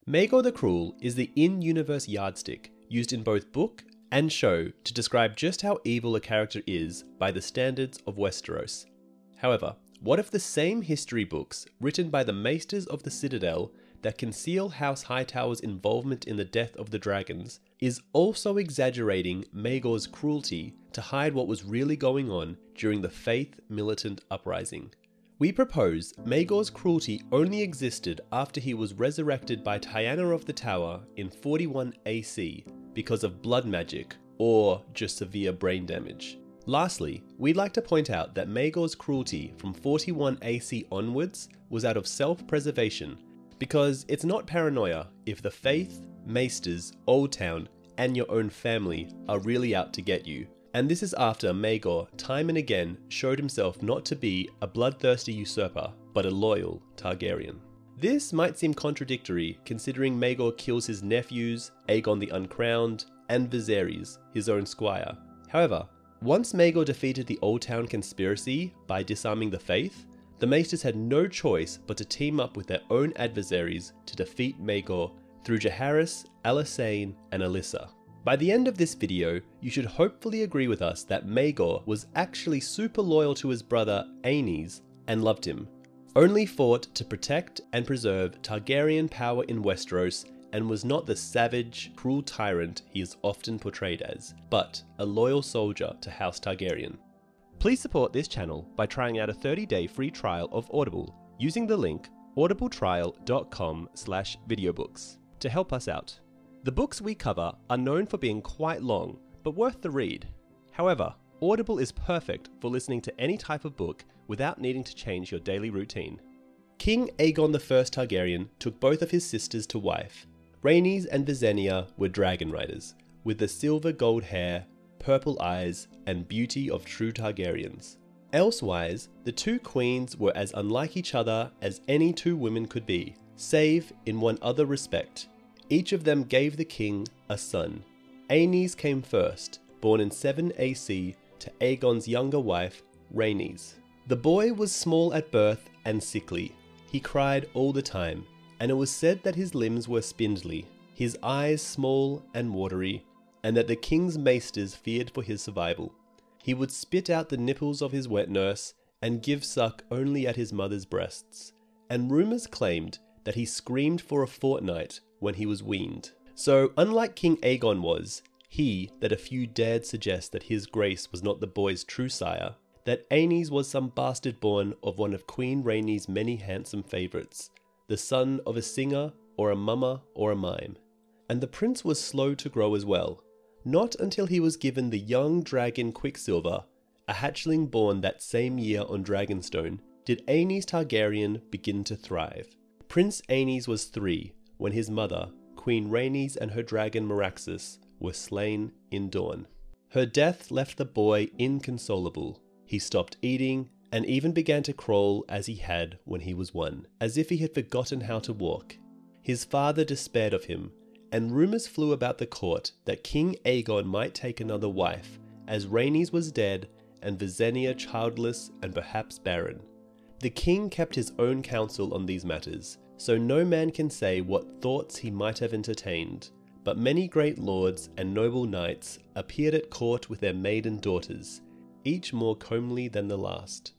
Maegor the Cruel is the in-universe yardstick used in both book and show to describe just how evil a character is by the standards of Westeros. However, what if the same history books written by the Maesters of the Citadel that conceal House Hightower's involvement in the death of the dragons is also exaggerating Maegor's cruelty to hide what was really going on during the Faith Militant Uprising? We propose Maegor's cruelty only existed after he was resurrected by Tyanna of the Tower in 41 AC because of blood magic or just severe brain damage. Lastly, we'd like to point out that Maegor's cruelty from 41 AC onwards was out of self-preservation, because it's not paranoia if the Faith, Maesters, Oldtown, and your own family are really out to get you. And this is after Maegor time and again showed himself not to be a bloodthirsty usurper, but a loyal Targaryen. This might seem contradictory considering Maegor kills his nephews, Aegon the Uncrowned, and Viserys, his own squire. However, once Maegor defeated the Oldtown conspiracy by disarming the Faith, the Maesters had no choice but to team up with their own adversaries to defeat Maegor through Jaehaerys, Alysanne, and Alyssa. By the end of this video, you should hopefully agree with us that Maegor was actually super loyal to his brother Aenys and loved him, only fought to protect and preserve Targaryen power in Westeros, and was not the savage, cruel tyrant he is often portrayed as, but a loyal soldier to House Targaryen. Please support this channel by trying out a 30-day free trial of Audible using the link audibletrial.com/videobooks to help us out. The books we cover are known for being quite long, but worth the read. However, Audible is perfect for listening to any type of book without needing to change your daily routine. King Aegon I Targaryen took both of his sisters to wife. Rhaenys and Visenya were dragon riders, with the silver gold hair, purple eyes, and beauty of true Targaryens. Elsewise, the two queens were as unlike each other as any two women could be, save in one other respect. Each of them gave the king a son. Aenys came first, born in 7 AC to Aegon's younger wife, Rhaenys. The boy was small at birth and sickly. He cried all the time, and it was said that his limbs were spindly, his eyes small and watery, and that the king's maesters feared for his survival. He would spit out the nipples of his wet nurse and give suck only at his mother's breasts, and rumours claimed that he screamed for a fortnight when he was weaned. So, unlike King Aegon was, he that a few dared suggest that his grace was not the boy's true sire, that Aenys was some bastard born of one of Queen Rhaenys' many handsome favourites, the son of a singer, or a mummer, or a mime. And the prince was slow to grow as well. Not until he was given the young dragon Quicksilver, a hatchling born that same year on Dragonstone, did Aenys Targaryen begin to thrive. Prince Aenys was 3 when his mother, Queen Rhaenys, and her dragon Meraxus were slain in Dorne. Her death left the boy inconsolable. He stopped eating and even began to crawl as he had when he was 1, as if he had forgotten how to walk. His father despaired of him, and rumours flew about the court that King Aegon might take another wife, as Rhaenys was dead and Visenya childless and perhaps barren. The king kept his own counsel on these matters, so no man can say what thoughts he might have entertained, but many great lords and noble knights appeared at court with their maiden daughters, each more comely than the last.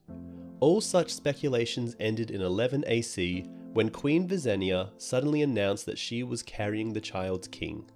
All such speculations ended in 11 AC when Queen Visenya suddenly announced that she was carrying the child's king.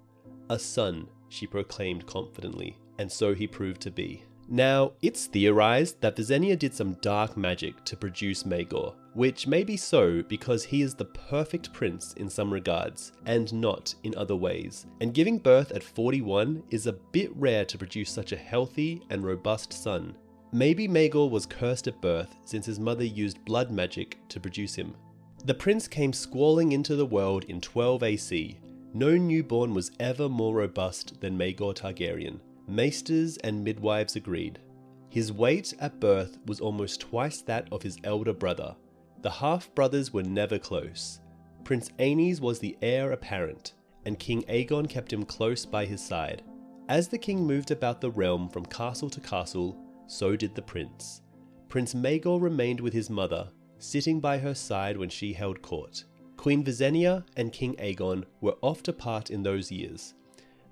A son, she proclaimed confidently, and so he proved to be. Now, it's theorized that Visenya did some dark magic to produce Maegor, which may be so because he is the perfect prince in some regards, and not in other ways, and giving birth at 41 is a bit rare to produce such a healthy and robust son. Maybe Maegor was cursed at birth since his mother used blood magic to produce him. The prince came squalling into the world in 12 AC. No newborn was ever more robust than Maegor Targaryen. Maesters and midwives agreed. His weight at birth was almost twice that of his elder brother. The half-brothers were never close. Prince Aenys was the heir apparent, and King Aegon kept him close by his side. As the king moved about the realm from castle to castle, so did the prince. Prince Maegor remained with his mother, sitting by her side when she held court. Queen Visenya and King Aegon were oft apart in those years.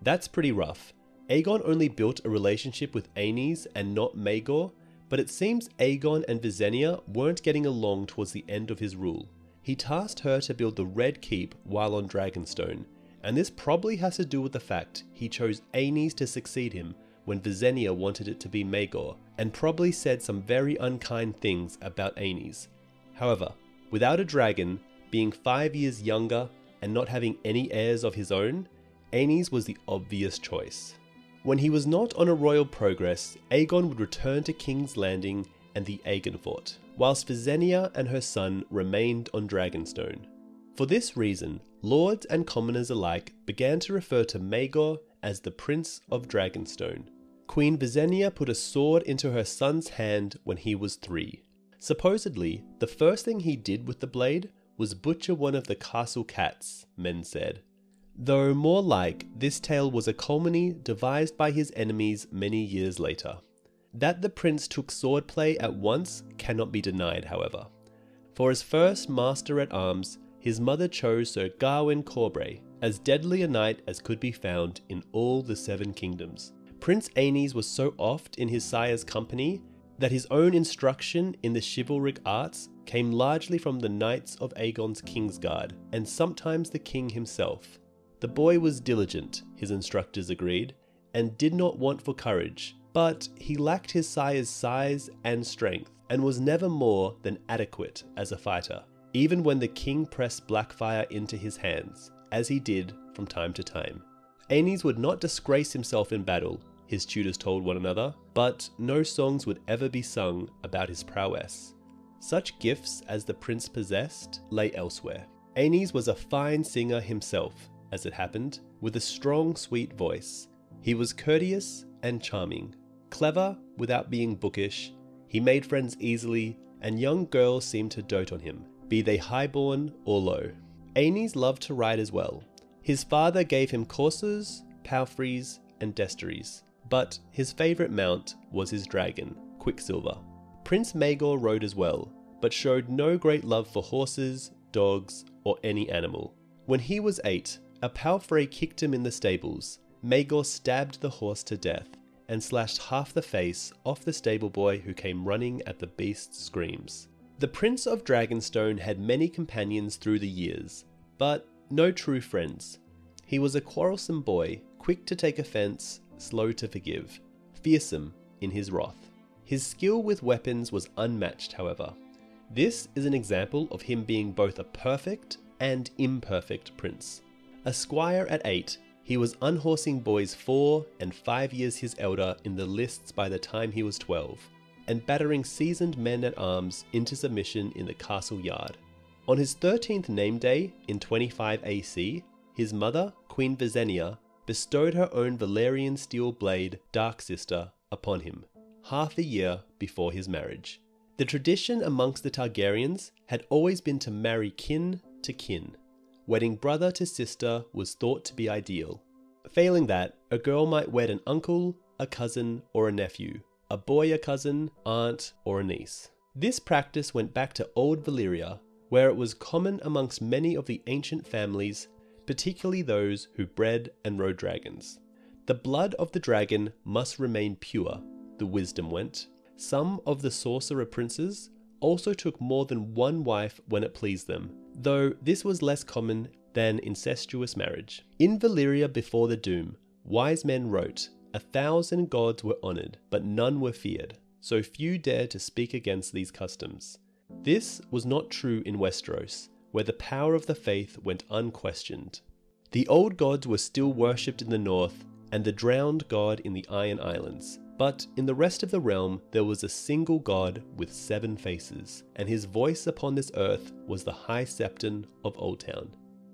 That's pretty rough. Aegon only built a relationship with Aenys and not Maegor, but it seems Aegon and Visenya weren't getting along towards the end of his rule. He tasked her to build the Red Keep while on Dragonstone, and this probably has to do with the fact he chose Aenys to succeed him when Visenya wanted it to be Maegor, and probably said some very unkind things about Aenys. However, without a dragon, being 5 years younger, and not having any heirs of his own, Aenys was the obvious choice. When he was not on a royal progress, Aegon would return to King's Landing and the Aegon Fort, whilst Visenya and her son remained on Dragonstone. For this reason, lords and commoners alike began to refer to Maegor as the Prince of Dragonstone. Queen Visenya put a sword into her son's hand when he was 3. Supposedly, the first thing he did with the blade was butcher one of the castle cats, men said. Though more like, this tale was a calumny devised by his enemies many years later. That the prince took swordplay at once cannot be denied, however. For as first master-at-arms, his mother chose Sir Gawain Corbray, as deadly a knight as could be found in all the 7 kingdoms. Prince Aenys was so oft in his sire's company that his own instruction in the chivalric arts came largely from the knights of Aegon's Kingsguard, and sometimes the king himself. The boy was diligent, his instructors agreed, and did not want for courage, but he lacked his sire's size and strength, and was never more than adequate as a fighter, even when the king pressed Blackfyre into his hands, as he did from time to time. Aenys would not disgrace himself in battle, his tutors told one another, but no songs would ever be sung about his prowess. Such gifts as the prince possessed lay elsewhere. Aenys was a fine singer himself, as it happened, with a strong, sweet voice. He was courteous and charming, clever without being bookish. He made friends easily, and young girls seemed to dote on him, be they highborn or low. Aenys loved to ride as well. His father gave him coursers, palfreys, and destriers, but his favourite mount was his dragon, Quicksilver. Prince Maegor rode as well, but showed no great love for horses, dogs, or any animal. When he was 8, a palfrey kicked him in the stables. Maegor stabbed the horse to death, and slashed half the face off the stable boy who came running at the beast's screams. The Prince of Dragonstone had many companions through the years, but no true friends. He was a quarrelsome boy, quick to take offence, slow to forgive, fearsome in his wrath. His skill with weapons was unmatched, however. This is an example of him being both a perfect and imperfect prince. A squire at 8, he was unhorsing boys 4 and 5 years his elder in the lists by the time he was 12, and battering seasoned men-at-arms into submission in the castle yard. On his 13th name day in 25 AC, his mother, Queen Visenya, bestowed her own Valyrian steel blade, Dark Sister, upon him, half a year before his marriage. The tradition amongst the Targaryens had always been to marry kin to kin. Wedding brother to sister was thought to be ideal. Failing that, a girl might wed an uncle, a cousin, or a nephew, a boy a cousin, aunt, or a niece. This practice went back to old Valyria, where it was common amongst many of the ancient families, particularly those who bred and rode dragons. The blood of the dragon must remain pure, the wisdom went. Some of the sorcerer princes also took more than one wife when it pleased them, though this was less common than incestuous marriage. In Valyria before the Doom, wise men wrote, 1,000 gods were honoured, but none were feared, so few dared to speak against these customs. This was not true in Westeros, where the power of the faith went unquestioned. The old gods were still worshipped in the north, and the drowned god in the Iron Islands. But in the rest of the realm there was a single god with 7 faces, and his voice upon this earth was the High Septon of Oldtown.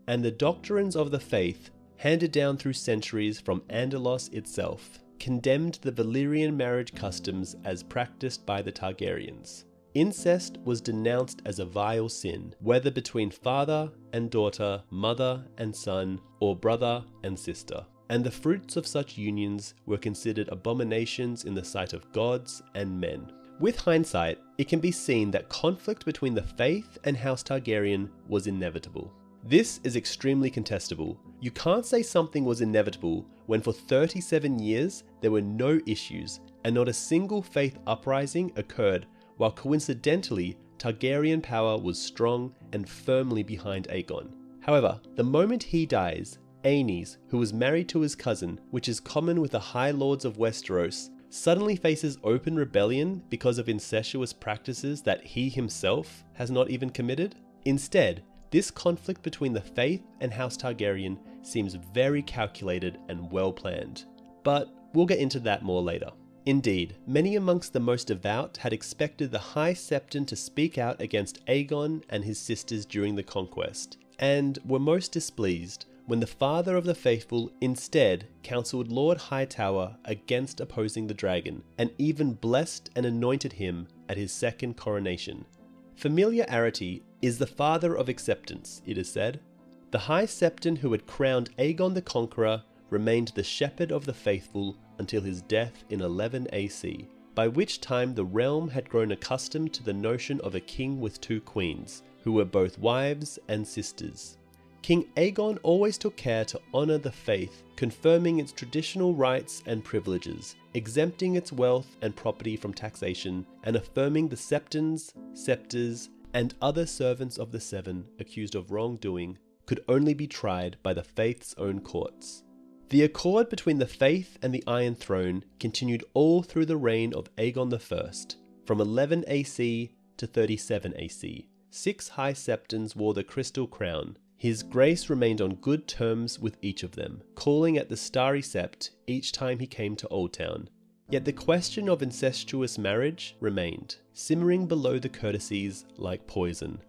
And the doctrines of the faith, handed down through centuries from Andalos itself, condemned the Valyrian marriage customs as practiced by the Targaryens. Incest was denounced as a vile sin, whether between father and daughter, mother and son, or brother and sister. And the fruits of such unions were considered abominations in the sight of gods and men. With hindsight, it can be seen that conflict between the faith and House Targaryen was inevitable. This is extremely contestable. You can't say something was inevitable when for 37 years there were no issues and not a single faith uprising occurred, while coincidentally Targaryen power was strong and firmly behind Aegon. However, the moment he dies, Aenys, who was married to his cousin, which is common with the High Lords of Westeros, suddenly faces open rebellion because of incestuous practices that he himself has not even committed. Instead, this conflict between the faith and House Targaryen seems very calculated and well planned. But we'll get into that more later. Indeed, many amongst the most devout had expected the High Septon to speak out against Aegon and his sisters during the conquest, and were most displeased when the father of the faithful instead counselled Lord Hightower against opposing the dragon, and even blessed and anointed him at his second coronation. Familiarity is the father of acceptance, it is said. The High Septon who had crowned Aegon the Conqueror remained the shepherd of the faithful until his death in 11 AC, by which time the realm had grown accustomed to the notion of a king with two queens, who were both wives and sisters. King Aegon always took care to honour the faith, confirming its traditional rights and privileges, exempting its wealth and property from taxation, and affirming the septons, scepters, and other servants of the Seven accused of wrongdoing could only be tried by the faith's own courts. The accord between the faith and the Iron Throne continued all through the reign of Aegon I, from 11 AC to 37 AC. 6 High Septons wore the Crystal Crown. His Grace remained on good terms with each of them, calling at the Starry Sept each time he came to Oldtown. Yet the question of incestuous marriage remained, simmering below the courtesies like poison.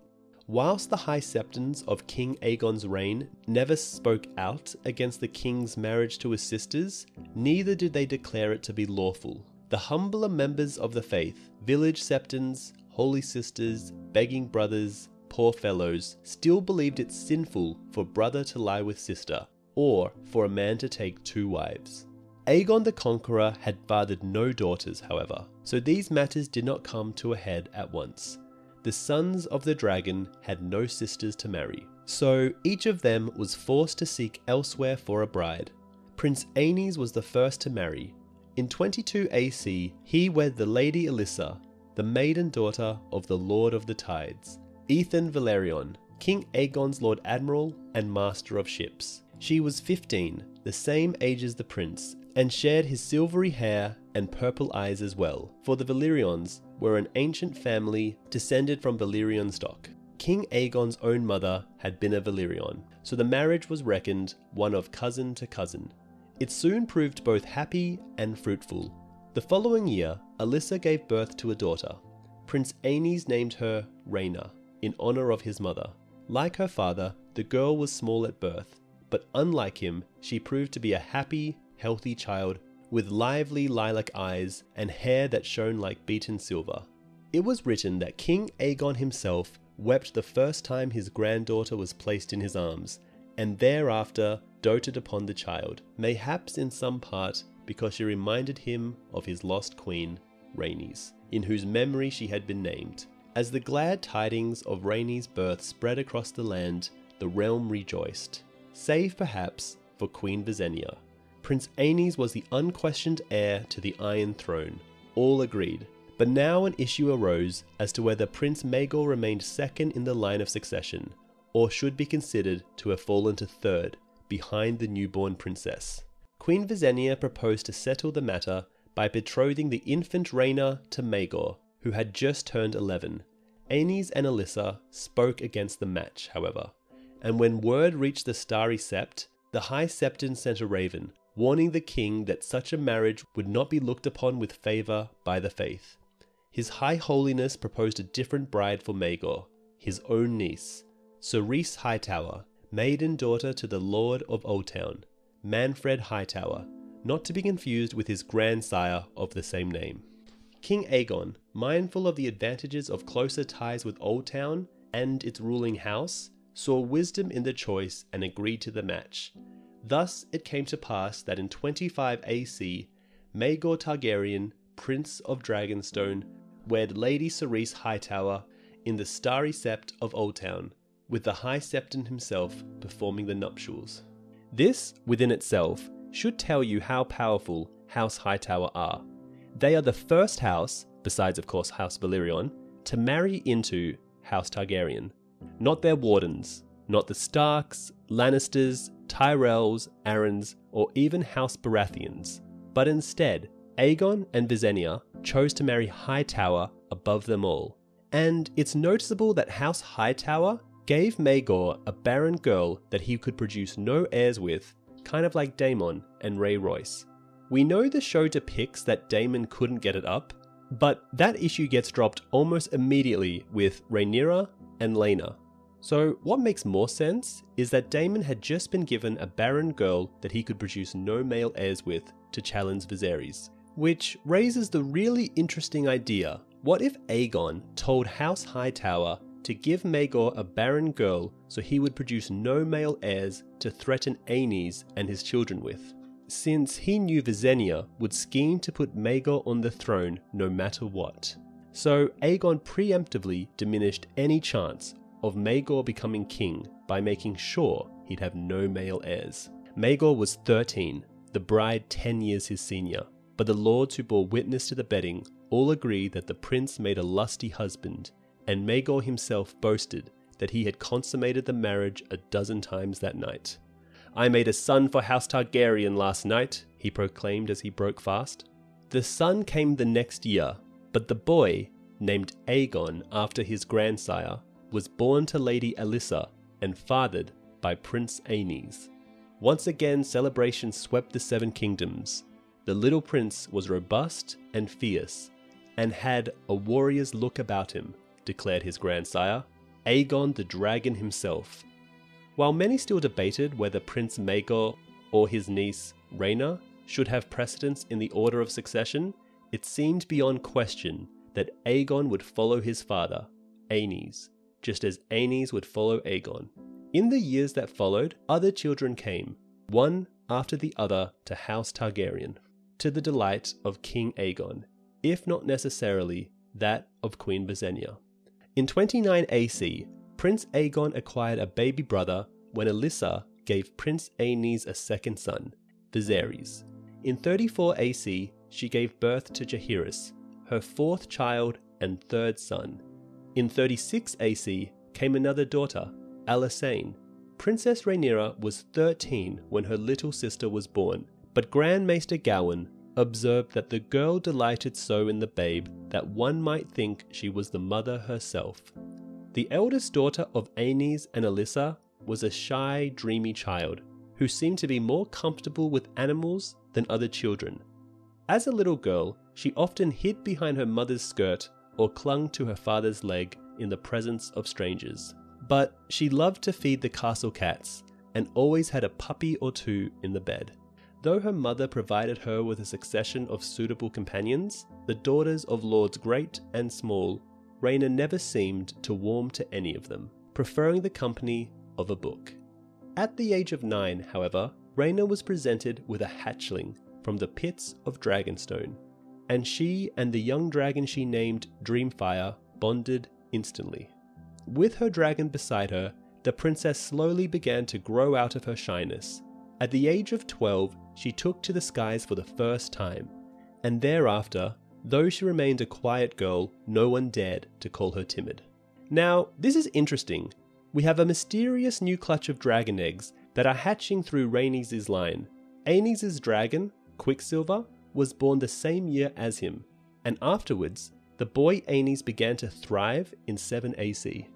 Whilst the High Septons of King Aegon's reign never spoke out against the king's marriage to his sisters, neither did they declare it to be lawful. The humbler members of the faith, village septons, holy sisters, begging brothers, poor fellows, still believed it sinful for brother to lie with sister, or for a man to take 2 wives. Aegon the Conqueror had fathered no daughters, however, so these matters did not come to a head at once. The sons of the dragon had no sisters to marry, so each of them was forced to seek elsewhere for a bride. Prince Aenys was the first to marry. In 22 AC, he wed the Lady Alyssa, the maiden daughter of the Lord of the Tides, Ethan Valerion, King Aegon's Lord Admiral and Master of Ships. She was 15, the same age as the prince, and shared his silvery hair and purple eyes as well, for the Valerions were an ancient family descended from Valyrian stock. King Aegon's own mother had been a Valyrion, so the marriage was reckoned one of cousin to cousin. It soon proved both happy and fruitful. The following year, Alyssa gave birth to a daughter. Prince Aenys named her Rhaena, in honour of his mother. Like her father, the girl was small at birth, but unlike him, she proved to be a happy, healthy child with lively lilac eyes and hair that shone like beaten silver. It was written that King Aegon himself wept the first time his granddaughter was placed in his arms, and thereafter doted upon the child, mayhaps in some part because she reminded him of his lost queen, Rhaenys, in whose memory she had been named. As the glad tidings of Rhaenys' birth spread across the land, the realm rejoiced, save perhaps for Queen Visenya. Prince Aenys was the unquestioned heir to the Iron Throne, all agreed, but now an issue arose as to whether Prince Maegor remained second in the line of succession, or should be considered to have fallen to third, behind the newborn princess. Queen Visenya proposed to settle the matter by betrothing the infant Rhaena to Maegor, who had just turned 11. Aenys and Alyssa spoke against the match, however, and when word reached the Starry Sept, the High Septon sent a raven, warning the king that such a marriage would not be looked upon with favour by the faith. His High Holiness proposed a different bride for Maegor, his own niece, Cerys Hightower, maiden daughter to the Lord of Oldtown, Manfred Hightower, not to be confused with his grandsire of the same name. King Aegon, mindful of the advantages of closer ties with Oldtown and its ruling house, saw wisdom in the choice and agreed to the match. Thus it came to pass that in 25 AC, Maegor Targaryen, Prince of Dragonstone, wed Lady Cerys Hightower in the Starry Sept of Oldtown, with the High Septon himself performing the nuptials. This, within itself, should tell you how powerful House Hightower are. They are the first house, besides of course House Valyrian, to marry into House Targaryen. Not their wardens, not the Starks, Lannisters, Tyrells, Arryns, or even House Baratheons, but instead, Aegon and Visenya chose to marry Hightower above them all. And it's noticeable that House Hightower gave Maegor a barren girl that he could produce no heirs with, kind of like Daemon and Rhea Royce. We know the show depicts that Daemon couldn't get it up, but that issue gets dropped almost immediately with Rhaenyra and Laena. So what makes more sense is that Daemon had just been given a barren girl that he could produce no male heirs with to challenge Viserys. Which raises the really interesting idea, what if Aegon told House Hightower to give Maegor a barren girl so he would produce no male heirs to threaten Aenys and his children with? Since he knew Visenya would scheme to put Maegor on the throne no matter what. So Aegon preemptively diminished any chance of Maegor becoming king by making sure he'd have no male heirs. Maegor was 13, the bride 10 years his senior, but the lords who bore witness to the bedding all agree that the prince made a lusty husband, and Maegor himself boasted that he had consummated the marriage a dozen times that night. "I made a son for House Targaryen last night," he proclaimed as he broke fast. The son came the next year, but the boy, named Aegon after his grandsire, was born to Lady Alyssa and fathered by Prince Aenys. Once again, celebration swept the Seven Kingdoms. The little prince was robust and fierce, and had a warrior's look about him, declared his grandsire, Aegon the Dragon himself. While many still debated whether Prince Maegor or his niece, Rhaena, should have precedence in the order of succession, it seemed beyond question that Aegon would follow his father, Aenys, just as Aenys would follow Aegon. In the years that followed, other children came, one after the other to House Targaryen, to the delight of King Aegon, if not necessarily that of Queen Visenya. In 29 AC, Prince Aegon acquired a baby brother when Alyssa gave Prince Aenys a second son, Viserys. In 34 AC, she gave birth to Jaehaerys, her fourth child and third son. In 36 AC came another daughter, Alysanne. Princess Rhaenyra was 13 when her little sister was born, but Grand Maester Gowyn observed that the girl delighted so in the babe that one might think she was the mother herself. The eldest daughter of Aenys and Alyssa was a shy, dreamy child who seemed to be more comfortable with animals than other children. As a little girl, she often hid behind her mother's skirt or clung to her father's leg in the presence of strangers. But she loved to feed the castle cats and always had a puppy or two in the bed. Though her mother provided her with a succession of suitable companions, the daughters of lords great and small, Rhaena never seemed to warm to any of them, preferring the company of a book. At the age of 9, however, Rhaena was presented with a hatchling from the pits of Dragonstone, and she and the young dragon she named Dreamfire bonded instantly. With her dragon beside her, the princess slowly began to grow out of her shyness. At the age of 12, she took to the skies for the first time, and thereafter, though she remained a quiet girl, no one dared to call her timid. Now, this is interesting. We have a mysterious new clutch of dragon eggs that are hatching through Rhaenys' line. Aenys' dragon, Quicksilver, was born the same year as him, and afterwards, the boy Aenys began to thrive in 7 AC.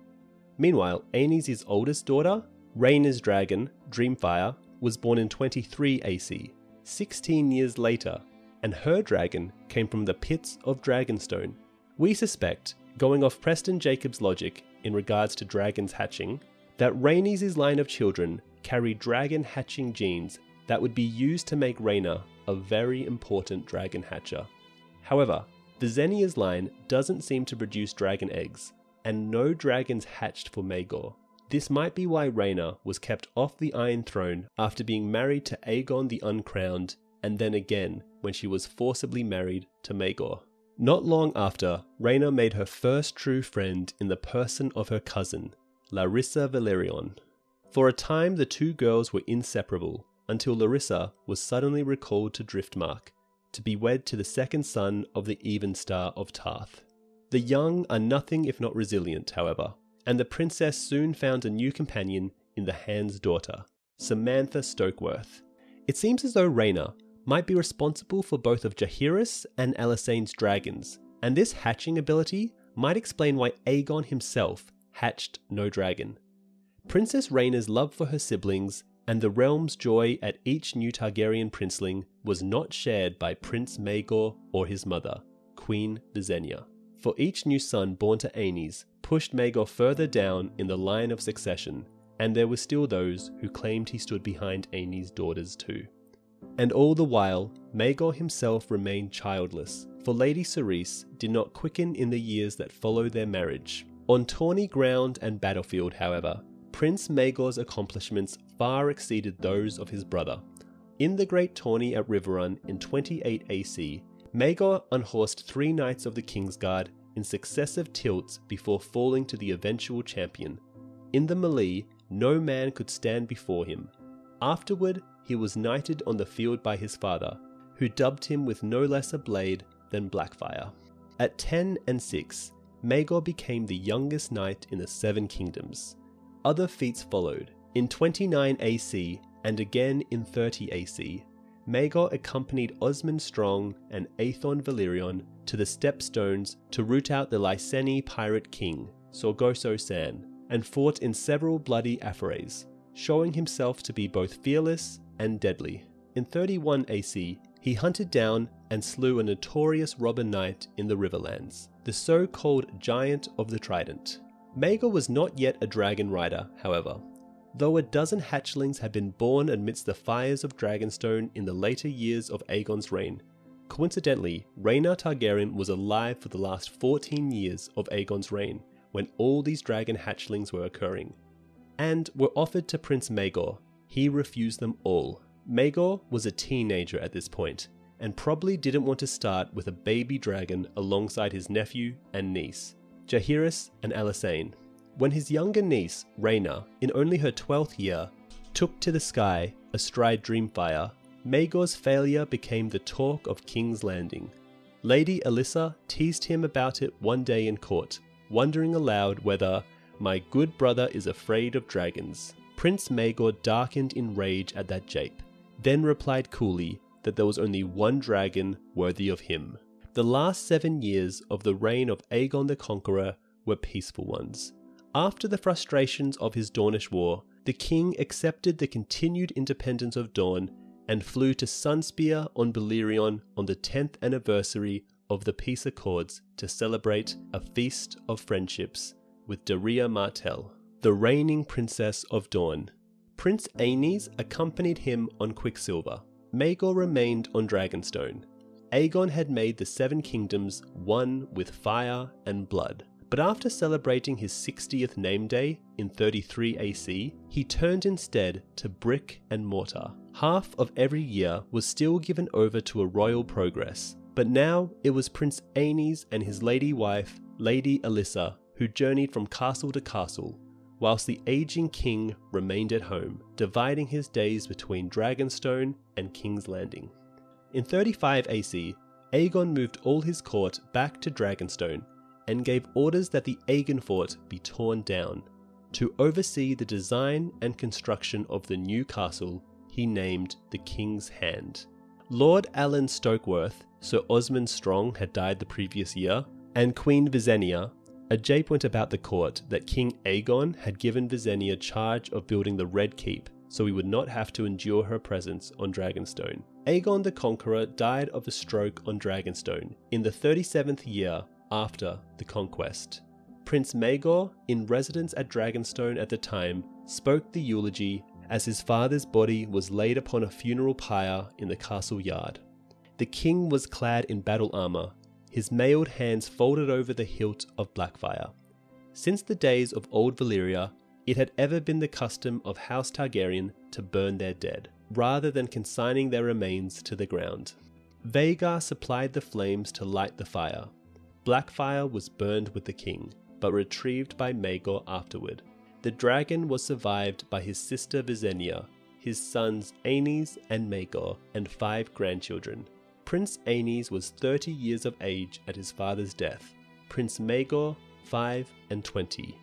Meanwhile, Aenys' oldest daughter, Rhaenyra's dragon, Dreamfire, was born in 23 AC, 16 years later, and her dragon came from the pits of Dragonstone. We suspect, going off Preston Jacobs' logic in regards to dragons hatching, that Rhaenys' line of children carried dragon hatching genes that would be used to make Rhaena a very important dragon hatcher. However, Visenya's line doesn't seem to produce dragon eggs, and no dragons hatched for Maegor. This might be why Rhaena was kept off the Iron Throne after being married to Aegon the Uncrowned, and then again when she was forcibly married to Maegor. Not long after, Rhaena made her first true friend in the person of her cousin, Larissa Valerion. For a time the two girls were inseparable, until Larissa was suddenly recalled to Driftmark, to be wed to the second son of the Evenstar of Tarth. The young are nothing if not resilient, however, and the princess soon found a new companion in the Hand's daughter, Samantha Stokeworth. It seems as though Rhaena might be responsible for both of Jaehaerys and Alysanne's dragons, and this hatching ability might explain why Aegon himself hatched no dragon. Princess Rhaena's love for her siblings and the realm's joy at each new Targaryen princeling was not shared by Prince Maegor or his mother, Queen Visenya. For each new son born to Aenys pushed Maegor further down in the line of succession, and there were still those who claimed he stood behind Aenys' daughters too. And all the while, Maegor himself remained childless, for Lady Cerys did not quicken in the years that followed their marriage. On tawny ground and battlefield, however, Prince Maegor's accomplishments far exceeded those of his brother. In the Great Tourney at Riverrun in 28 AC, Maegor unhorsed 3 knights of the Kingsguard in successive tilts before falling to the eventual champion. In the melee, no man could stand before him. Afterward, he was knighted on the field by his father, who dubbed him with no less a blade than Blackfyre. At 10 and 6, Maegor became the youngest knight in the Seven Kingdoms. Other feats followed. In 29 AC and again in 30 AC, Maegor accompanied Osmond Strong and Aethon Valerion to the Stepstones to root out the Lyseni pirate king, Sorgoso San, and fought in several bloody affrays, showing himself to be both fearless and deadly. In 31 AC, he hunted down and slew a notorious robber knight in the Riverlands, the so-called Giant of the Trident. Maegor was not yet a dragon rider, however. Though a dozen hatchlings had been born amidst the fires of Dragonstone in the later years of Aegon's reign, coincidentally, Rhaena Targaryen was alive for the last 14 years of Aegon's reign, when all these dragon hatchlings were occurring, and were offered to Prince Maegor. He refused them all. Maegor was a teenager at this point, and probably didn't want to start with a baby dragon alongside his nephew and niece, Jaehaerys and Alysanne. When his younger niece, Rhaena, in only her 12th year, took to the sky astride Dreamfire, Maegor's failure became the talk of King's Landing. Lady Alyssa teased him about it one day in court, wondering aloud whether, "My good brother is afraid of dragons." Prince Maegor darkened in rage at that jape, then replied coolly that there was only one dragon worthy of him. The last 7 years of the reign of Aegon the Conqueror were peaceful ones. After the frustrations of his Dornish War, the king accepted the continued independence of Dorne and flew to Sunspear on Balerion on the 10th anniversary of the peace accords to celebrate a feast of friendships with Doreah Martell, the reigning princess of Dorne. Prince Aenys accompanied him on Quicksilver. Maegor remained on Dragonstone. Aegon had made the Seven Kingdoms one with fire and blood. But after celebrating his 60th name day in 33 AC, he turned instead to brick and mortar. Half of every year was still given over to a royal progress, but now it was Prince Aenys and his lady wife, Lady Alyssa, who journeyed from castle to castle, whilst the aging king remained at home, dividing his days between Dragonstone and King's Landing. In 35 AC, Aegon moved all his court back to Dragonstone, and gave orders that the Aegon Fort be torn down. To oversee the design and construction of the new castle, he named the King's Hand. Lord Alan Stokeworth, Sir Osmond Strong, had died the previous year, and Queen Visenya. A jape went about the court that King Aegon had given Visenya charge of building the Red Keep, so he would not have to endure her presence on Dragonstone. Aegon the Conqueror died of a stroke on Dragonstone in the 37th year after the conquest. Prince Maegor, in residence at Dragonstone at the time, spoke the eulogy as his father's body was laid upon a funeral pyre in the castle yard. The king was clad in battle armour, his mailed hands folded over the hilt of Blackfyre. Since the days of old Valyria, it had ever been the custom of House Targaryen to burn their dead, rather than consigning their remains to the ground. Vhagar supplied the flames to light the fire. Blackfyre was burned with the king, but retrieved by Maegor afterward. the dragon was survived by his sister Visenya, his sons Aenys and Maegor, and 5 grandchildren. Prince Aenys was 30 years of age at his father's death, Prince Maegor 5 and 20.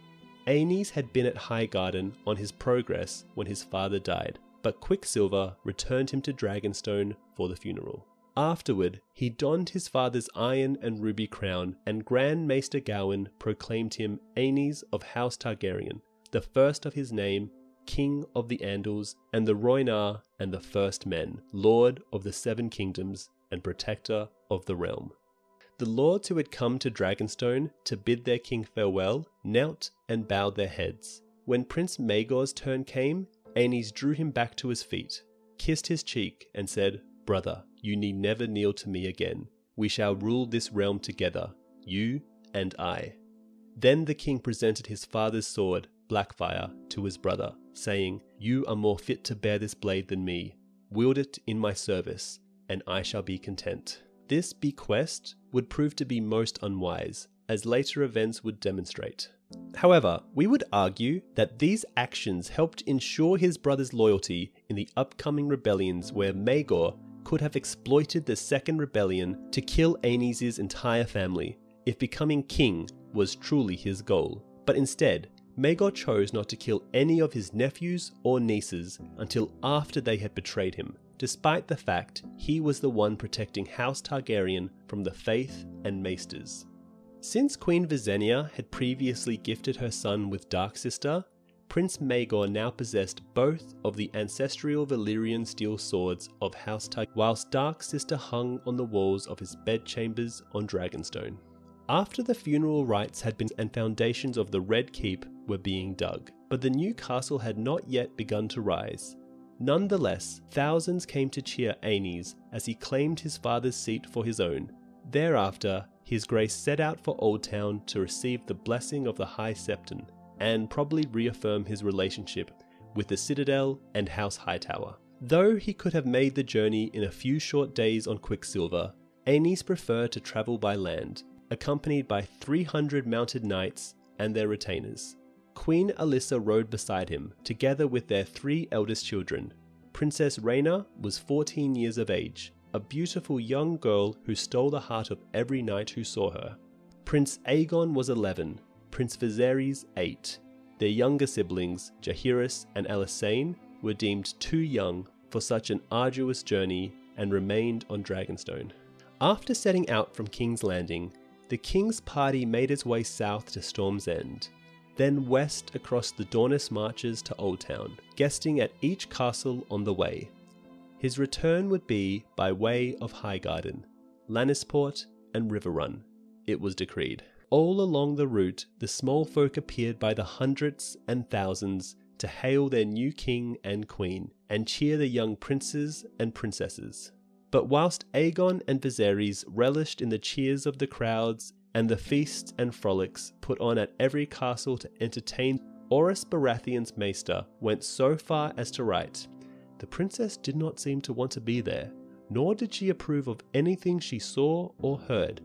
Aenys had been at Highgarden on his progress when his father died, but Quicksilver returned him to Dragonstone for the funeral. Afterward, he donned his father's iron and ruby crown, and Grand Maester Gawain proclaimed him Aenys of House Targaryen, the first of his name, King of the Andals and the Rhoynar and the First Men, Lord of the 7 Kingdoms and Protector of the Realm. The lords who had come to Dragonstone to bid their king farewell knelt and bowed their heads. When Prince Maegor's turn came, Aenys drew him back to his feet, kissed his cheek, and said, "Brother, you need never kneel to me again. We shall rule this realm together, you and I." Then the king presented his father's sword, Blackfire, to his brother, saying, "You are more fit to bear this blade than me. Wield it in my service, and I shall be content." This bequest would prove to be most unwise, as later events would demonstrate. However, we would argue that these actions helped ensure his brother's loyalty in the upcoming rebellions where Maegor could have exploited the Second Rebellion to kill Aenys' entire family, if becoming king was truly his goal. But instead, Maegor chose not to kill any of his nephews or nieces until after they had betrayed him, despite the fact he was the one protecting House Targaryen from the Faith and Maesters. Since Queen Visenya had previously gifted her son with Darksister, Prince Maegor now possessed both of the ancestral Valyrian steel swords of House Targaryen, whilst Darksister hung on the walls of his bedchambers on Dragonstone. After the funeral rites had been and foundations of the Red Keep were being dug, but the new castle had not yet begun to rise. Nonetheless, thousands came to cheer Aenys as he claimed his father's seat for his own. Thereafter, His Grace set out for Oldtown to receive the blessing of the High Septon, and probably reaffirm his relationship with the Citadel and House Hightower. Though he could have made the journey in a few short days on Quicksilver, Aenys preferred to travel by land, accompanied by 300 mounted knights and their retainers. Queen Alyssa rode beside him, together with their 3 eldest children. Princess Rhaena was 14 years of age, a beautiful young girl who stole the heart of every knight who saw her. Prince Aegon was 11, Prince Viserys 8. Their younger siblings, Jaehaerys and Alysanne, were deemed too young for such an arduous journey and remained on Dragonstone. After setting out from King's Landing, the king's party made its way south to Storm's End, then west across the Dornis marches to Oldtown, guesting at each castle on the way. His return would be by way of Highgarden, Lannisport, and Riverrun, it was decreed. All along the route, the small folk appeared by the hundreds and thousands to hail their new king and queen, and cheer the young princes and princesses. But whilst Aegon and Viserys relished in the cheers of the crowds and the feasts and frolics put on at every castle to entertain, Orys Baratheon's maester went so far as to write, "The princess did not seem to want to be there, nor did she approve of anything she saw or heard.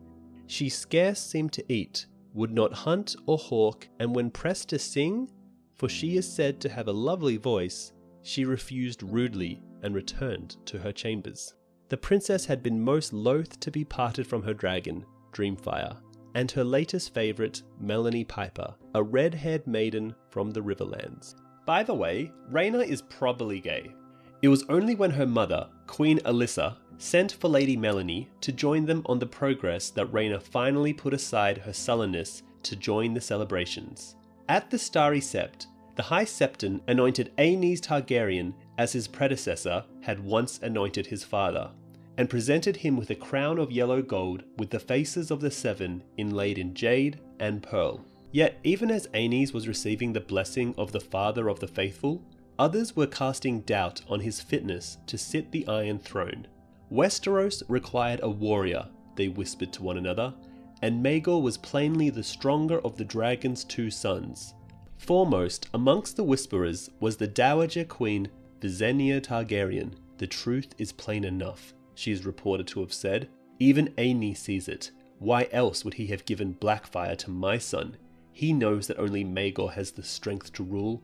She scarce seemed to eat, would not hunt or hawk, and when pressed to sing, for she is said to have a lovely voice, she refused rudely and returned to her chambers." The princess had been most loath to be parted from her dragon, Dreamfire, and her latest favourite, Melanie Piper, a red-haired maiden from the Riverlands. By the way, Rhaena is probably gay. It was only when her mother, Queen Alyssa, sent for Lady Melanie to join them on the progress that Rhaena finally put aside her sullenness to join the celebrations. At the Starry Sept, the High Septon anointed Aenys Targaryen as his predecessor had once anointed his father, and presented him with a crown of yellow gold with the faces of the 7 inlaid in jade and pearl. Yet even as Aenys was receiving the blessing of the Father of the Faithful, others were casting doubt on his fitness to sit the Iron Throne. Westeros required a warrior, they whispered to one another, and Maegor was plainly the stronger of the dragon's 2 sons. Foremost amongst the whisperers was the Dowager Queen Visenya Targaryen. "The truth is plain enough," she is reported to have said. "Even Aenys sees it. Why else would he have given Blackfire to my son? he knows that only Maegor has the strength to rule.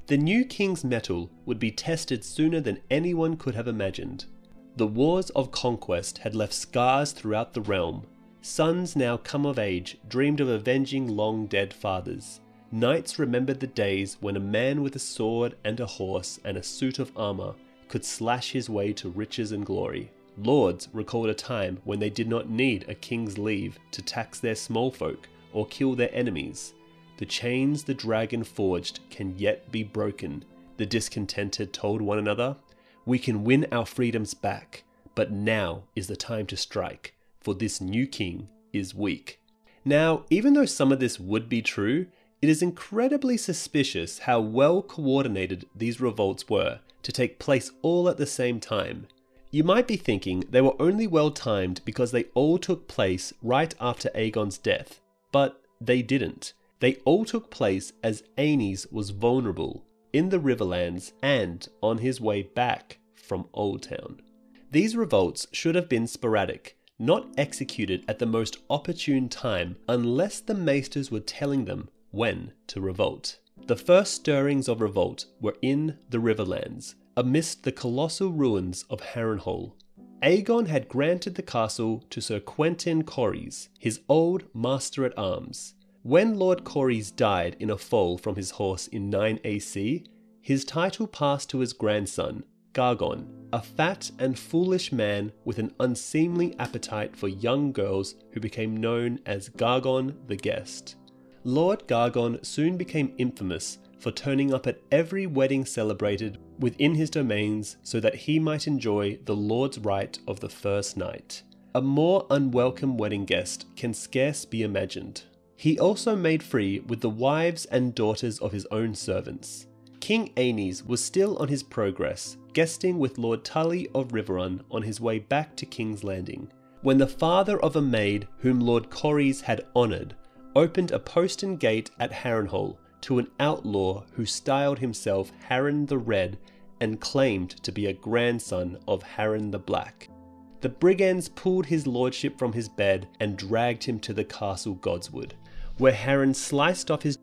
The new king's mettle would be tested sooner than anyone could have imagined. The wars of conquest had left scars throughout the realm. Sons now come of age dreamed of avenging long-dead fathers. Knights remembered the days when a man with a sword and a horse and a suit of armor could slash his way to riches and glory. Lords recalled a time when they did not need a king's leave to tax their small folk or kill their enemies. The chains the dragon forged can yet be broken, the discontented told one another. We can win our freedoms back, but now is the time to strike, for this new king is weak. Now, even though some of this would be true, it is incredibly suspicious how well coordinated these revolts were to take place all at the same time. You might be thinking they were only well timed because they all took place right after Aegon's death, but they didn't. They all took place as Aenys was vulnerable in the Riverlands and on his way back from Oldtown. These revolts should have been sporadic, not executed at the most opportune time unless the maesters were telling them when to revolt. The first stirrings of revolt were in the Riverlands, amidst the colossal ruins of Harrenhal. Aegon had granted the castle to Sir Quentyn Corrys, his old master-at-arms. When Lord Corrys died in a fall from his horse in 9 AC, his title passed to his grandson, Gargon, a fat and foolish man with an unseemly appetite for young girls who became known as Gargon the Guest. Lord Gargon soon became infamous for turning up at every wedding celebrated within his domains so that he might enjoy the Lord's right of the first night. A more unwelcome wedding guest can scarce be imagined. He also made free with the wives and daughters of his own servants. King Aenys was still on his progress, guesting with Lord Tully of Riverrun on his way back to King's Landing, when the father of a maid whom Lord Corrys had honoured opened a postern gate at Harrenhal to an outlaw who styled himself Harren the Red and claimed to be a grandson of Harren the Black. The brigands pulled his lordship from his bed and dragged him to the castle Godswood, where Harren sliced off his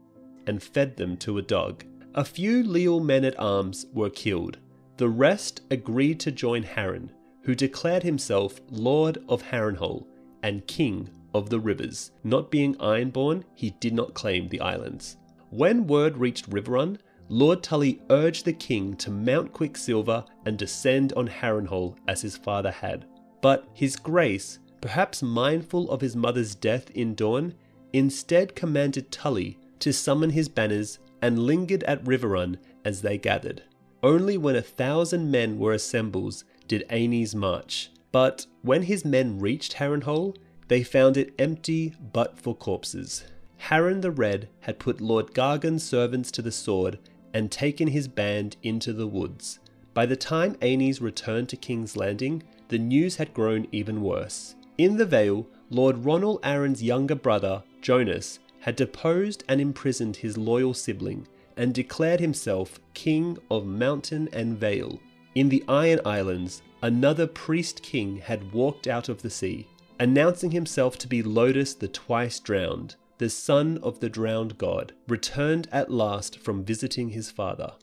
and fed them to a dog. A few leal men-at-arms were killed. The rest agreed to join Harren, who declared himself Lord of Harrenhal and King of the Rivers. Not being Ironborn, he did not claim the islands. When word reached Riverrun, Lord Tully urged the king to mount Quicksilver and descend on Harrenhal as his father had. But his grace, perhaps mindful of his mother's death in Dorne, instead commanded Tully to summon his banners and lingered at Riverrun as they gathered. Only when 1,000 men were assembled did Aenys march, but when his men reached Harrenhal, they found it empty but for corpses. Harren the Red had put Lord Gargon's servants to the sword and taken his band into the woods. By the time Aenys returned to King's Landing, the news had grown even worse. In the Vale, Lord Ronal Arryn's younger brother, Jonas, had deposed and imprisoned his loyal sibling and declared himself King of Mountain and Vale. In the Iron Islands, another priest king had walked out of the sea, announcing himself to be Lodis the Twice Drowned, the son of the drowned god, returned at last from visiting his father.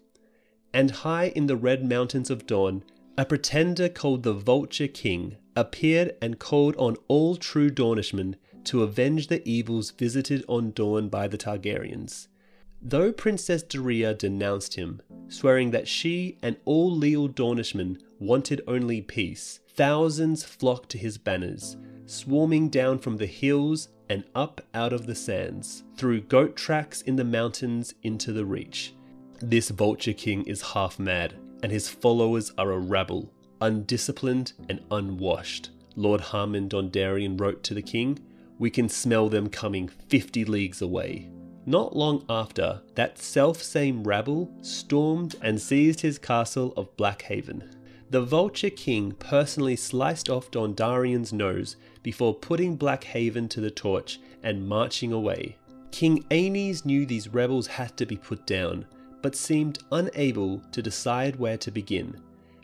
And high in the red mountains of Dorne, a pretender called the Vulture King appeared and called on all true Dornishmen to avenge the evils visited on Dorne by the Targaryens. Though Princess Doreah denounced him, swearing that she and all leal Dornishmen wanted only peace, thousands flocked to his banners, swarming down from the hills and up out of the sands, through goat tracks in the mountains into the Reach. This Vulture King is half mad, and his followers are a rabble, undisciplined and unwashed. Lord Harmon Dondarrion wrote to the king, "We can smell them coming 50 leagues away." Not long after, that self-same rabble stormed and seized his castle of Blackhaven. The Vulture King personally sliced off Dondarrion's nose before putting Blackhaven to the torch and marching away. King Aenys knew these rebels had to be put down, but seemed unable to decide where to begin.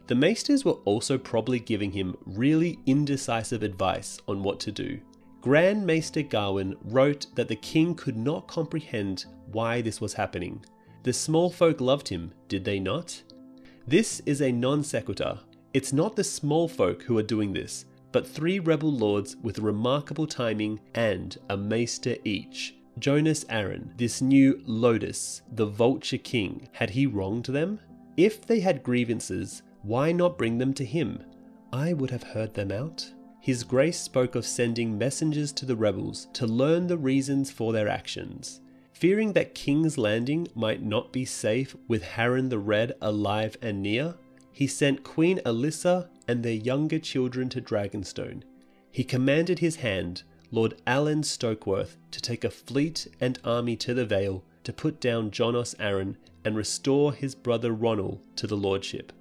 The maesters were also probably giving him really indecisive advice on what to do. Grand Maester Gawain wrote that the king could not comprehend why this was happening. The small folk loved him, did they not? This is a non sequitur. It's not the small folk who are doing this, but 3 rebel lords with remarkable timing and a maester each. Jonas Arryn, this new Lodus, the Vulture King, had he wronged them? If they had grievances, why not bring them to him? I would have heard them out. His Grace spoke of sending messengers to the rebels to learn the reasons for their actions. Fearing that King's Landing might not be safe with Harren the Red alive and near, he sent Queen Alyssa and their younger children to Dragonstone. He commanded his hand, Lord Alan Stokeworth, to take a fleet and army to the Vale to put down Jonas Arryn and restore his brother Ronald to the lordship.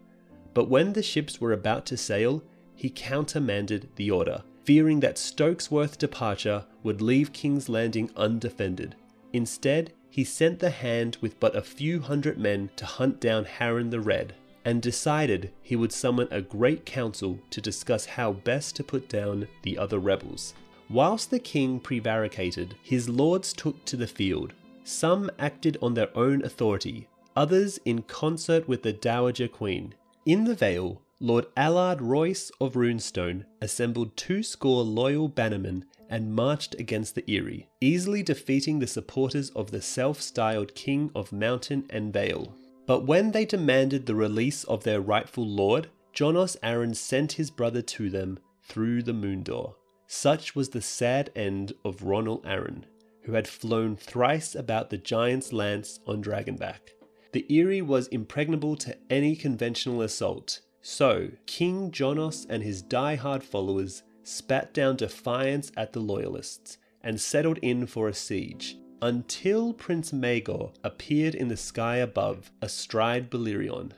But when the ships were about to sail, he countermanded the order, fearing that Stokesworth's departure would leave King's Landing undefended. Instead, he sent the hand with but a few hundred men to hunt down Harren the Red, and decided he would summon a great council to discuss how best to put down the other rebels. Whilst the king prevaricated, his lords took to the field. Some acted on their own authority, others in concert with the Dowager Queen. In the Vale, Lord Allard Royce of Runestone assembled 20 loyal bannermen and marched against the Eyrie, easily defeating the supporters of the self-styled King of Mountain and Vale. But when they demanded the release of their rightful lord, Jonas Arryn sent his brother to them through the Moondoor. Such was the sad end of Ronald Arryn, who had flown thrice about the Giant's Lance on Dragonback. The Eyrie was impregnable to any conventional assault, so King Jonas and his die-hard followers spat down defiance at the Loyalists and settled in for a siege, until Prince Maegor appeared in the sky above, astride Balerion.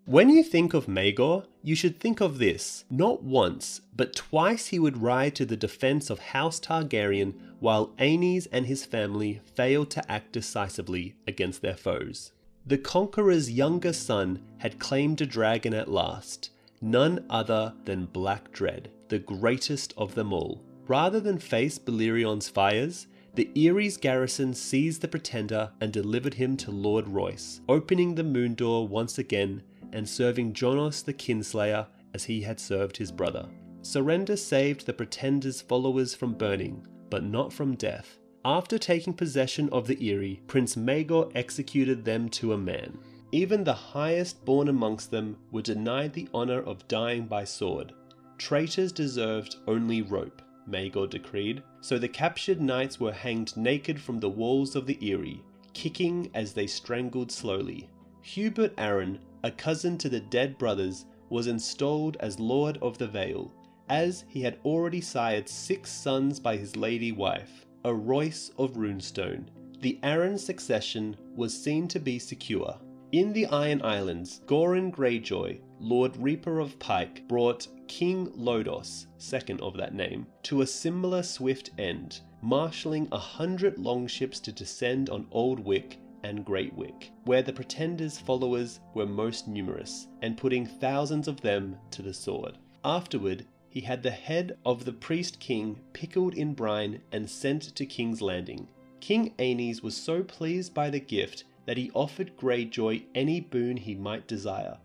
When you think of Maegor, you should think of this. Not once, but twice he would ride to the defense of House Targaryen while Aenys and his family failed to act decisively against their foes. The Conqueror's younger son had claimed a dragon at last, none other than Black Dread, the greatest of them all. Rather than face Balerion's fires, the Eyrie's garrison seized the pretender and delivered him to Lord Royce, opening the Moondoor once again and serving Jonas the Kinslayer as he had served his brother. Surrender saved the pretender's followers from burning, but not from death. After taking possession of the Eyrie, Prince Maegor executed them to a man. Even the highest born amongst them were denied the honour of dying by sword. Traitors deserved only rope, Maegor decreed, so the captured knights were hanged naked from the walls of the Eyrie, kicking as they strangled slowly. Hubert Arryn, a cousin to the dead brothers, was installed as Lord of the Vale, as he had already sired 6 sons by his lady wife, a Royce of Runestone. The Arryn succession was seen to be secure. In the Iron Islands, Goran Greyjoy, Lord Reaper of Pike, brought King Lodos, second of that name, to a similar swift end, marshalling 100 longships to descend on Old Wick and Great Wick, where the Pretender's followers were most numerous, and putting thousands of them to the sword. Afterward, he had the head of the priest king pickled in brine and sent to King's Landing. King Aenys was so pleased by the gift that he offered Greyjoy any boon he might desire.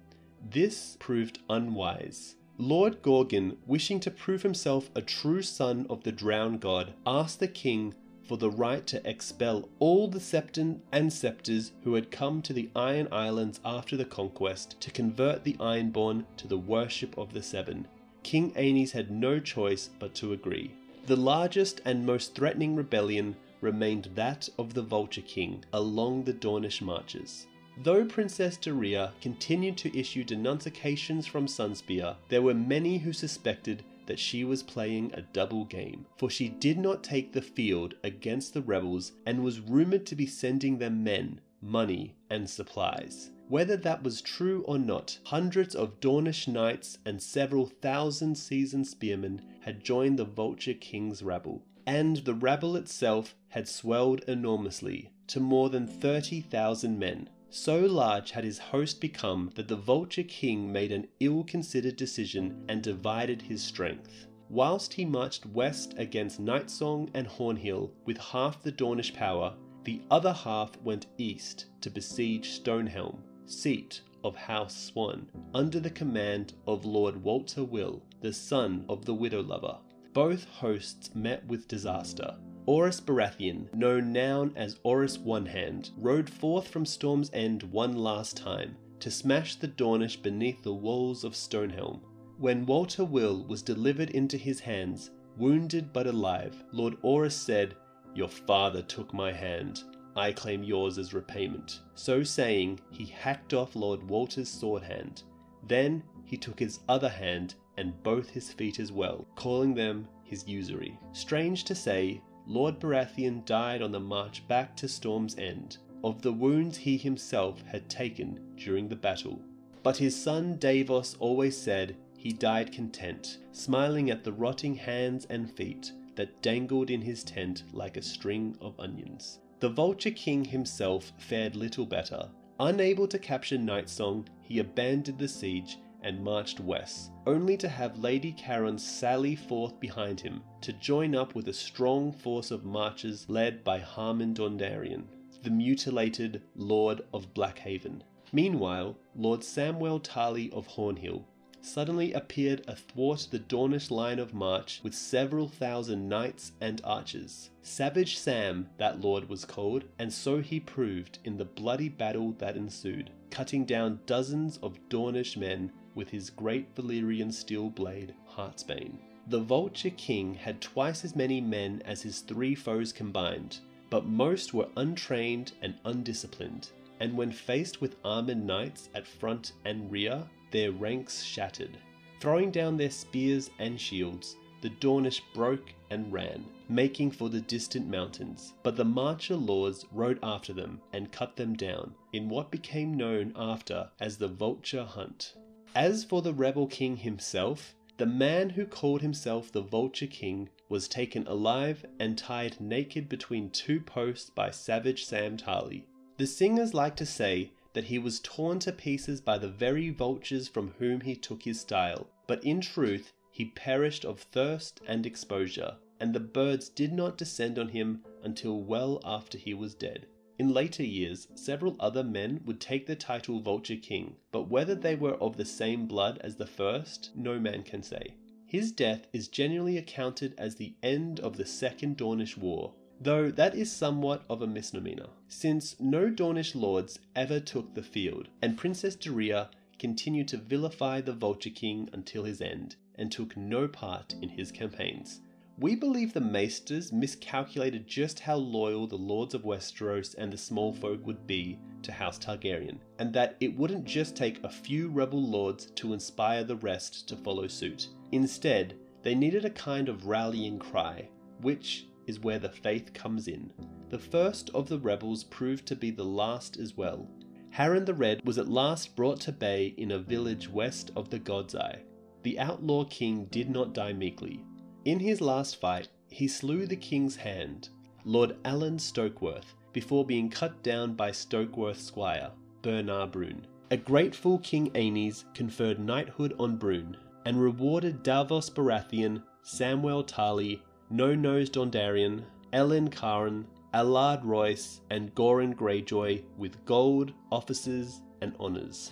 This proved unwise. Lord Gorgon, wishing to prove himself a true son of the drowned god, asked the king for the right to expel all the Septon and Scepters who had come to the Iron Islands after the conquest to convert the Ironborn to the worship of the Seven. King Aenys had no choice but to agree. The largest and most threatening rebellion remained that of the Vulture King along the Dornish marches. Though Princess Doreah continued to issue denunciations from Sunspear, there were many who suspected that she was playing a double game, for she did not take the field against the rebels and was rumoured to be sending them men, money, and supplies. Whether that was true or not, hundreds of Dornish knights and several thousand seasoned spearmen had joined the Vulture King's rabble, and the rabble itself had swelled enormously to more than 30,000 men. So large had his host become that the Vulture King made an ill-considered decision and divided his strength. Whilst he marched west against Nightsong and Hornhill with half the Dornish power, the other half went east to besiege Stonehelm, seat of House Swan, under the command of Lord Walter Will, the son of the Widow Lover. Both hosts met with disaster. Orys Baratheon, known now as Orys One Hand, rode forth from Storm's End one last time to smash the Dornish beneath the walls of Stonehelm. When Walter Will was delivered into his hands, wounded but alive, Lord Orys said, "Your father took my hand. I claim yours as repayment." So saying, he hacked off Lord Walter's sword hand. Then he took his other hand and both his feet as well, calling them his usury. Strange to say, Lord Baratheon died on the march back to Storm's End, of the wounds he himself had taken during the battle. But his son Davos always said he died content, smiling at the rotting hands and feet that dangled in his tent like a string of onions. The Vulture King himself fared little better. Unable to capture Nightsong, he abandoned the siege and marched west, only to have Lady Caron sally forth behind him to join up with a strong force of marchers led by Harmon Dondarrion, the mutilated Lord of Blackhaven. Meanwhile, Lord Samwell Tarly of Hornhill suddenly appeared athwart the Dornish line of march with several thousand knights and archers. Savage Sam, that lord was called, and so he proved in the bloody battle that ensued, cutting down dozens of Dornish men with his great Valyrian steel blade, Heartsbane. The Vulture King had twice as many men as his three foes combined, but most were untrained and undisciplined, and when faced with armoured knights at front and rear, their ranks shattered. Throwing down their spears and shields, the Dornish broke and ran, making for the distant mountains, but the Marcher lords rode after them and cut them down, in what became known after as the Vulture Hunt. As for the rebel king himself, the man who called himself the Vulture King was taken alive and tied naked between two posts by Savage Sam Tarly. The singers like to say that he was torn to pieces by the very vultures from whom he took his style, but in truth he perished of thirst and exposure, and the birds did not descend on him until well after he was dead. In later years, several other men would take the title Vulture King, but whether they were of the same blood as the first, no man can say. His death is generally accounted as the end of the Second Dornish War, though that is somewhat of a misnomer, since no Dornish lords ever took the field, and Princess Doreah continued to vilify the Vulture King until his end, and took no part in his campaigns. We believe the Maesters miscalculated just how loyal the Lords of Westeros and the Small Folk would be to House Targaryen, and that it wouldn't just take a few rebel lords to inspire the rest to follow suit. Instead, they needed a kind of rallying cry, which is where the faith comes in. The first of the rebels proved to be the last as well. Harren the Red was at last brought to bay in a village west of the God's Eye. The outlaw king did not die meekly. In his last fight, he slew the king's hand, Lord Alan Stokeworth, before being cut down by Stokeworth's squire, Bernard Brune. A grateful King Aenys conferred knighthood on Brune, and rewarded Davos Baratheon, Samwell Tarly, No-Nose Dondarrion, Ellen Caron, Allard Royce, and Goran Greyjoy with gold, offices, and honours.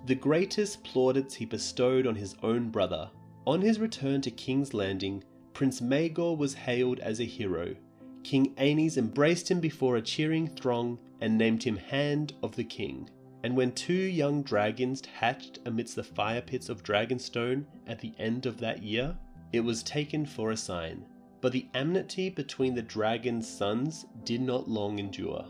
The greatest plaudits he bestowed on his own brother. On his return to King's Landing, Prince Maegor was hailed as a hero. King Aenys embraced him before a cheering throng and named him Hand of the King. And when two young dragons hatched amidst the fire pits of Dragonstone at the end of that year, it was taken for a sign. But the enmity between the dragon's sons did not long endure,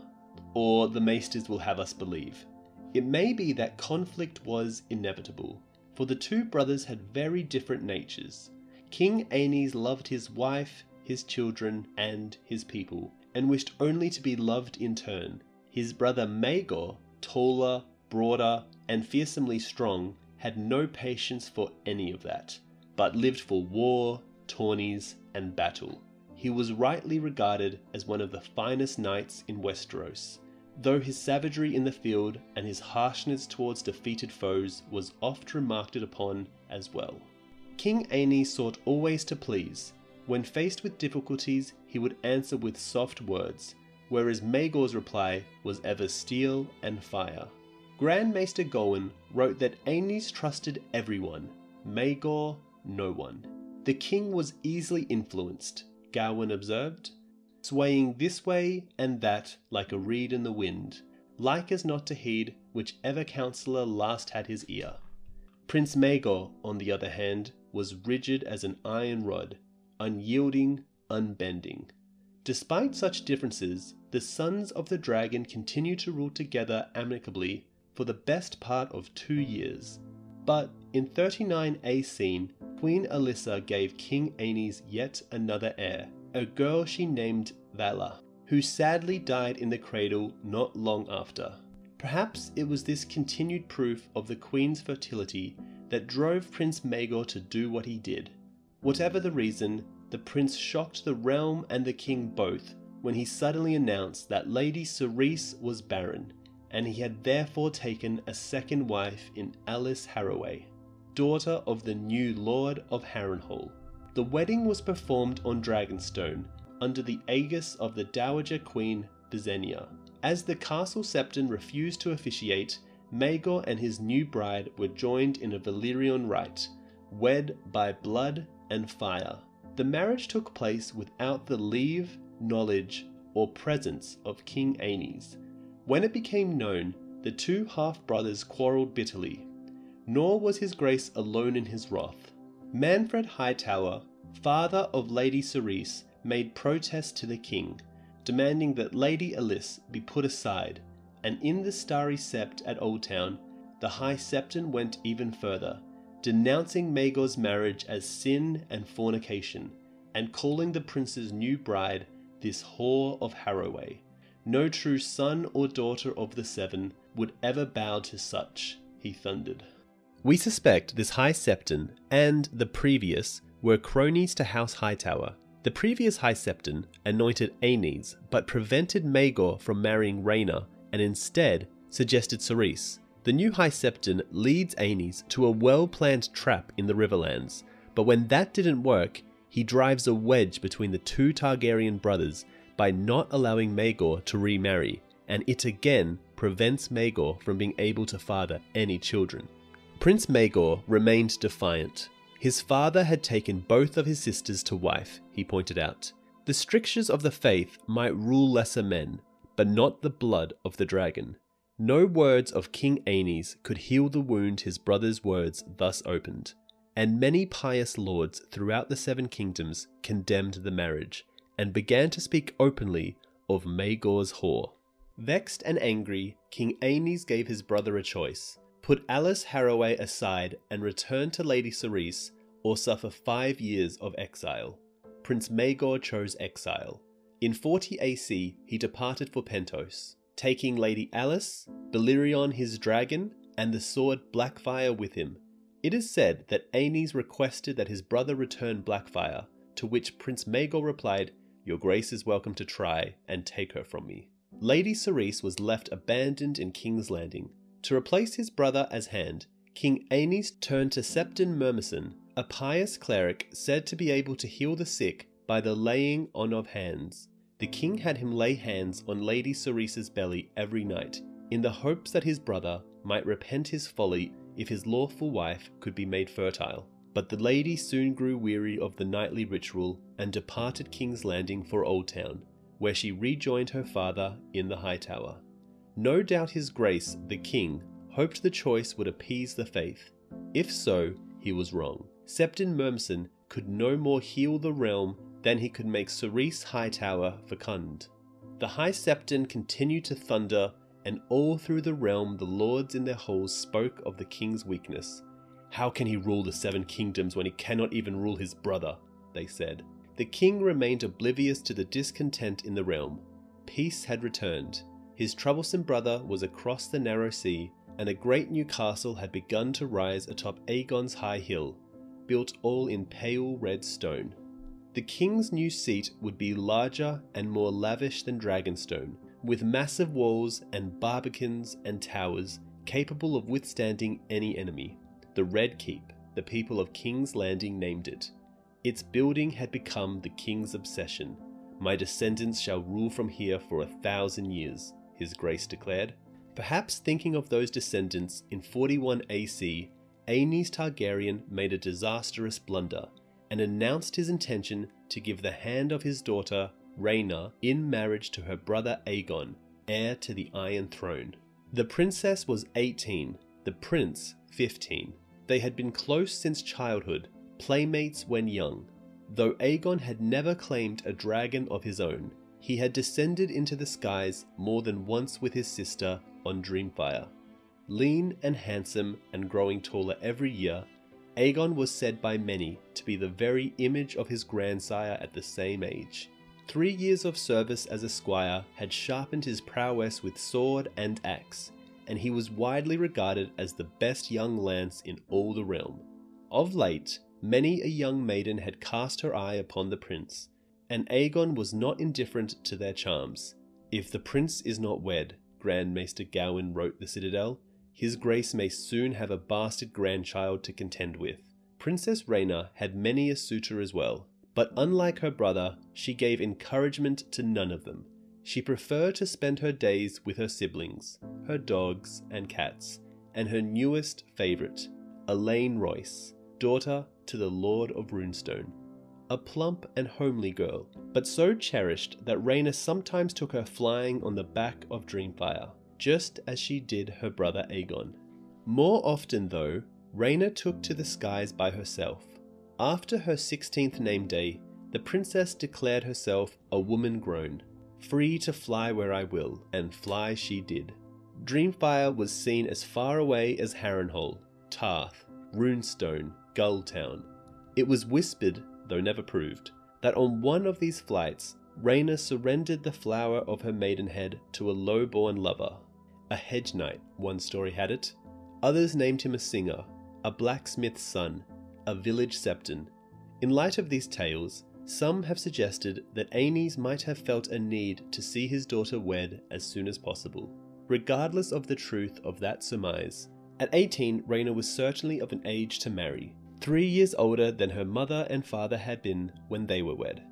or the Maesters will have us believe. It may be that conflict was inevitable, for the two brothers had very different natures. King Aenys loved his wife, his children, and his people, and wished only to be loved in turn. His brother Maegor, taller, broader, and fearsomely strong, had no patience for any of that, but lived for war, tourneys, and battle. He was rightly regarded as one of the finest knights in Westeros, though his savagery in the field and his harshness towards defeated foes was oft remarked upon as well. King Aenys sought always to please. When faced with difficulties, he would answer with soft words, whereas Maegor's reply was ever steel and fire. Grand Maester Gowen wrote that Aenys trusted everyone, Maegor no one. The king was easily influenced, Gawain observed, swaying this way and that like a reed in the wind, like as not to heed whichever counsellor last had his ear. Prince Maegor, on the other hand, was rigid as an iron rod, unyielding, unbending. Despite such differences, the sons of the dragon continued to rule together amicably for the best part of 2 years. But in 39 AC, Queen Alyssa gave King Aenys yet another heir, a girl she named Vala, who sadly died in the cradle not long after. Perhaps it was this continued proof of the queen's fertility that drove Prince Maegor to do what he did. Whatever the reason, the prince shocked the realm and the king both when he suddenly announced that Lady Cerys was barren, and he had therefore taken a second wife in Alice Harroway, daughter of the new Lord of Harrenhal. The wedding was performed on Dragonstone, under the aegis of the Dowager Queen Visenya. As the castle septon refused to officiate, Maegor and his new bride were joined in a Valyrian rite, wed by blood and fire. The marriage took place without the leave, knowledge, or presence of King Aenys. When it became known, the two half-brothers quarrelled bitterly, nor was his grace alone in his wrath. Manfred Hightower, father of Lady Cerys, made protest to the king, demanding that Lady Alyce be put aside, and in the Starry Sept at Oldtown, the High Septon went even further, denouncing Maegor's marriage as sin and fornication, and calling the prince's new bride this whore of Harroway. No true son or daughter of the Seven would ever bow to such, he thundered. We suspect this High Septon and the previous were cronies to House Hightower. The previous High Septon anointed Aenys, but prevented Maegor from marrying Rhaena, and instead suggested Cerys. The new High Septon leads Aenys to a well-planned trap in the Riverlands, but when that didn't work, he drives a wedge between the two Targaryen brothers by not allowing Maegor to remarry, and it again prevents Maegor from being able to father any children. Prince Maegor remained defiant. His father had taken both of his sisters to wife, he pointed out. The strictures of the faith might rule lesser men, but not the blood of the dragon. No words of King Aenys could heal the wound his brother's words thus opened, and many pious lords throughout the Seven Kingdoms condemned the marriage, and began to speak openly of Maegor's whore. Vexed and angry, King Aenys gave his brother a choice: put Alice Harroway aside and return to Lady Cerys, or suffer 5 years of exile. Prince Maegor chose exile. In 40 AC, he departed for Pentos, taking Lady Alice, Balerion his dragon, and the sword Blackfyre with him. It is said that Aenys requested that his brother return Blackfyre, to which Prince Maegor replied, "Your grace is welcome to try and take her from me." Lady Cerys was left abandoned in King's Landing. To replace his brother as hand, King Aenys turned to Septon Murmison, a pious cleric said to be able to heal the sick by the laying on of hands. The king had him lay hands on Lady Cerys's belly every night, in the hopes that his brother might repent his folly if his lawful wife could be made fertile. But the lady soon grew weary of the nightly ritual and departed King's Landing for Oldtown, where she rejoined her father in the High Tower. No doubt his grace, the king, hoped the choice would appease the faith. If so, he was wrong. Septon Murmison could no more heal the realm than he could make Cerys Hightower fecund. The High Septon continued to thunder, and all through the realm the lords in their halls spoke of the king's weakness. "How can he rule the Seven Kingdoms when he cannot even rule his brother?" they said. The king remained oblivious to the discontent in the realm. Peace had returned. His troublesome brother was across the narrow sea, and a great new castle had begun to rise atop Aegon's high hill, built all in pale red stone. The king's new seat would be larger and more lavish than Dragonstone, with massive walls and barbicans and towers capable of withstanding any enemy. The Red Keep. the people of King's Landing named it. Its building had become the king's obsession. "My descendants shall rule from here for 1,000 years, His Grace declared. Perhaps thinking of those descendants in 41 AC, Aenys Targaryen made a disastrous blunder and announced his intention to give the hand of his daughter, Rhaena, in marriage to her brother Aegon, heir to the Iron Throne. The princess was 18, the prince 15. They had been close since childhood, playmates when young. Though Aegon had never claimed a dragon of his own, he had descended into the skies more than once with his sister on Dreamfire. Lean and handsome and growing taller every year, Aegon was said by many to be the very image of his grandsire at the same age. 3 years of service as a squire had sharpened his prowess with sword and axe, and he was widely regarded as the best young lance in all the realm. Of late, many a young maiden had cast her eye upon the prince, and Aegon was not indifferent to their charms. "If the prince is not wed," Grand Maester Gowyn wrote the Citadel, "His Grace may soon have a bastard grandchild to contend with." Princess Rhaena had many a suitor as well, but unlike her brother, she gave encouragement to none of them. She preferred to spend her days with her siblings, her dogs and cats, and her newest favourite, Elaine Royce, daughter to the Lord of Runestone. A plump and homely girl, but so cherished that Rhaena sometimes took her flying on the back of Dreamfire, just as she did her brother Aegon. More often though, Rhaena took to the skies by herself. After her 16th name day, the princess declared herself a woman grown, free to fly where I will, and fly she did. Dreamfire was seen as far away as Harrenhal, Tarth, Runestone, Gulltown. It was whispered, though never proved, that on one of these flights, Rhaena surrendered the flower of her maidenhead to a low-born lover. A hedge knight, one story had it. Others named him a singer, a blacksmith's son, a village septon. In light of these tales, some have suggested that Aenys might have felt a need to see his daughter wed as soon as possible. Regardless of the truth of that surmise, at 18 Rhaena was certainly of an age to marry, 3 years older than her mother and father had been when they were wed.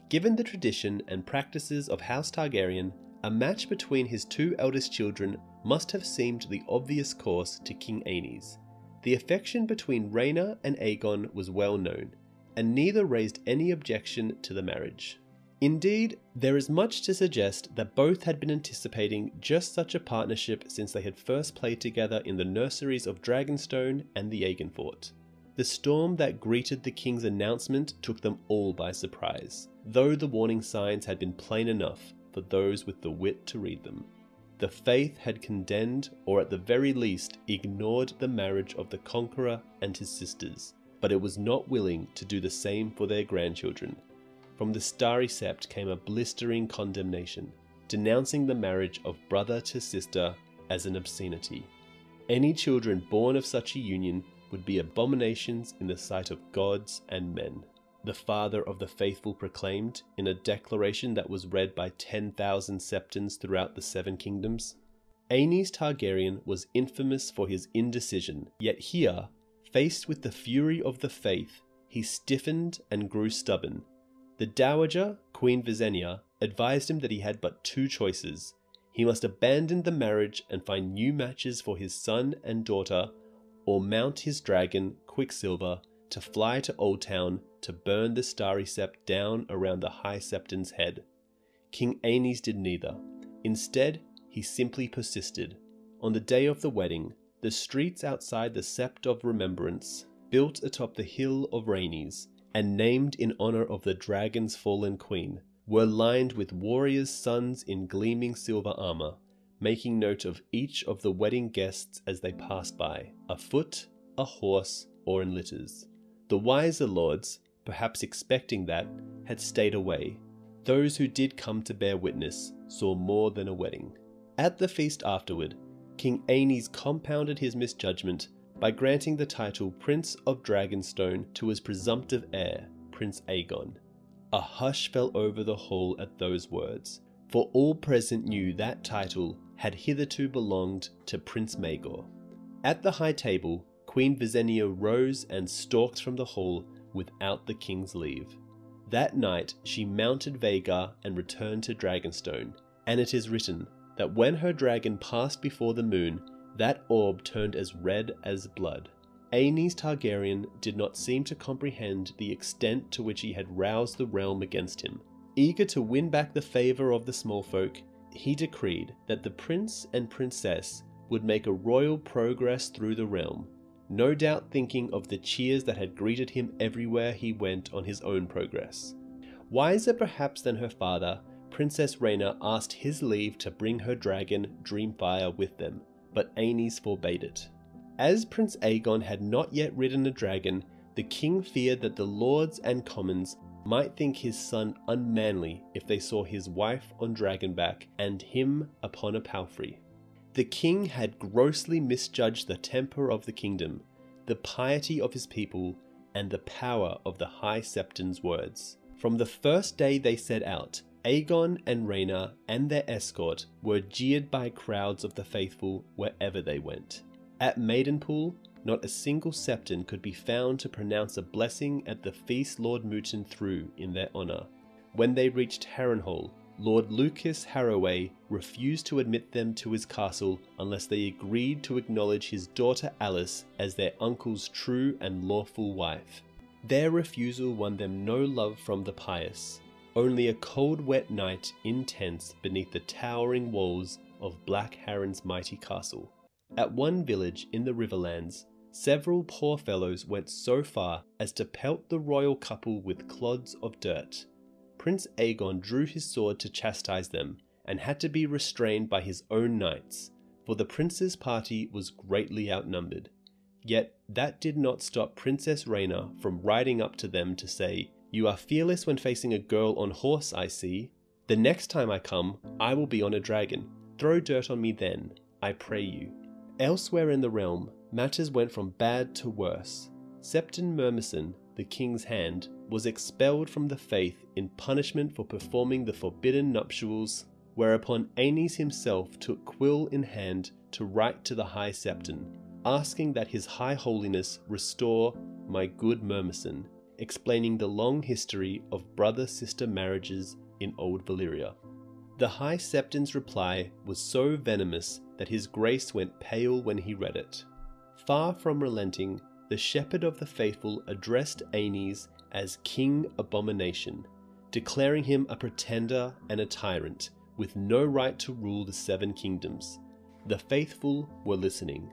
Given the tradition and practices of House Targaryen, a match between his 2 eldest children must have seemed the obvious course to King Aenys. The affection between Rhaena and Aegon was well known, and neither raised any objection to the marriage. Indeed, there is much to suggest that both had been anticipating just such a partnership since they had first played together in the nurseries of Dragonstone and the Aegonfort. The storm that greeted the king's announcement took them all by surprise, though the warning signs had been plain enough for those with the wit to read them. The Faith had condemned, or at the very least ignored, the marriage of the Conqueror and his sisters, but it was not willing to do the same for their grandchildren. From the Starry Sept came a blistering condemnation, denouncing the marriage of brother to sister as an obscenity. Any children born of such a union would be abominations in the sight of gods and men, the father of the faithful proclaimed in a declaration that was read by 10,000 septons throughout the 7 kingdoms. Aenys Targaryen was infamous for his indecision, yet here, faced with the fury of the faith, he stiffened and grew stubborn. The dowager, Queen Visenya, advised him that he had but 2 choices. He must abandon the marriage and find new matches for his son and daughter, or mount his dragon, Quicksilver, to fly to Oldtown to burn the Starry Sept down around the High Septon's head. King Aenys did neither. Instead, he simply persisted. On the day of the wedding, the streets outside the Sept of Remembrance, built atop the Hill of Rhaenys, and named in honor of the dragon's fallen queen, were lined with warriors' sons in gleaming silver armor, making note of each of the wedding guests as they passed by, afoot, a horse, or in litters. The wiser lords, perhaps expecting that, had stayed away. Those who did come to bear witness saw more than a wedding. At the feast afterward, King Aenys compounded his misjudgment by granting the title Prince of Dragonstone to his presumptive heir, Prince Aegon. A hush fell over the hall at those words, for all present knew that title had hitherto belonged to Prince Maegor. At the high table, Queen Visenya rose and stalked from the hall without the king's leave. That night she mounted Vhagar and returned to Dragonstone, and it is written that when her dragon passed before the moon, that orb turned as red as blood. Aenys Targaryen did not seem to comprehend the extent to which he had roused the realm against him. Eager to win back the favour of the smallfolk, he decreed that the prince and princess would make a royal progress through the realm, no doubt thinking of the cheers that had greeted him everywhere he went on his own progress. Wiser perhaps than her father, Princess Rhaena asked his leave to bring her dragon Dreamfire with them, but Aenys forbade it. As Prince Aegon had not yet ridden a dragon, the king feared that the lords and commons might think his son unmanly if they saw his wife on dragonback and him upon a palfrey. The king had grossly misjudged the temper of the kingdom, the piety of his people, and the power of the High Septon's words. From the first day they set out, Aegon and Rhaena and their escort were jeered by crowds of the faithful wherever they went. At Maidenpool, not a single Septon could be found to pronounce a blessing at the feast Lord Mooten threw in their honour. When they reached Harrenhal, Lord Lucas Harroway refused to admit them to his castle unless they agreed to acknowledge his daughter Alice as their uncle's true and lawful wife. Their refusal won them no love from the pious, only a cold wet night in tents beneath the towering walls of Black Harren's mighty castle. At one village in the Riverlands, several poor fellows went so far as to pelt the royal couple with clods of dirt. Prince Aegon drew his sword to chastise them, and had to be restrained by his own knights, for the prince's party was greatly outnumbered. Yet that did not stop Princess Rhaena from riding up to them to say, "You are fearless when facing a girl on horse, I see. The next time I come, I will be on a dragon. Throw dirt on me then, I pray you." Elsewhere in the realm, matters went from bad to worse. Septon Murmison, the king's hand, was expelled from the faith in punishment for performing the forbidden nuptials, whereupon Aenys himself took quill in hand to write to the High Septon, asking that his High Holiness restore my good Murmison, explaining the long history of brother-sister marriages in Old Valyria. The High Septon's reply was so venomous that his grace went pale when he read it. Far from relenting, the shepherd of the faithful addressed Aenys as King Abomination, declaring him a pretender and a tyrant, with no right to rule the Seven Kingdoms. The faithful were listening.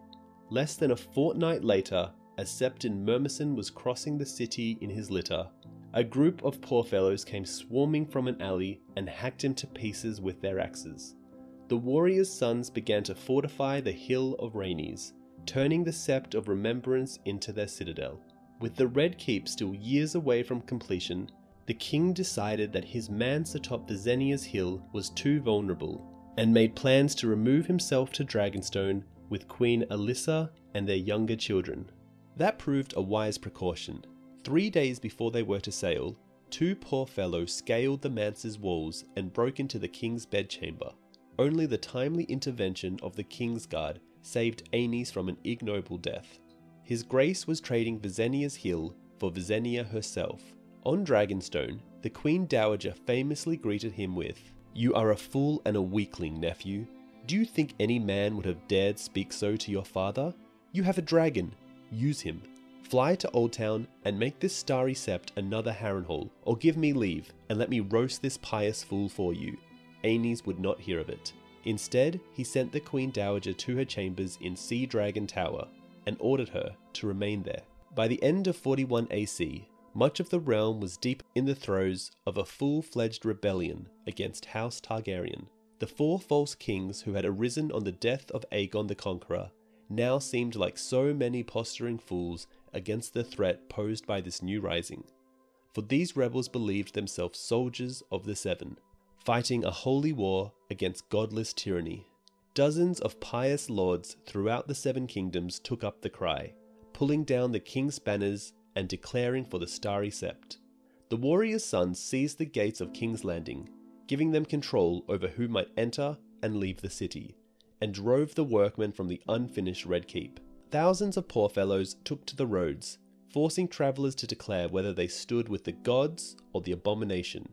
Less than a fortnight later, as Septon Murmison was crossing the city in his litter, a group of poor fellows came swarming from an alley and hacked him to pieces with their axes. The warriors' sons began to fortify the hill of Rhaenys, turning the Sept of Remembrance into their citadel. With the Red Keep still years away from completion, the king decided that his manse atop Visenya's hill was too vulnerable, and made plans to remove himself to Dragonstone with Queen Alyssa and their younger children. That proved a wise precaution. 3 days before they were to sail, 2 poor fellows scaled the manse's walls and broke into the king's bedchamber. Only the timely intervention of the king's guard saved Aenys from an ignoble death. His grace was trading Visenya's hill for Visenya herself. On Dragonstone, the Queen Dowager famously greeted him with, "You are a fool and a weakling, nephew. Do you think any man would have dared speak so to your father? You have a dragon. Use him. Fly to Oldtown and make this starry sept another Harrenhal, or give me leave and let me roast this pious fool for you." Aenys would not hear of it. Instead, he sent the Queen Dowager to her chambers in Sea Dragon Tower and ordered her to remain there. By the end of 41 AC, much of the realm was deep in the throes of a full-fledged rebellion against House Targaryen. The 4 false kings who had arisen on the death of Aegon the Conqueror now seemed like so many posturing fools against the threat posed by this new rising. For these rebels believed themselves soldiers of the Seven, fighting a holy war against godless tyranny. Dozens of pious lords throughout the Seven Kingdoms took up the cry, pulling down the king's banners and declaring for the Starry Sept. The warriors' sons seized the gates of King's Landing, giving them control over who might enter and leave the city, and drove the workmen from the unfinished Red Keep. Thousands of poor fellows took to the roads, forcing travellers to declare whether they stood with the gods or the abomination,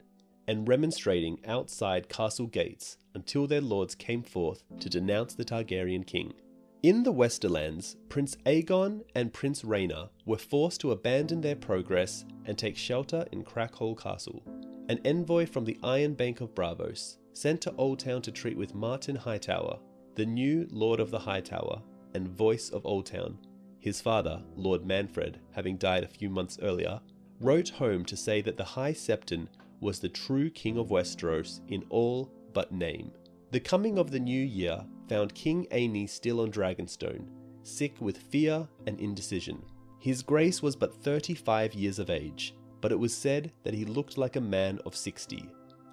and remonstrating outside castle gates until their lords came forth to denounce the Targaryen king. In the Westerlands, Prince Aegon and Prince Rhaena were forced to abandon their progress and take shelter in Crackhole Castle. An envoy from the Iron Bank of Braavos, sent to Oldtown to treat with Martin Hightower, the new Lord of the Hightower and voice of Oldtown, his father, Lord Manfred, having died a few months earlier, wrote home to say that the High Septon was the true King of Westeros in all but name. The coming of the new year found King Aenys still on Dragonstone, sick with fear and indecision. His grace was but 35 years of age, but it was said that he looked like a man of 60,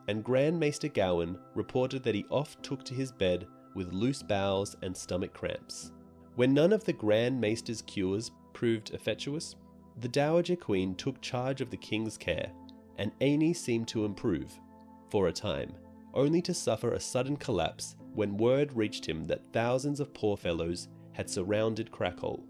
and Grand Maester Gowyn reported that he oft took to his bed with loose bowels and stomach cramps. When none of the Grand Maester's cures proved effectuous, the Dowager Queen took charge of the king's care, and Aenys seemed to improve, for a time, only to suffer a sudden collapse when word reached him that thousands of poor fellows had surrounded Crackhole,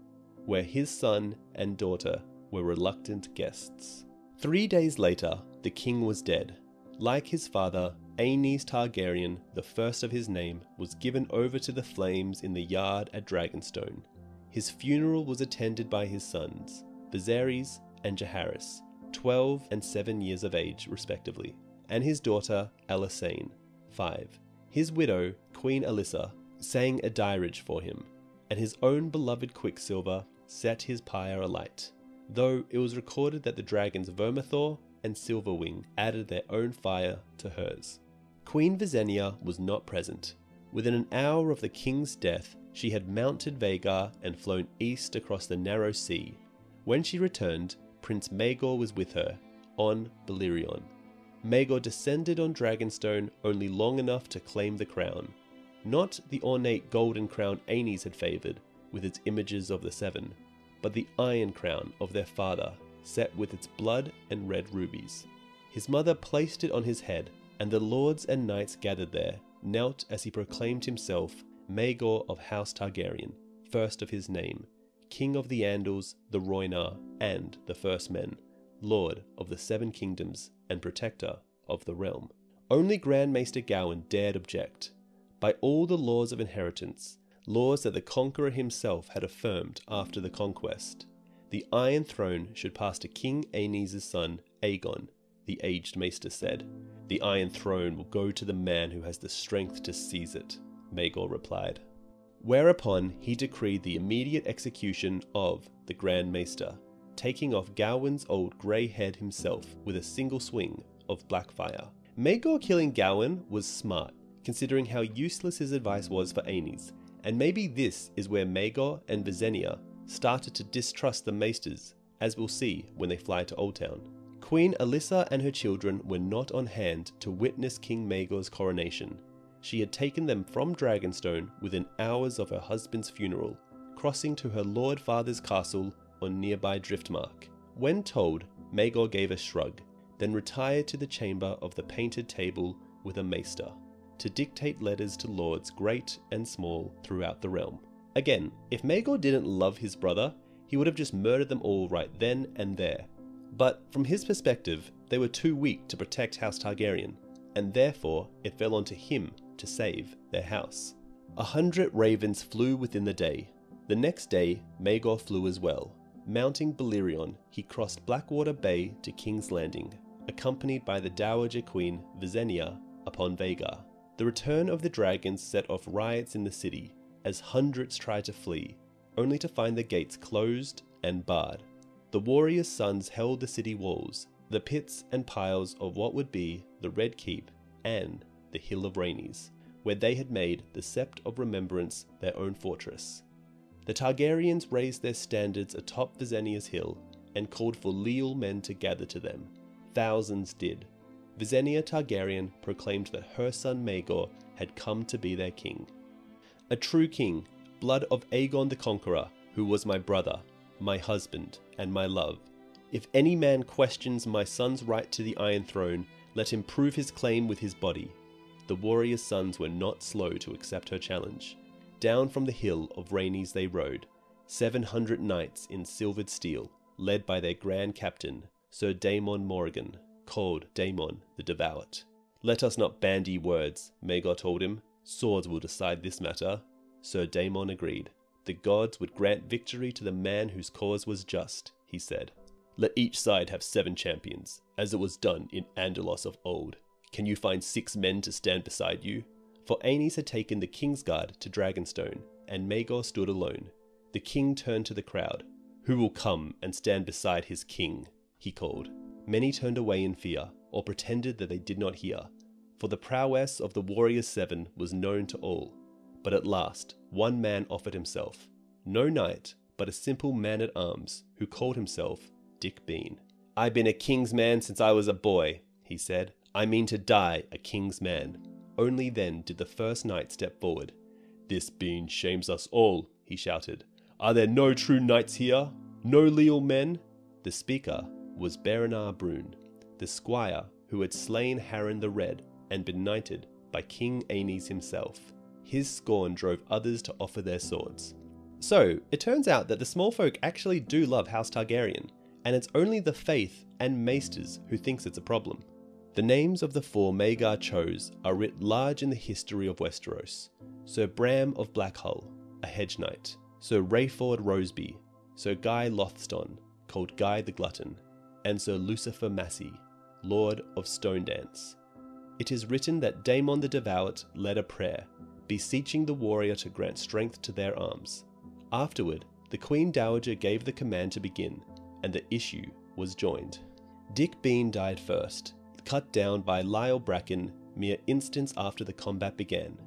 where his son and daughter were reluctant guests. 3 days later, the king was dead. Like his father, Aenys Targaryen, the first of his name, was given over to the flames in the yard at Dragonstone. His funeral was attended by his sons, Viserys and Jaehaerys, 12 and 7 years of age respectively, and his daughter Alysanne, 5. His widow, Queen Alyssa, sang a dirge for him, and his own beloved Quicksilver set his pyre alight, though it was recorded that the dragons Vermithor and Silverwing added their own fire to hers. Queen Visenya was not present. Within an hour of the king's death, she had mounted Vhagar and flown east across the narrow sea. When she returned, Prince Maegor was with her, on Balerion. Maegor descended on Dragonstone only long enough to claim the crown. Not the ornate golden crown Aenys had favoured, with its images of the Seven, but the iron crown of their father, set with its blood and red rubies. His mother placed it on his head, and the lords and knights gathered there, knelt as he proclaimed himself Maegor of House Targaryen, first of his name, King of the Andals, the Rhoynar, and the First Men, Lord of the Seven Kingdoms, and Protector of the realm. Only Grand Maester Gowyn dared object. By all the laws of inheritance, laws that the Conqueror himself had affirmed after the conquest, the Iron Throne should pass to King Aenys' son, Aegon, the aged Maester said. The Iron Throne will go to the man who has the strength to seize it, Maegor replied. Whereupon he decreed the immediate execution of the Grand Maester, taking off Gowyn's old grey head himself with a single swing of Blackfire. Maegor killing Gowyn was smart, considering how useless his advice was for Aenys, and maybe this is where Maegor and Visenya started to distrust the Maesters, as we'll see when they fly to Oldtown. Queen Alyssa and her children were not on hand to witness King Maegor's coronation. She had taken them from Dragonstone within hours of her husband's funeral, crossing to her Lord Father's castle on nearby Driftmark. When told, Maegor gave a shrug, then retired to the chamber of the painted table with a maester, to dictate letters to lords great and small throughout the realm. Again, if Maegor didn't love his brother, he would have just murdered them all right then and there. But from his perspective, they were too weak to protect House Targaryen, and therefore it fell onto him to save their house. 100 ravens flew within the day. The next day, Maegor flew as well. Mounting Balerion, he crossed Blackwater Bay to King's Landing, accompanied by the Dowager Queen Visenya upon Vhagar. The return of the dragons set off riots in the city, as hundreds tried to flee, only to find the gates closed and barred. The warriors' sons held the city walls, the pits and piles of what would be the Red Keep and the Hill of Rhaenys, where they had made the Sept of Remembrance their own fortress. The Targaryens raised their standards atop Visenya's hill and called for leal men to gather to them. Thousands did. Visenya Targaryen proclaimed that her son Maegor had come to be their king. A true king, blood of Aegon the Conqueror, who was my brother, my husband, and my love. If any man questions my son's right to the Iron Throne, let him prove his claim with his body. The warrior's sons were not slow to accept her challenge. Down from the hill of Rhaenys they rode, 700 knights in silvered steel, led by their grand captain, Sir Daemon Morrigan, called Daemon the Devout. Let us not bandy words, Maegor told him. Swords will decide this matter. Sir Daemon agreed. The gods would grant victory to the man whose cause was just, he said. Let each side have 7 champions, as it was done in Andalos of old. Can you find 6 men to stand beside you? For Aenys had taken the Kingsguard to Dragonstone, and Maegor stood alone. The king turned to the crowd. Who will come and stand beside his king? He called. Many turned away in fear, or pretended that they did not hear, for the prowess of the Warriors 7 was known to all. But at last, one man offered himself. No knight, but a simple man-at-arms, who called himself Dick Bean. I've been a king's man since I was a boy, he said. I mean to die a king's man. Only then did the first knight step forward. This Bean shames us all, he shouted. Are there no true knights here? No leal men? The speaker was Berinar Brune, the squire who had slain Harren the Red and been knighted by King Aenys himself. His scorn drove others to offer their swords. So, it turns out that the small folk actually do love House Targaryen, and it's only the Faith and Maesters who thinks it's a problem. The names of the 4 Maegor chose are writ large in the history of Westeros. Sir Bram of Blackhull, a hedge knight. Sir Rayford Roseby, Sir Guy Lothston, called Guy the Glutton, and Sir Lucifer Massey, Lord of Stonedance. It is written that Daemon the Devout led a prayer, beseeching the warrior to grant strength to their arms. Afterward, the Queen Dowager gave the command to begin, and the issue was joined. Dick Bean died first, cut down by Lyle Bracken mere instants after the combat began.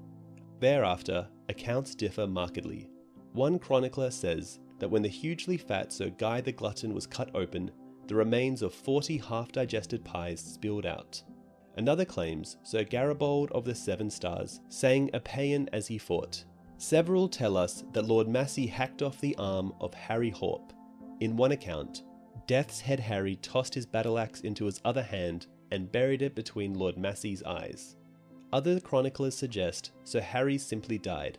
Thereafter, accounts differ markedly. One chronicler says that when the hugely fat Sir Guy the Glutton was cut open, the remains of 40 half-digested pies spilled out. Another claims Sir Garibold of the Seven Stars sang a paean as he fought. Several tell us that Lord Massey hacked off the arm of Harry Horp. In one account, Death's Head Harry tossed his battle-axe into his other hand and buried it between Lord Massey's eyes. Other chroniclers suggest Sir Harry simply died.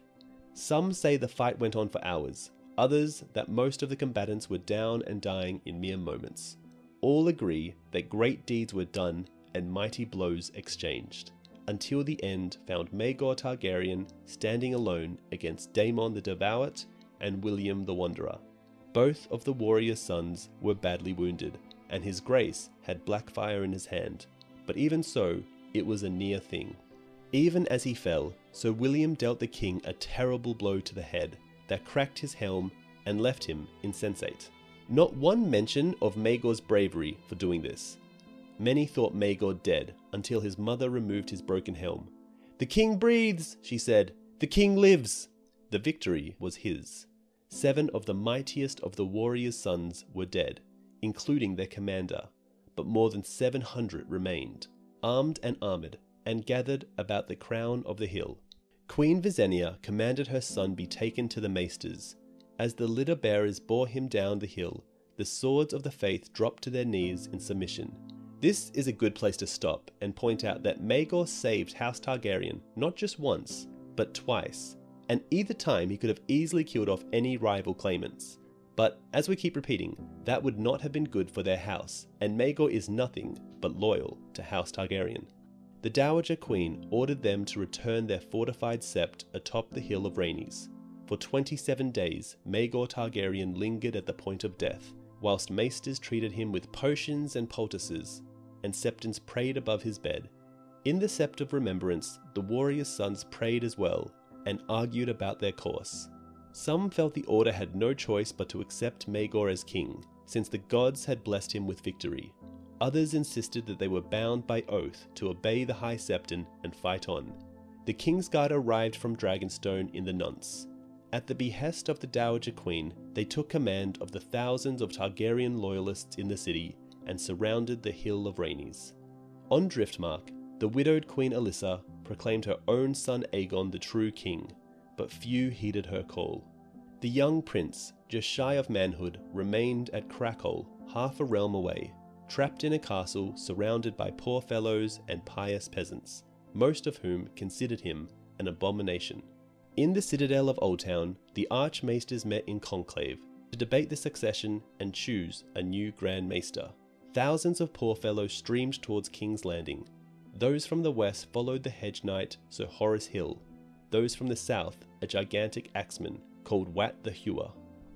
Some say the fight went on for hours, others that most of the combatants were down and dying in mere moments. All agree that great deeds were done and mighty blows exchanged, until the end found Maegor Targaryen standing alone against Daemon the Devout and William the Wanderer. Both of the warrior's sons were badly wounded, and his grace had Blackfire in his hand, but even so, it was a near thing. Even as he fell, Sir William dealt the king a terrible blow to the head that cracked his helm and left him insensate. Not one mention of Maegor's bravery for doing this. Many thought Maegor dead until his mother removed his broken helm. "The king breathes," she said. "The king lives." The victory was his. 7 of the mightiest of the warriors' sons were dead, including their commander, but more than 700 remained, armed and armoured, and gathered about the crown of the hill. Queen Visenya commanded her son be taken to the maesters. As the litter-bearers bore him down the hill, the swords of the faith dropped to their knees in submission. This is a good place to stop and point out that Maegor saved House Targaryen not just once, but twice, and either time he could have easily killed off any rival claimants. But, as we keep repeating, that would not have been good for their house, and Maegor is nothing but loyal to House Targaryen. The Dowager Queen ordered them to return their fortified sept atop the hill of Rhaenys. For 27 days, Maegor Targaryen lingered at the point of death, whilst maesters treated him with potions and poultices, and septons prayed above his bed. In the Sept of Remembrance, the warriors' sons prayed as well, and argued about their course. Some felt the order had no choice but to accept Maegor as king, since the gods had blessed him with victory. Others insisted that they were bound by oath to obey the High Septon and fight on. The Kingsguard arrived from Dragonstone in the nonce. At the behest of the Dowager Queen, they took command of the thousands of Targaryen loyalists in the city and surrounded the Hill of Rhaenys. On Driftmark, the widowed Queen Alyssa proclaimed her own son Aegon the true king, but few heeded her call. The young prince, just shy of manhood, remained at Crackle, half a realm away, trapped in a castle surrounded by poor fellows and pious peasants, most of whom considered him an abomination. In the citadel of Oldtown, the Archmaesters met in conclave to debate the succession and choose a new Grand Maester. Thousands of poor fellows streamed towards King's Landing. Those from the west followed the hedge knight Sir Horace Hill. Those from the south, a gigantic axeman called Wat the Hewer.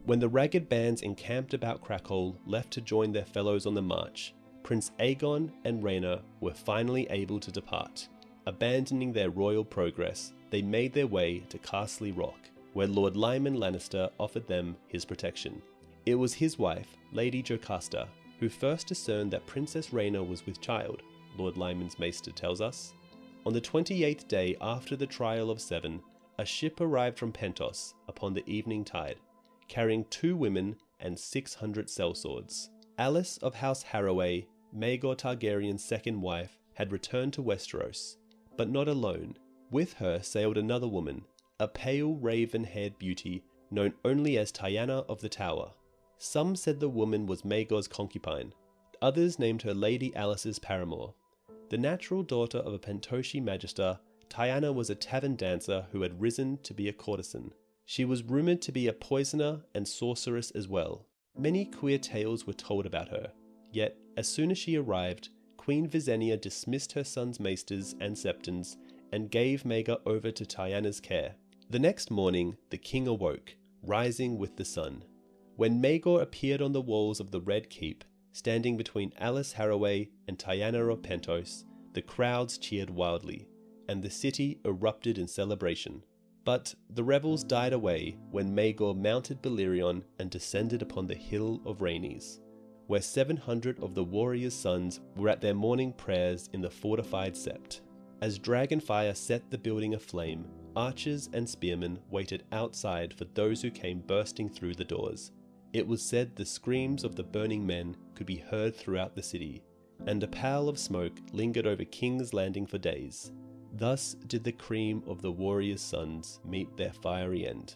When the ragged bands encamped about Crackhole left to join their fellows on the march, Prince Aegon and Rhaena were finally able to depart. Abandoning their royal progress, they made their way to Castle Rock, where Lord Lyman Lannister offered them his protection. It was his wife, Lady Jocasta, who first discerned that Princess Rhaena was with child, Lord Lyman's maester tells us. On the 28th day after the Trial of Seven, a ship arrived from Pentos upon the evening tide, carrying 2 women and 600 sellswords. Alice of House Harroway, Maegor Targaryen's second wife, had returned to Westeros, but not alone. With her sailed another woman, a pale raven-haired beauty known only as Tyanna of the Tower. Some said the woman was Maegor's concubine, others named her Lady Alice's paramour. The natural daughter of a Pentoshi magister, Tyanna was a tavern dancer who had risen to be a courtesan. She was rumoured to be a poisoner and sorceress as well. Many queer tales were told about her, yet as soon as she arrived, Queen Visenya dismissed her son's maesters and septons and gave Maegor over to Tyanna's care. The next morning, the king awoke, rising with the sun. When Maegor appeared on the walls of the Red Keep, standing between Alice Harroway and Tyanna of Pentos, the crowds cheered wildly, and the city erupted in celebration. But the revels died away when Maegor mounted Balerion and descended upon the Hill of Rhaenys, where 700 of the warriors' sons were at their morning prayers in the fortified sept. As Dragonfire set the building aflame, archers and spearmen waited outside for those who came bursting through the doors. It was said the screams of the burning men could be heard throughout the city, and a pall of smoke lingered over King's Landing for days. Thus did the cream of the warriors' sons meet their fiery end.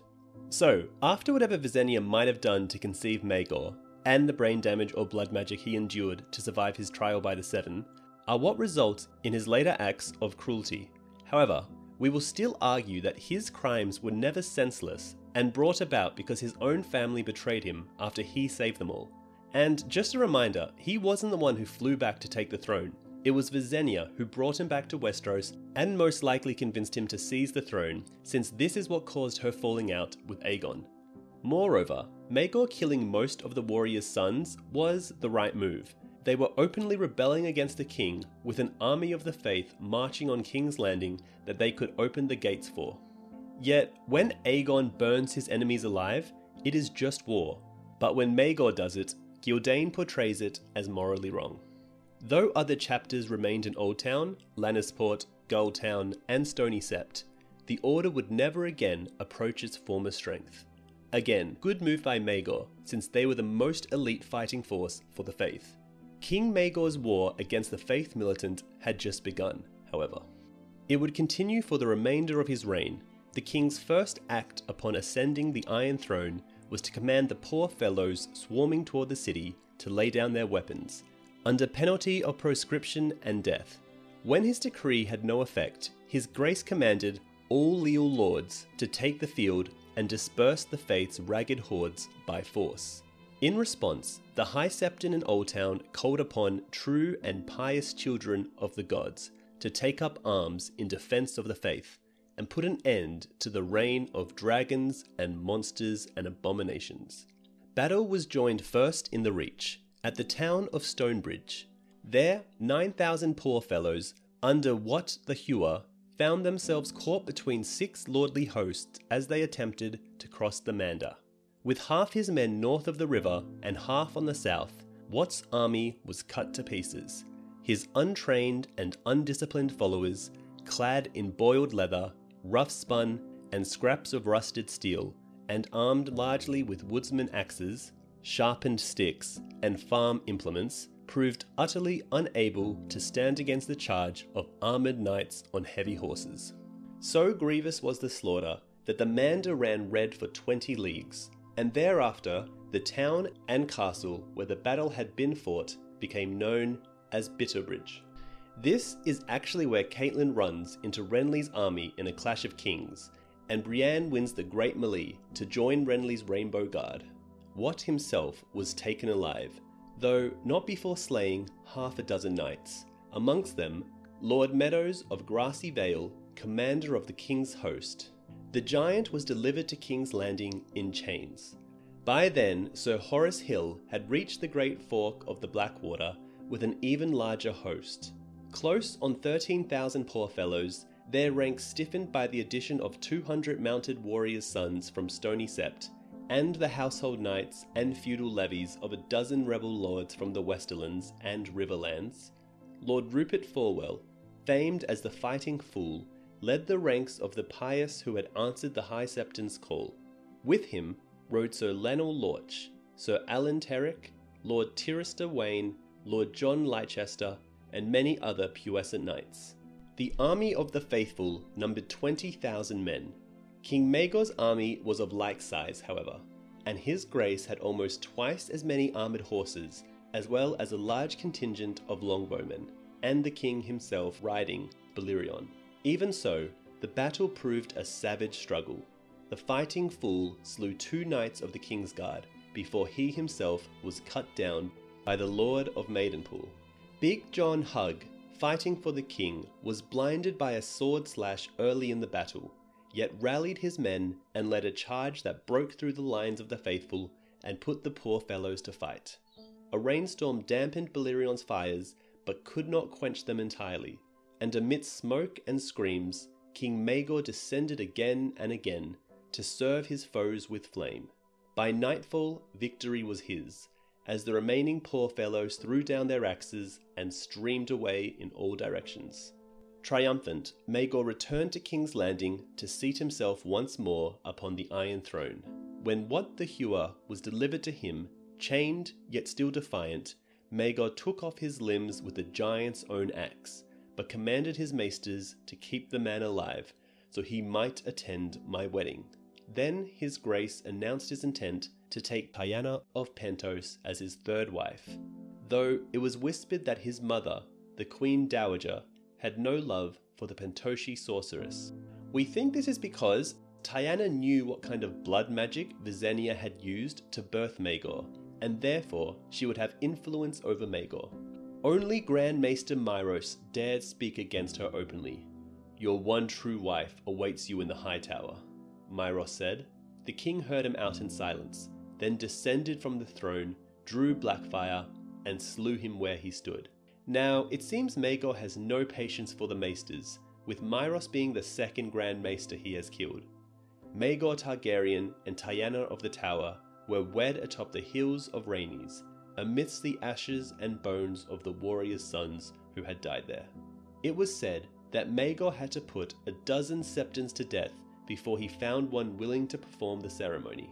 So, after whatever Visenya might have done to conceive Maegor, and the brain damage or blood magic he endured to survive his trial by the Seven, are what result in his later acts of cruelty. However, we will still argue that his crimes were never senseless and brought about because his own family betrayed him after he saved them all. And just a reminder, he wasn't the one who flew back to take the throne. It was Visenya who brought him back to Westeros and most likely convinced him to seize the throne, since this is what caused her falling out with Aegon. Moreover, Maegor killing most of the warriors' sons was the right move. They were openly rebelling against the king, with an army of the faith marching on King's Landing that they could open the gates for. Yet, when Aegon burns his enemies alive, it is just war. But when Maegor does it, Gyldayn portrays it as morally wrong. Though other chapters remained in Oldtown, Lannisport, Gulltown, and Stony Sept, the Order would never again approach its former strength. Again, good move by Maegor, since they were the most elite fighting force for the Faith. King Maegor's war against the Faith militant had just begun, however. It would continue for the remainder of his reign. The king's first act upon ascending the Iron Throne was to command the poor fellows swarming toward the city to lay down their weapons, under penalty of proscription and death. When his decree had no effect, his grace commanded all leal lords to take the field and disperse the Faith's ragged hordes by force. In response, the High Septon in Oldtown called upon true and pious children of the gods to take up arms in defense of the Faith and put an end to the reign of dragons and monsters and abominations. Battle was joined first in the Reach, at the town of Stonebridge. There, 9,000 poor fellows, under Wat the Hewer, found themselves caught between 6 lordly hosts as they attempted to cross the Mander. With half his men north of the river and half on the south, Wat's army was cut to pieces. His untrained and undisciplined followers, clad in boiled leather, rough spun, and scraps of rusted steel, and armed largely with woodsman axes, sharpened sticks, and farm implements, proved utterly unable to stand against the charge of armoured knights on heavy horses. So grievous was the slaughter that the Mander ran red for 20 leagues, and thereafter the town and castle where the battle had been fought became known as Bitterbridge. This is actually where Catelyn runs into Renly's army in A Clash of Kings, and Brienne wins the Great Melee to join Renly's Rainbow Guard. Wat himself was taken alive, though not before slaying half a dozen knights, amongst them Lord Meadows of Grassy Vale, commander of the king's host. The giant was delivered to King's Landing in chains. By then, Sir Horace Hill had reached the Great Fork of the Blackwater with an even larger host. Close on 13,000 poor fellows, their ranks stiffened by the addition of 200 mounted warriors' sons from Stony Sept, and the household knights and feudal levies of a dozen rebel lords from the Westerlands and Riverlands. Lord Rupert Falwell, famed as the Fighting Fool, led the ranks of the pious who had answered the High Septon's call. With him rode Sir Lenel Lorch, Sir Alan Terrick, Lord Tyrester Wayne, Lord John Leicester, and many other puissant knights. The army of the faithful numbered 20,000 men. King Maegor's army was of like size, however, and his grace had almost twice as many armoured horses, as well as a large contingent of longbowmen, and the king himself riding Balerion. Even so, the battle proved a savage struggle. The Fighting Fool slew 2 knights of the King's Guard before he himself was cut down by the Lord of Maidenpool. Big John Hugg, fighting for the king, was blinded by a sword slash early in the battle, yet rallied his men and led a charge that broke through the lines of the faithful and put the poor fellows to fight. A rainstorm dampened Balerion's fires, but could not quench them entirely, and amidst smoke and screams, King Maegor descended again and again, to serve his foes with flame. By nightfall, victory was his, as the remaining poor fellows threw down their axes and streamed away in all directions. Triumphant, Maegor returned to King's Landing to seat himself once more upon the Iron Throne. When Wat the Hewer was delivered to him, chained yet still defiant, Maegor took off his limbs with the giant's own axe, but commanded his maesters to keep the man alive, so he might attend my wedding. Then his grace announced his intent to take Tyanna of Pentos as his third wife, though it was whispered that his mother, the Queen Dowager, had no love for the Pentoshi sorceress. We think this is because Tyanna knew what kind of blood magic Visenya had used to birth Maegor, and therefore she would have influence over Maegor. Only Grand Maester Myros dared speak against her openly. "Your one true wife awaits you in the High Tower," Myros said. The king heard him out in silence, then descended from the throne, drew Blackfire, and slew him where he stood. Now, it seems Maegor has no patience for the maesters, with Myros being the second Grand Maester he has killed. Maegor Targaryen and Tyanna of the Tower were wed atop the hills of Rhaenys, amidst the ashes and bones of the warriors' sons who had died there. It was said that Maegor had to put a dozen Septons to death before he found one willing to perform the ceremony.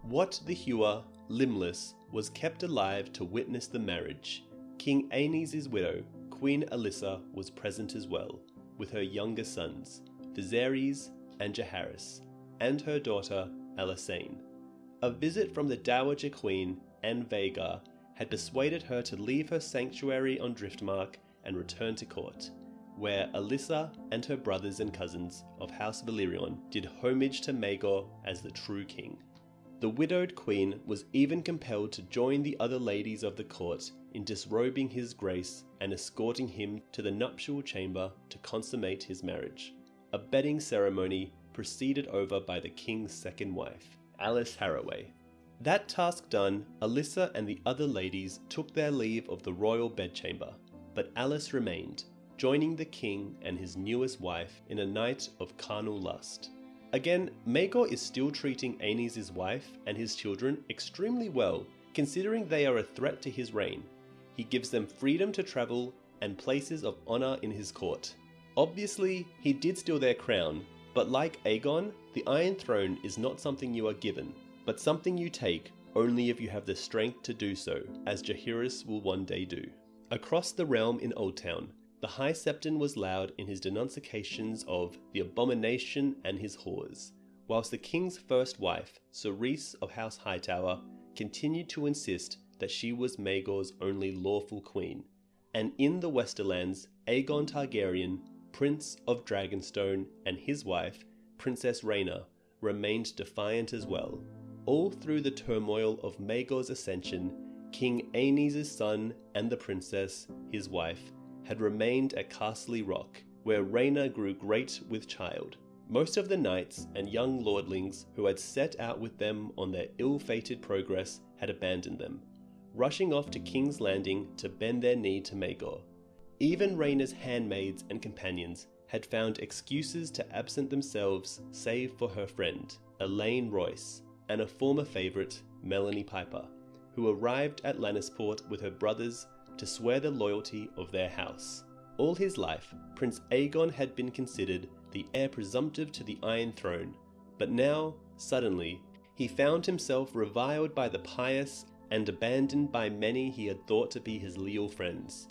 Wat the Hewer, limbless, was kept alive to witness the marriage. King Aenys' widow, Queen Alyssa, was present as well, with her younger sons, Viserys and Jaehaerys, and her daughter, Alysanne. A visit from the Dowager Queen, Anne Vhagar, had persuaded her to leave her sanctuary on Driftmark and return to court, where Alyssa and her brothers and cousins of House Valyrion did homage to Maegor as the true king. The widowed queen was even compelled to join the other ladies of the court in disrobing his grace and escorting him to the nuptial chamber to consummate his marriage, a bedding ceremony presided over by the king's second wife, Alice Harroway. That task done, Alyssa and the other ladies took their leave of the royal bedchamber, but Alice remained, joining the king and his newest wife in a night of carnal lust. Again, Maegor is still treating Aenys' wife and his children extremely well, considering they are a threat to his reign. He gives them freedom to travel and places of honor in his court. Obviously, he did steal their crown, but like Aegon, the Iron Throne is not something you are given, but something you take only if you have the strength to do so, as Jaehaerys will one day do. Across the realm in Oldtown, the High Septon was loud in his denunciations of the abomination and his whores, whilst the king's first wife, Cerys of House Hightower, continued to insist that she was Maegor's only lawful queen, and in the Westerlands, Aegon Targaryen, Prince of Dragonstone, and his wife, Princess Rhaena, remained defiant as well. All through the turmoil of Maegor's ascension, King Aenys' son and the princess, his wife, had remained at Castle Rock, where Rhaena grew great with child. Most of the knights and young lordlings who had set out with them on their ill-fated progress had abandoned them, rushing off to King's Landing to bend their knee to Maegor. Even Rhaena's handmaids and companions had found excuses to absent themselves save for her friend, Elaine Royce, and a former favourite, Melanie Piper, who arrived at Lannisport with her brothers to swear the loyalty of their house. All his life, Prince Aegon had been considered the heir presumptive to the Iron Throne, but now, suddenly, he found himself reviled by the pious and abandoned by many he had thought to be his leal friends.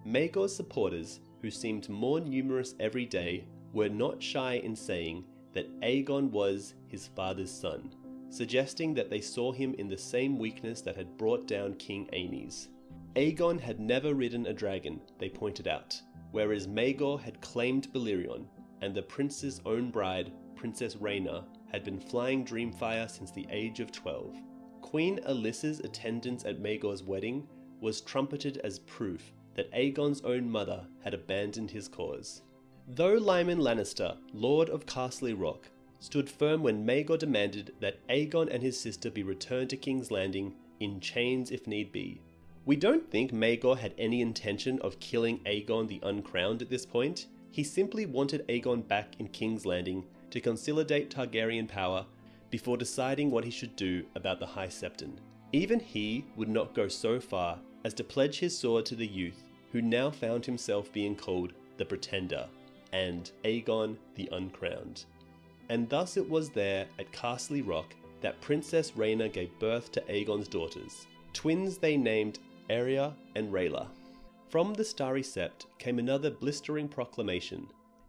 Maegor's supporters, who seemed more numerous every day, were not shy in saying that Aegon was his father's son, suggesting that they saw him in the same weakness that had brought down King Aenys. Aegon had never ridden a dragon, they pointed out, whereas Maegor had claimed Balerion, and the prince's own bride, Princess Rhaena, had been flying Dreamfire since the age of 12. Queen Alyssa's attendance at Maegor's wedding was trumpeted as proof that Aegon's own mother had abandoned his cause. Though Lyman Lannister, Lord of Castle Rock, stood firm when Maegor demanded that Aegon and his sister be returned to King's Landing in chains if need be, we don't think Maegor had any intention of killing Aegon the Uncrowned at this point. He simply wanted Aegon back in King's Landing to consolidate Targaryen power before deciding what he should do about the High Septon. Even he would not go so far as to pledge his sword to the youth who now found himself being called the Pretender and Aegon the Uncrowned. And thus it was there at Castle Rock that Princess Rhaena gave birth to Aegon's daughters, twins they named Aeria and Rhaella. From the Starry Sept came another blistering proclamation.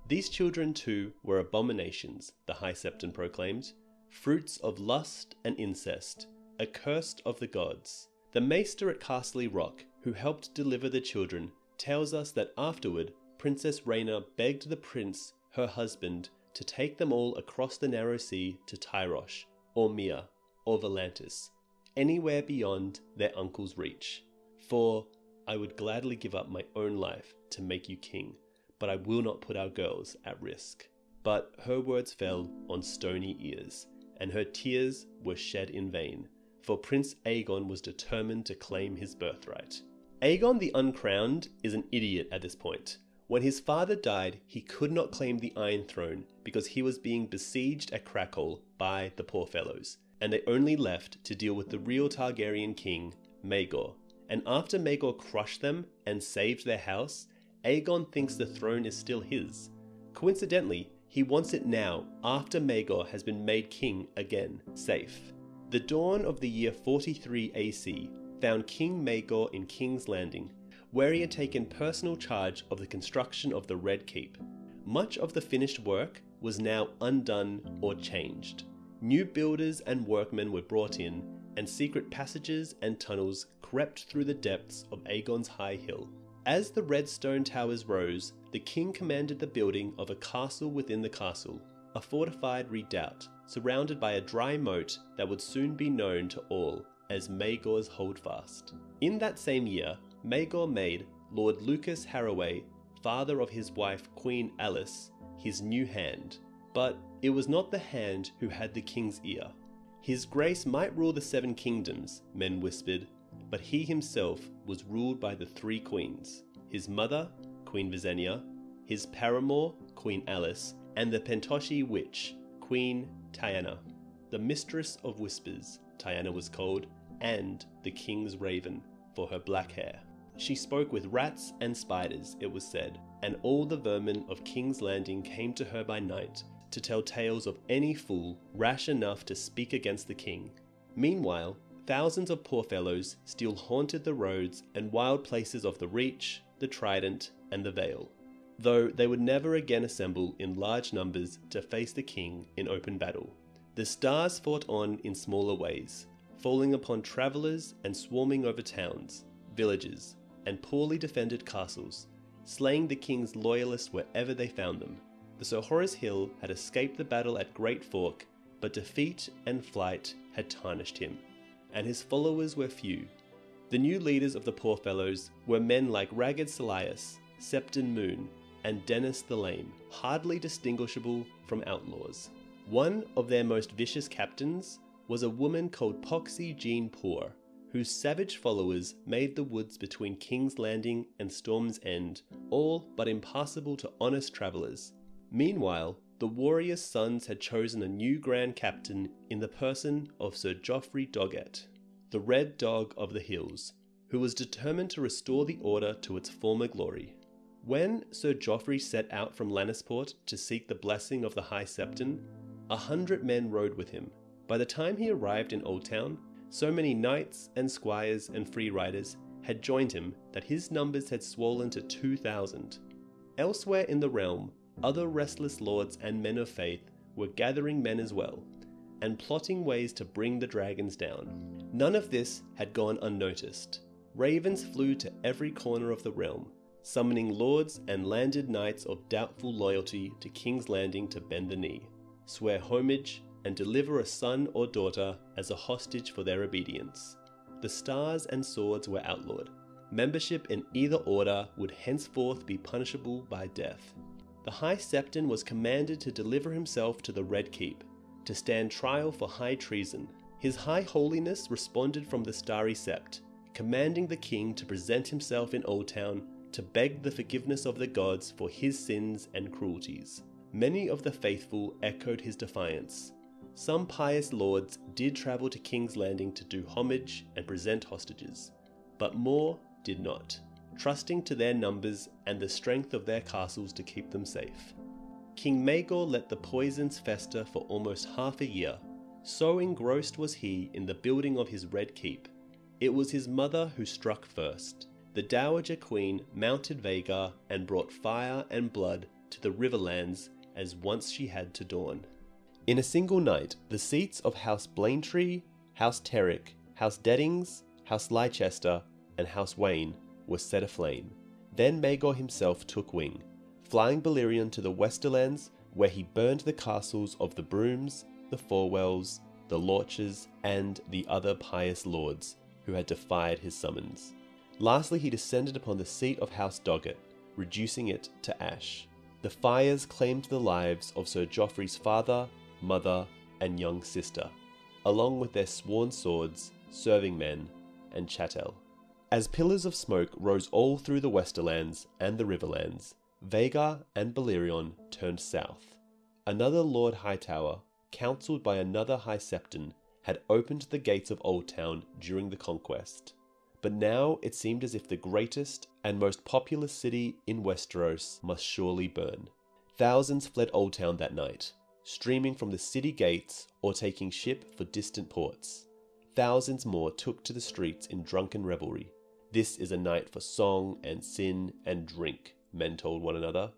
These children too were abominations, the High Septon proclaimed, fruits of lust and incest, accursed of the gods. The maester at Castle Rock, who helped deliver the children, tells us that afterward Princess Rhaena begged the prince, her husband, to take them all across the narrow sea to Tyrosh, or Mia, or Volantis, anywhere beyond their uncle's reach. For I would gladly give up my own life to make you king, but I will not put our girls at risk. But her words fell on stony ears, and her tears were shed in vain, for Prince Aegon was determined to claim his birthright. Aegon the Uncrowned is an idiot at this point. When his father died, he could not claim the Iron Throne because he was being besieged at Crackle by the poor fellows, and they only left to deal with the real Targaryen king, Maegor. And after Maegor crushed them and saved their house, Aegon thinks the throne is still his. Coincidentally, he wants it now, after Maegor has been made king again, safe. The dawn of the year 43 AC found King Maegor in King's Landing, where he had taken personal charge of the construction of the Red Keep. Much of the finished work was now undone or changed. New builders and workmen were brought in, and secret passages and tunnels crept through the depths of Aegon's high hill. As the red stone towers rose, the king commanded the building of a castle within the castle, a fortified redoubt, surrounded by a dry moat that would soon be known to all as Maegor's Holdfast. In that same year, Maegor made Lord Lucas Harroway, father of his wife Queen Alice, his new hand. But it was not the hand who had the king's ear. His grace might rule the 7 kingdoms, men whispered, but he himself was ruled by the 3 queens, his mother, Queen Visenya, his paramour, Queen Alice, and the Pentoshi witch, Queen Tyanna. The Mistress of Whispers, Tyanna was called, and the King's Raven, for her black hair. She spoke with rats and spiders, it was said, and all the vermin of King's Landing came to her by night to tell tales of any fool rash enough to speak against the king. Meanwhile, thousands of poor fellows still haunted the roads and wild places of the Reach, the Trident, and the Vale, though they would never again assemble in large numbers to face the king in open battle. The stars fought on in smaller ways, falling upon travellers and swarming over towns, villages, and poorly defended castles, slaying the king's loyalists wherever they found them. The Sir Horace Hill had escaped the battle at Great Fork, but defeat and flight had tarnished him, and his followers were few. The new leaders of the Poor Fellows were men like Ragged Salias, Septon Moon, and Dennis the Lame, hardly distinguishable from outlaws. One of their most vicious captains was a woman called Poxy Jean Poor, whose savage followers made the woods between King's Landing and Storm's End all but impassable to honest travellers. Meanwhile, the warriors' sons had chosen a new Grand Captain in the person of Sir Geoffrey Doggett, the Red Dog of the Hills, who was determined to restore the order to its former glory. When Sir Geoffrey set out from Lannisport to seek the blessing of the High Septon, 100 men rode with him. By the time he arrived in Oldtown, so many knights and squires and free riders had joined him that his numbers had swollen to 2,000. Elsewhere in the realm, other restless lords and men of faith were gathering men as well, and plotting ways to bring the dragons down. None of this had gone unnoticed. Ravens flew to every corner of the realm, summoning lords and landed knights of doubtful loyalty to King's Landing to bend the knee, swear homage, and deliver a son or daughter as a hostage for their obedience. The stars and swords were outlawed. Membership in either order would henceforth be punishable by death. The High Septon was commanded to deliver himself to the Red Keep, to stand trial for high treason. His High Holiness responded from the Starry Sept, commanding the king to present himself in Oldtown to beg the forgiveness of the gods for his sins and cruelties. Many of the faithful echoed his defiance. Some pious lords did travel to King's Landing to do homage and present hostages, but more did not, trusting to their numbers and the strength of their castles to keep them safe. King Maegor let the poisons fester for almost half a year. So engrossed was he in the building of his Red Keep. It was his mother who struck first. The Dowager Queen mounted Vhagar and brought fire and blood to the Riverlands as once she had to Dorne. In a single night, the seats of House Blaintree, House Terrick, House Deddings, House Leicester, and House Wayne were set aflame. Then Maegor himself took wing, flying Balerion to the Westerlands, where he burned the castles of the Brooms, the Forwells, the Lorches, and the other pious lords who had defied his summons. Lastly, he descended upon the seat of House Doggett, reducing it to ash. The fires claimed the lives of Sir Joffrey's father, mother, and young sister, along with their sworn swords, serving men, and chattel. As pillars of smoke rose all through the Westerlands and the Riverlands, Vhagar and Balerion turned south. Another Lord Hightower, counselled by another High Septon, had opened the gates of Oldtown during the conquest. But now it seemed as if the greatest and most populous city in Westeros must surely burn. Thousands fled Oldtown that night, streaming from the city gates or taking ship for distant ports. Thousands more took to the streets in drunken revelry. This is a night for song and sin and drink, men told one another.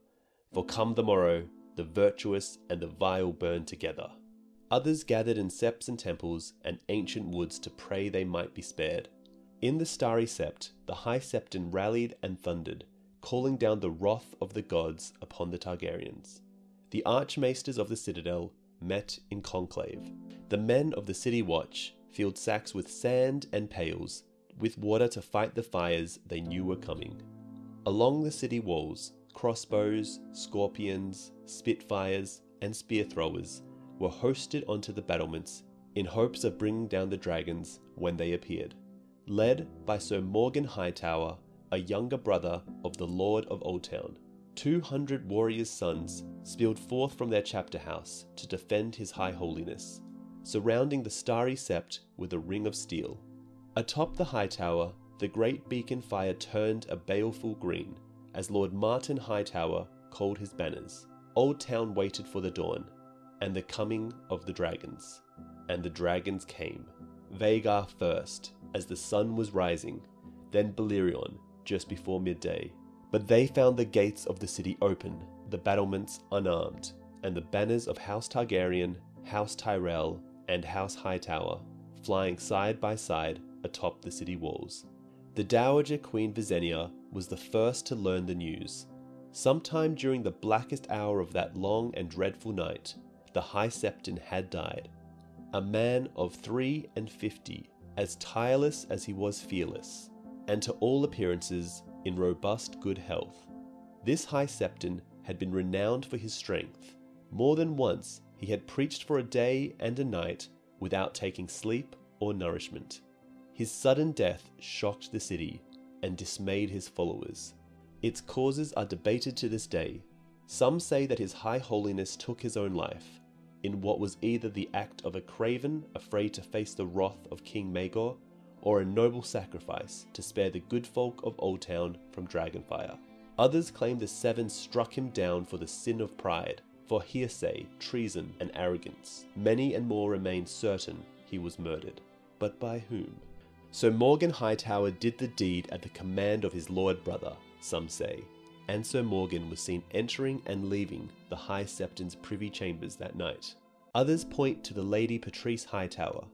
For come the morrow, the virtuous and the vile burn together. Others gathered in septs and temples and ancient woods to pray they might be spared. In the Starry Sept, the High Septon rallied and thundered, calling down the wrath of the gods upon the Targaryens. The Archmaesters of the Citadel met in conclave. The men of the City Watch filled sacks with sand and pails, with water to fight the fires they knew were coming. Along the city walls, crossbows, scorpions, spitfires, and spear throwers were hoisted onto the battlements in hopes of bringing down the dragons when they appeared. Led by Sir Morgan Hightower, a younger brother of the Lord of Oldtown, 200 warriors' sons spilled forth from their chapter house to defend his High Holiness, surrounding the Starry Sept with a ring of steel. Atop the high tower, the great beacon fire turned a baleful green, as Lord Martin Hightower called his banners. Oldtown waited for the dawn, and the coming of the dragons. And the dragons came. Vhagar first, as the sun was rising, then Balerion, just before midday. But they found the gates of the city open, the battlements unarmed, and the banners of House Targaryen, House Tyrell, and House Hightower flying side by side atop the city walls. The Dowager Queen Visenya was the first to learn the news. Sometime during the blackest hour of that long and dreadful night, the High Septon had died. A man of 53, as tireless as he was fearless, and to all appearances in robust good health. This High Septon had been renowned for his strength. More than once he had preached for a day and a night without taking sleep or nourishment. His sudden death shocked the city and dismayed his followers. Its causes are debated to this day. Some say that His High Holiness took his own life, in what was either the act of a craven afraid to face the wrath of King Maegor, or a noble sacrifice to spare the good folk of Oldtown from dragonfire. Others claim the Seven struck him down for the sin of pride, for hearsay, treason, and arrogance. Many and more remain certain he was murdered. But by whom? Sir Morgan Hightower did the deed at the command of his lord brother, some say, and Sir Morgan was seen entering and leaving the High Septon's privy chambers that night. Others point to the Lady Patrice Hightower,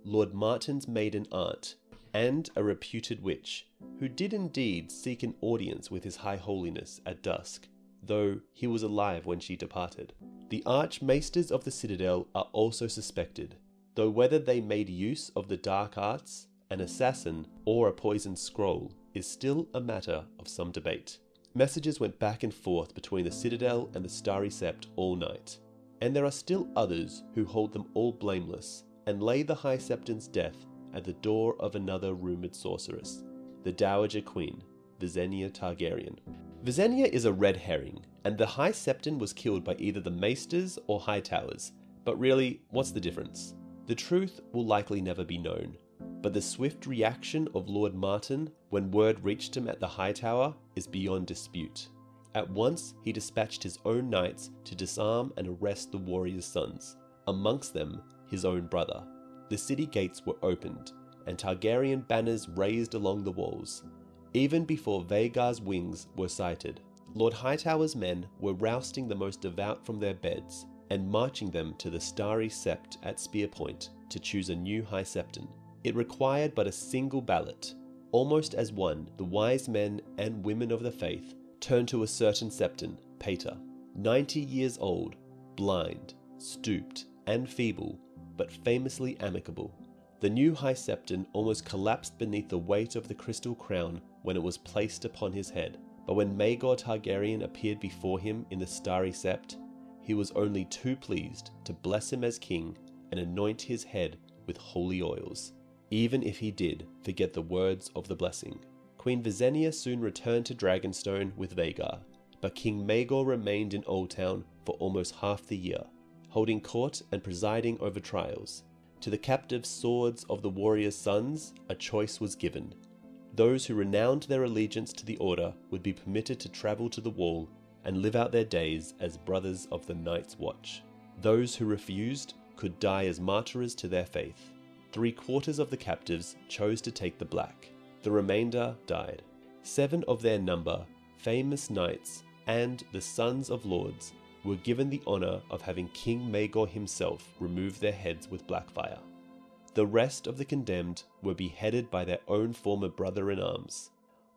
Lord Martin's maiden aunt, and a reputed witch, who did indeed seek an audience with His High Holiness at dusk, though he was alive when she departed. The Archmaesters of the Citadel are also suspected, though whether they made use of the dark arts, an assassin, or a poisoned scroll is still a matter of some debate. Messages went back and forth between the Citadel and the Starry Sept all night, and there are still others who hold them all blameless and lay the High Septon's death at the door of another rumoured sorceress, the Dowager Queen, Visenya Targaryen. Visenya is a red herring, and the High Septon was killed by either the Maesters or Hightowers, but really, what's the difference? The truth will likely never be known, but the swift reaction of Lord Martin when word reached him at the Hightower is beyond dispute. At once he dispatched his own knights to disarm and arrest the warriors' sons, amongst them his own brother. The city gates were opened, and Targaryen banners raised along the walls. Even before Vhagar's wings were sighted, Lord Hightower's men were rousting the most devout from their beds and marching them to the Starry Sept at Spear Point to choose a new High Septon. It required but a single ballot. Almost as one, the wise men and women of the faith turned to a certain Septon, Pater, 90 years old, blind, stooped, and feeble, but famously amicable. The new High Septon almost collapsed beneath the weight of the crystal crown when it was placed upon his head, but when Maegor Targaryen appeared before him in the Starry Sept, he was only too pleased to bless him as king and anoint his head with holy oils, even if he did forget the words of the blessing. Queen Visenya soon returned to Dragonstone with Vhagar, but King Maegor remained in Oldtown for almost half the year, holding court and presiding over trials. To the captive swords of the warriors' sons, a choice was given. Those who renounced their allegiance to the Order would be permitted to travel to the Wall and live out their days as brothers of the Night's Watch. Those who refused could die as martyrs to their faith. 3/4 of the captives chose to take the black. The remainder died. 7 of their number, famous knights and the sons of lords, were given the honour of having King Maegor himself remove their heads with blackfire. The rest of the condemned were beheaded by their own former brother-in-arms.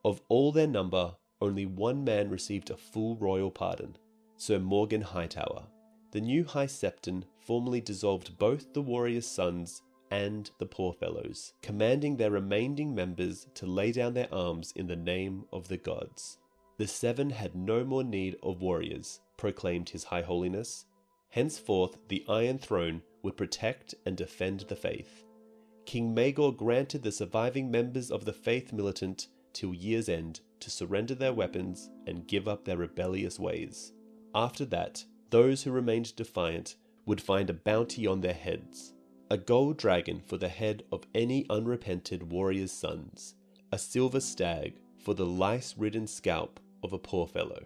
Of all their number, only one man received a full royal pardon, Sir Morgan Hightower. The new High Septon formally dissolved both the warriors' sons and the poor fellows, commanding their remaining members to lay down their arms in the name of the gods. The 7 had no more need of warriors, proclaimed His High Holiness. Henceforth the Iron Throne would protect and defend the faith. King Maegor granted the surviving members of the faith militant till year's end to surrender their weapons and give up their rebellious ways. After that, those who remained defiant would find a bounty on their heads: a gold dragon for the head of any unrepented warrior's sons, a silver stag for the lice-ridden scalp of a poor fellow.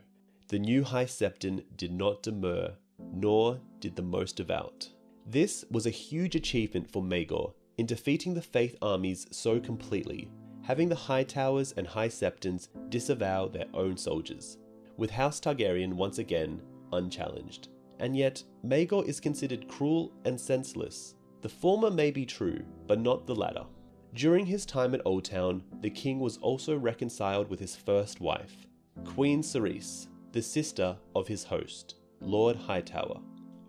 The new High Septon did not demur, nor did the most devout. This was a huge achievement for Maegor in defeating the faith armies so completely, having the Hightowers and High Septons disavow their own soldiers, with House Targaryen once again unchallenged. And yet, Maegor is considered cruel and senseless. The former may be true, but not the latter. During his time at Oldtown, the king was also reconciled with his first wife, Queen Cerys, the sister of his host, Lord Hightower.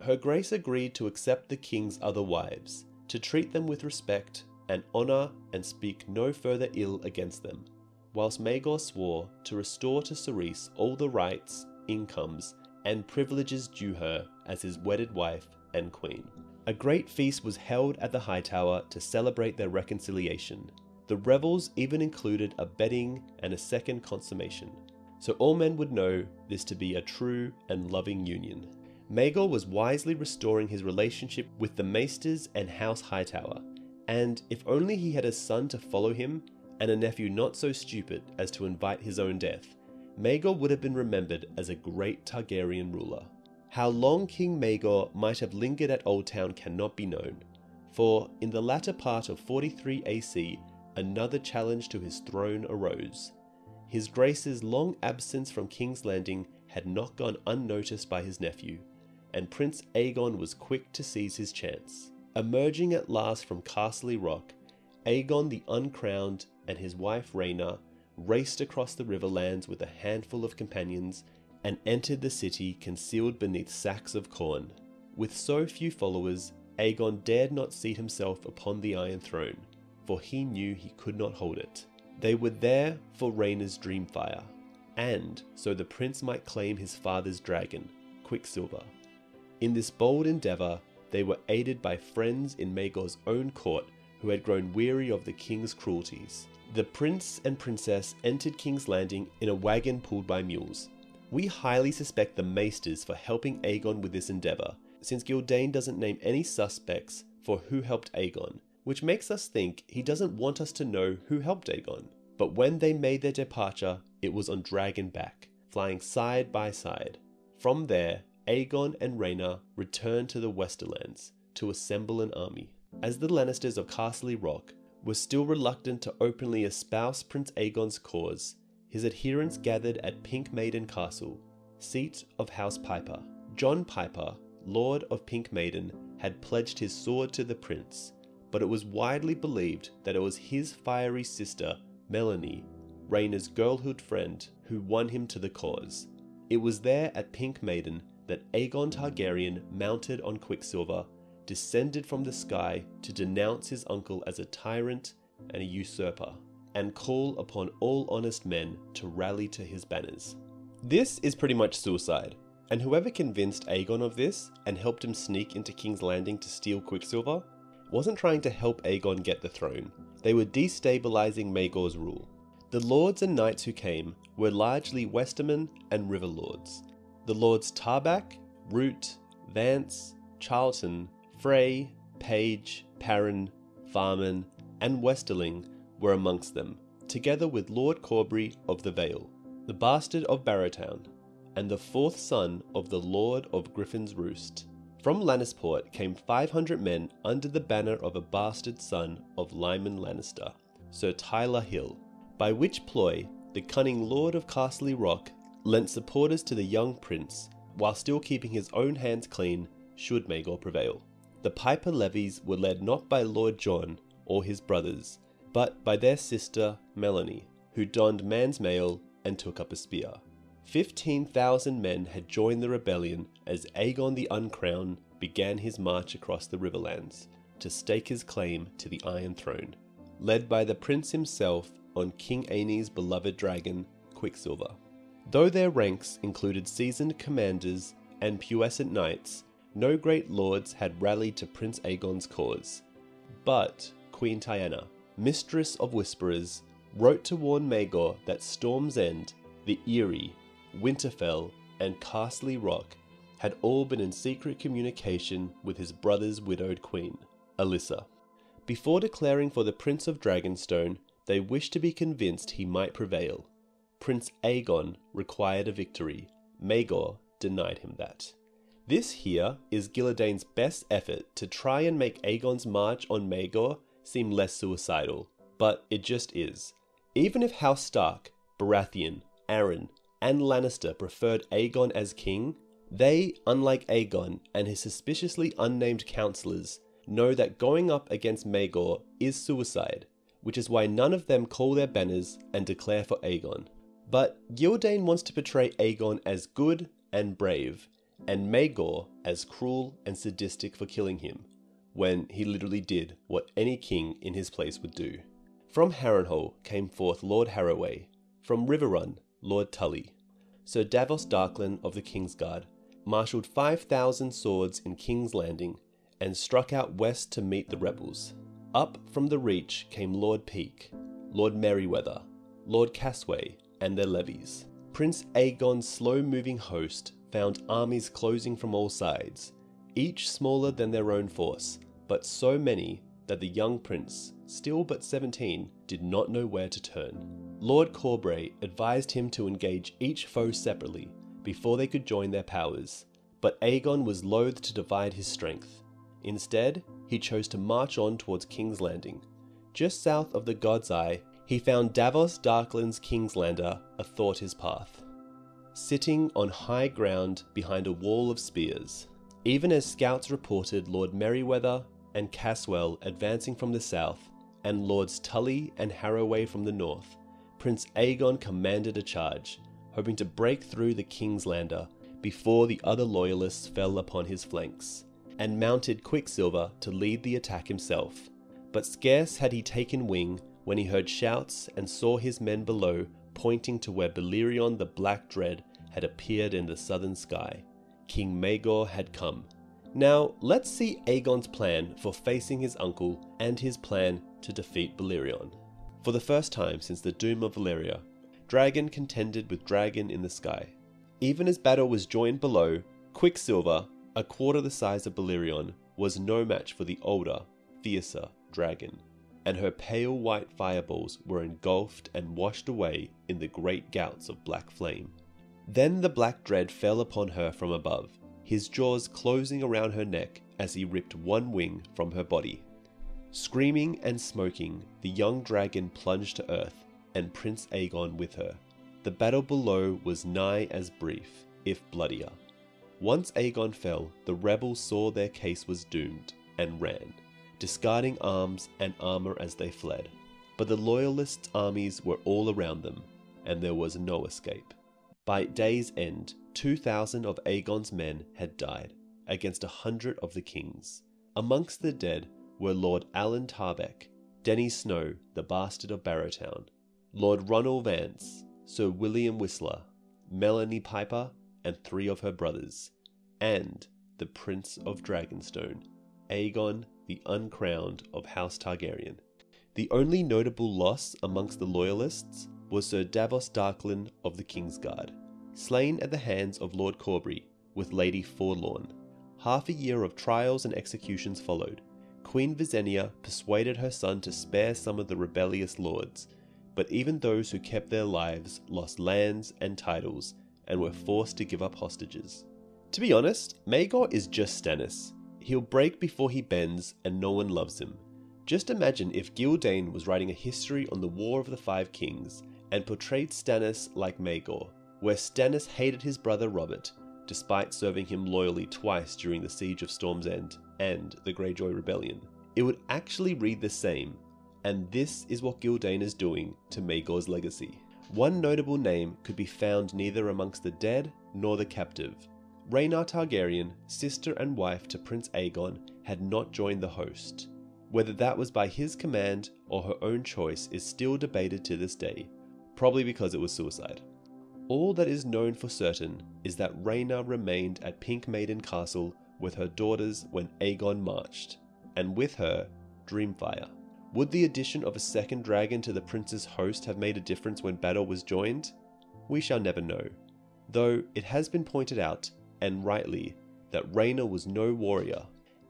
Her Grace agreed to accept the king's other wives, to treat them with respect and honour and speak no further ill against them, whilst Maegor swore to restore to Cerise all the rights, incomes, and privileges due her as his wedded wife and queen. A great feast was held at the Hightower to celebrate their reconciliation. The revels even included a bedding and a second consummation, so all men would know this to be a true and loving union. Maegor was wisely restoring his relationship with the Maesters and House Hightower, and if only he had a son to follow him and a nephew not so stupid as to invite his own death, Maegor would have been remembered as a great Targaryen ruler. How long King Maegor might have lingered at Oldtown cannot be known, for in the latter part of 43 AC, another challenge to his throne arose. His Grace's long absence from King's Landing had not gone unnoticed by his nephew, and Prince Aegon was quick to seize his chance. Emerging at last from Castle Rock, Aegon the Uncrowned and his wife Rhaena raced across the Riverlands with a handful of companions and entered the city concealed beneath sacks of corn. With so few followers, Aegon dared not seat himself upon the Iron Throne, for he knew he could not hold it. They were there for Rhaena's Dreamfire, and so the prince might claim his father's dragon, Quicksilver. In this bold endeavour, they were aided by friends in Maegor's own court who had grown weary of the king's cruelties. The prince and princess entered King's Landing in a wagon pulled by mules. We highly suspect the Maesters for helping Aegon with this endeavour, since Gyldayn doesn't name any suspects for who helped Aegon, which makes us think he doesn't want us to know who helped Aegon. But when they made their departure, it was on dragonback, flying side by side. From there, Aegon and Rhaena returned to the Westerlands to assemble an army. As the Lannisters of Castle Rock were still reluctant to openly espouse Prince Aegon's cause, his adherents gathered at Pink Maiden Castle, seat of House Piper. Jon Piper, Lord of Pink Maiden, had pledged his sword to the prince, but it was widely believed that it was his fiery sister, Melanie, Rhaena's girlhood friend, who won him to the cause. It was there at Pink Maiden that Aegon Targaryen, mounted on Quicksilver, descended from the sky to denounce his uncle as a tyrant and a usurper, and call upon all honest men to rally to his banners. This is pretty much suicide, and whoever convinced Aegon of this and helped him sneak into King's Landing to steal Quicksilver wasn't trying to help Aegon get the throne. They were destabilizing Maegor's rule. The lords and knights who came were largely Westermen and River Lords. The lords Tarback, Root, Vance, Charlton, Frey, Page, Perrin, Farman, and Westerling were amongst them, together with Lord Corbury of the Vale, the bastard of Barrowtown, and the fourth son of the Lord of Griffin's Roost. From Lannisport came 500 men under the banner of a bastard son of Lyman Lannister, Sir Tyler Hill, by which ploy the cunning Lord of Castle Rock lent supporters to the young prince, while still keeping his own hands clean should Maegor prevail. The Piper levies were led not by Lord Jon or his brothers, but by their sister Melanie, who donned man's mail and took up a spear. 15,000 men had joined the rebellion as Aegon the Uncrowned began his march across the Riverlands to stake his claim to the Iron Throne, led by the prince himself on King Aenys' beloved dragon, Quicksilver. Though their ranks included seasoned commanders and puissant knights, no great lords had rallied to Prince Aegon's cause. But Queen Tyanna, mistress of whisperers, wrote to warn Maegor that Storm's End, the Eyrie, Winterfell, and Castle Rock had all been in secret communication with his brother's widowed queen, Alyssa. Before declaring for the Prince of Dragonstone, they wished to be convinced he might prevail. Prince Aegon required a victory. Maegor denied him that. This here is Gillidane's best effort to try and make Aegon's march on Maegor seem less suicidal, but it just is. Even if House Stark, Baratheon, Arryn, and Lannister preferred Aegon as king, they, unlike Aegon and his suspiciously unnamed councillors, know that going up against Maegor is suicide, which is why none of them call their banners and declare for Aegon. But Gildain wants to portray Aegon as good and brave, and Maegor as cruel and sadistic for killing him, when he literally did what any king in his place would do. From Harrenhal came forth Lord Harroway, from Riverrun, Lord Tully. Sir Davos Darklyn of the Kingsguard marshalled 5,000 swords in King's Landing and struck out west to meet the rebels. Up from the Reach came Lord Peake, Lord Merryweather, Lord Casway, and their levies. Prince Aegon's slow-moving host found armies closing from all sides, each smaller than their own force, but so many that the young prince, still but 17, did not know where to turn. Lord Corbray advised him to engage each foe separately before they could join their powers, but Aegon was loath to divide his strength. Instead, he chose to march on towards King's Landing. Just south of the God's Eye, he found Davos Darklyn's Kingslander athwart his path, sitting on high ground behind a wall of spears. Even as scouts reported Lord Merryweather and Caswell advancing from the south, and Lords Tully and Harroway from the north, Prince Aegon commanded a charge, hoping to break through the Kingslander before the other loyalists fell upon his flanks, and mounted Quicksilver to lead the attack himself. But scarce had he taken wing when he heard shouts and saw his men below pointing to where Balerion the Black Dread had appeared in the southern sky. King Maegor had come. Now, let's see Aegon's plan for facing his uncle and his plan to defeat Balerion. For the first time since the doom of Valyria, dragon contended with dragon in the sky. Even as battle was joined below, Quicksilver, a quarter the size of Balerion, was no match for the older, fiercer dragon, and her pale white fireballs were engulfed and washed away in the great gouts of black flame. Then the Black Dread fell upon her from above, his jaws closing around her neck as he ripped one wing from her body. Screaming and smoking, the young dragon plunged to earth, and Prince Aegon with her. The battle below was nigh as brief, if bloodier. Once Aegon fell, the rebels saw their case was doomed, and ran, discarding arms and armor as they fled. But the Loyalists' armies were all around them, and there was no escape. By day's end, 2,000 of Aegon's men had died, against 100 of the king's. Amongst the dead were Lord Alan Tarbeck, Denny Snow, the bastard of Barrowtown, Lord Ronald Vance, Sir William Whistler, Melanie Piper, and 3 of her brothers, and the Prince of Dragonstone, Aegon the Uncrowned of House Targaryen. The only notable loss amongst the Loyalists was Sir Davos Darklyn of the Kingsguard, slain at the hands of Lord Corbray with Lady Forlorn. Half a year of trials and executions followed. Queen Visenya persuaded her son to spare some of the rebellious lords, but even those who kept their lives lost lands and titles and were forced to give up hostages. To be honest, Maegor is just Stannis. He'll break before he bends and no one loves him. Just imagine if Gildain was writing a history on the War of the Five Kings and portrayed Stannis like Maegor, where Stannis hated his brother Robert, despite serving him loyally twice during the Siege of Storm's End and the Greyjoy Rebellion. It would actually read the same, and this is what Gildain is doing to Maegor's legacy. One notable name could be found neither amongst the dead nor the captive. Rhaena Targaryen, sister and wife to Prince Aegon, had not joined the host. Whether that was by his command or her own choice is still debated to this day, probably because it was suicide. All that is known for certain is that Rhaena remained at Pink Maiden Castle with her daughters when Aegon marched, and with her, Dreamfire. Would the addition of a second dragon to the prince's host have made a difference when battle was joined? We shall never know, though it has been pointed out, and rightly, that Rhaena was no warrior,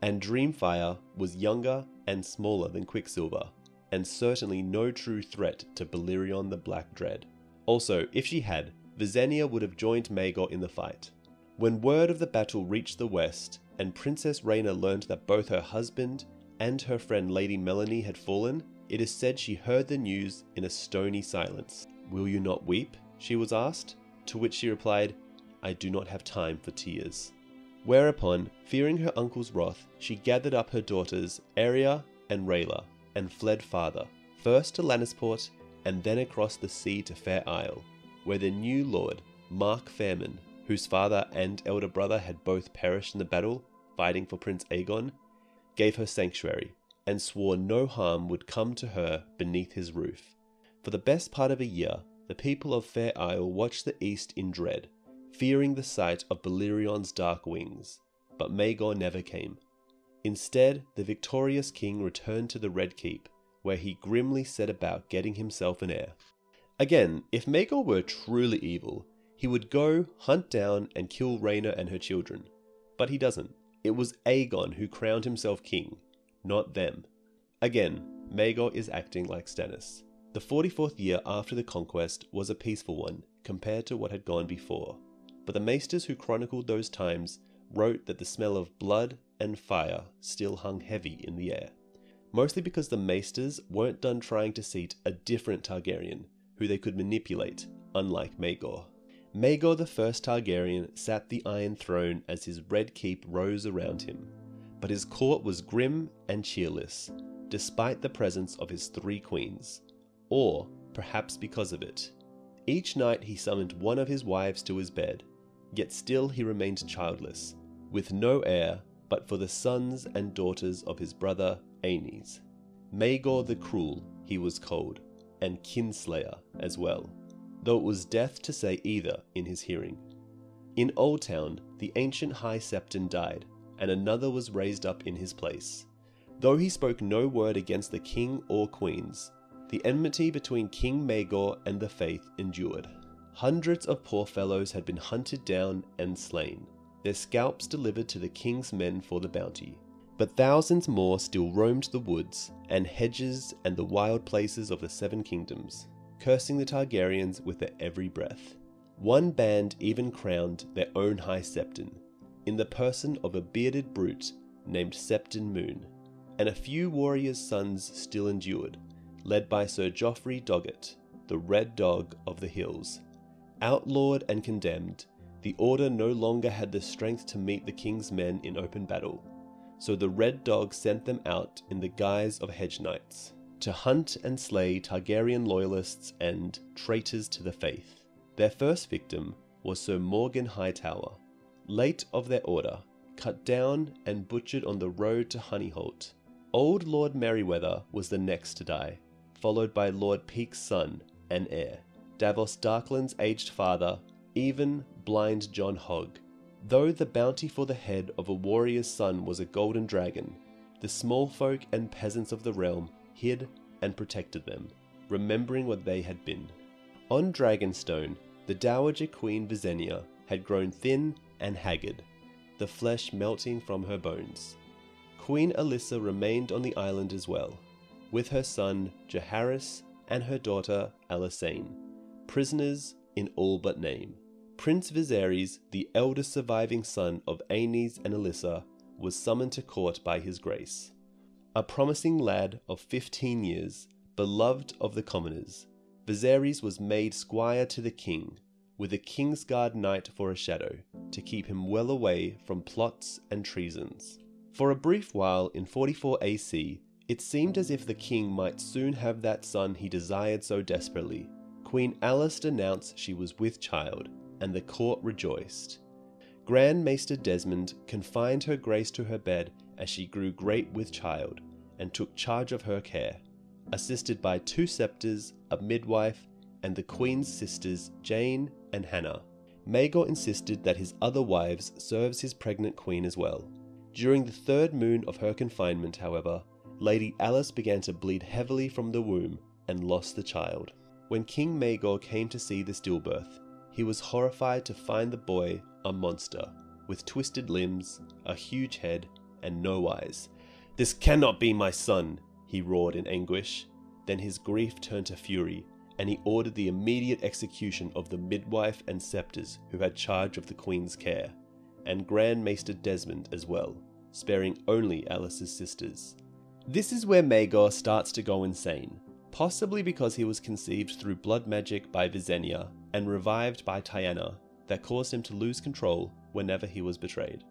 and Dreamfire was younger and smaller than Quicksilver, and certainly no true threat to Balerion the Black Dread. Also, if she had, Visenya would have joined Maegor in the fight. When word of the battle reached the west, and Princess Rhaena learned that both her husband and her friend Lady Melanie had fallen, it is said she heard the news in a stony silence. "Will you not weep?" she was asked, to which she replied, "I do not have time for tears." Whereupon, fearing her uncle's wrath, she gathered up her daughters Arya and Rhaella, and fled farther, first to Lannisport, and then across the sea to Fair Isle. where the new lord, Mark Fairman, whose father and elder brother had both perished in the battle fighting for Prince Aegon, gave her sanctuary and swore no harm would come to her beneath his roof. For the best part of a year, the people of Fair Isle watched the east in dread, fearing the sight of Ballerion's dark wings, but Maegor never came. Instead, the victorious king returned to the Red Keep, where he grimly set about getting himself an heir. Again, if Maegor were truly evil, he would go, hunt down, and kill Rhaena and her children. But he doesn't. It was Aegon who crowned himself king, not them. Again, Maegor is acting like Stannis. The 44th year after the conquest was a peaceful one, compared to what had gone before. But the maesters who chronicled those times wrote that the smell of blood and fire still hung heavy in the air. Mostly because the maesters weren't done trying to seat a different Targaryen, who they could manipulate, unlike Maegor. Maegor the First Targaryen sat the Iron Throne as his Red Keep rose around him, but his court was grim and cheerless, despite the presence of his 3 queens, or perhaps because of it. Each night he summoned one of his wives to his bed, yet still he remained childless, with no heir but for the sons and daughters of his brother Aenys. Maegor the Cruel he was called, and Kinslayer as well, though it was death to say either in his hearing. In Oldtown, the ancient High Septon died, and another was raised up in his place. Though he spoke no word against the king or queens, the enmity between King Maegor and the Faith endured. Hundreds of poor fellows had been hunted down and slain, their scalps delivered to the king's men for the bounty. But thousands more still roamed the woods and hedges and the wild places of the 7 kingdoms, cursing the Targaryens with their every breath. One band even crowned their own High Septon, in the person of a bearded brute named Septon Moon, and a few warriors' sons still endured, led by Sir Joffrey Doggett, the Red Dog of the Hills. Outlawed and condemned, the Order no longer had the strength to meet the king's men in open battle, so the Red Dog sent them out in the guise of hedge knights, to hunt and slay Targaryen loyalists and traitors to the faith. Their first victim was Sir Morgan Hightower, late of their order, cut down and butchered on the road to Honeyholt. Old Lord Merryweather was the next to die, followed by Lord Peake's son and heir, Davos Darkland's aged father, even blind John Hogg. Though the bounty for the head of a warrior's son was a golden dragon, the small folk and peasants of the realm hid and protected them, remembering what they had been. On Dragonstone, the Dowager Queen Visenya had grown thin and haggard, the flesh melting from her bones. Queen Alyssa remained on the island as well, with her son Jaehaerys and her daughter Alysanne, prisoners in all but name. Prince Viserys, the eldest surviving son of Aenys and Alyssa, was summoned to court by his grace. A promising lad of 15 years, beloved of the commoners, Viserys was made squire to the king, with a Kingsguard knight for a shadow, to keep him well away from plots and treasons. For a brief while in 44 AC, it seemed as if the king might soon have that son he desired so desperately. Queen Alyce announced she was with child, and the court rejoiced. Grand Maester Desmond confined her grace to her bed as she grew great with child, and took charge of her care, assisted by 2 scepters, a midwife, and the Queen's sisters Jane and Hannah. Maegor insisted that his other wives serve his pregnant queen as well. During the 3rd moon of her confinement, however, Lady Alyce began to bleed heavily from the womb and lost the child. When King Maegor came to see the stillbirth, he was horrified to find the boy a monster, with twisted limbs, a huge head, and no eyes. "This cannot be my son," he roared in anguish. Then his grief turned to fury, and he ordered the immediate execution of the midwife and scepters who had charge of the Queen's care, and Grand Maester Desmond as well, sparing only Alyce's sisters. This is where Maegor starts to go insane, possibly because he was conceived through blood magic by Visenya and revived by Tyanna that caused him to lose control whenever he was betrayed.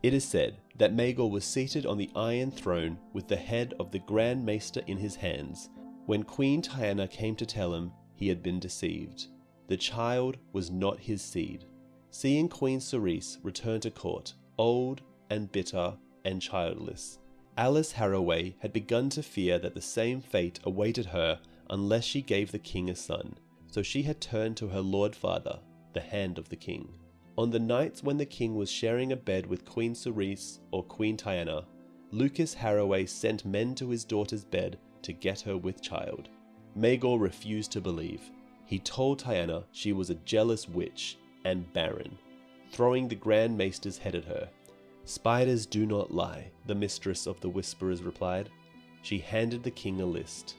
It is said that Maegor was seated on the Iron Throne with the head of the Grand Maester in his hands when Queen Tyanna came to tell him he had been deceived. the child was not his seed. Seeing Queen Cerise return to court, old and bitter and childless, Alice Haraway had begun to fear that the same fate awaited her unless she gave the king a son, so she had turned to her lord father, the Hand of the King. On the nights when the king was sharing a bed with Queen Cerise or Queen Tiana, Lucas Haraway sent men to his daughter's bed to get her with child. Maegor refused to believe. He told Tiana she was a jealous witch and barren, throwing the Grand Maester's head at her. "Spiders do not lie," the mistress of the Whisperers replied. She handed the king a list.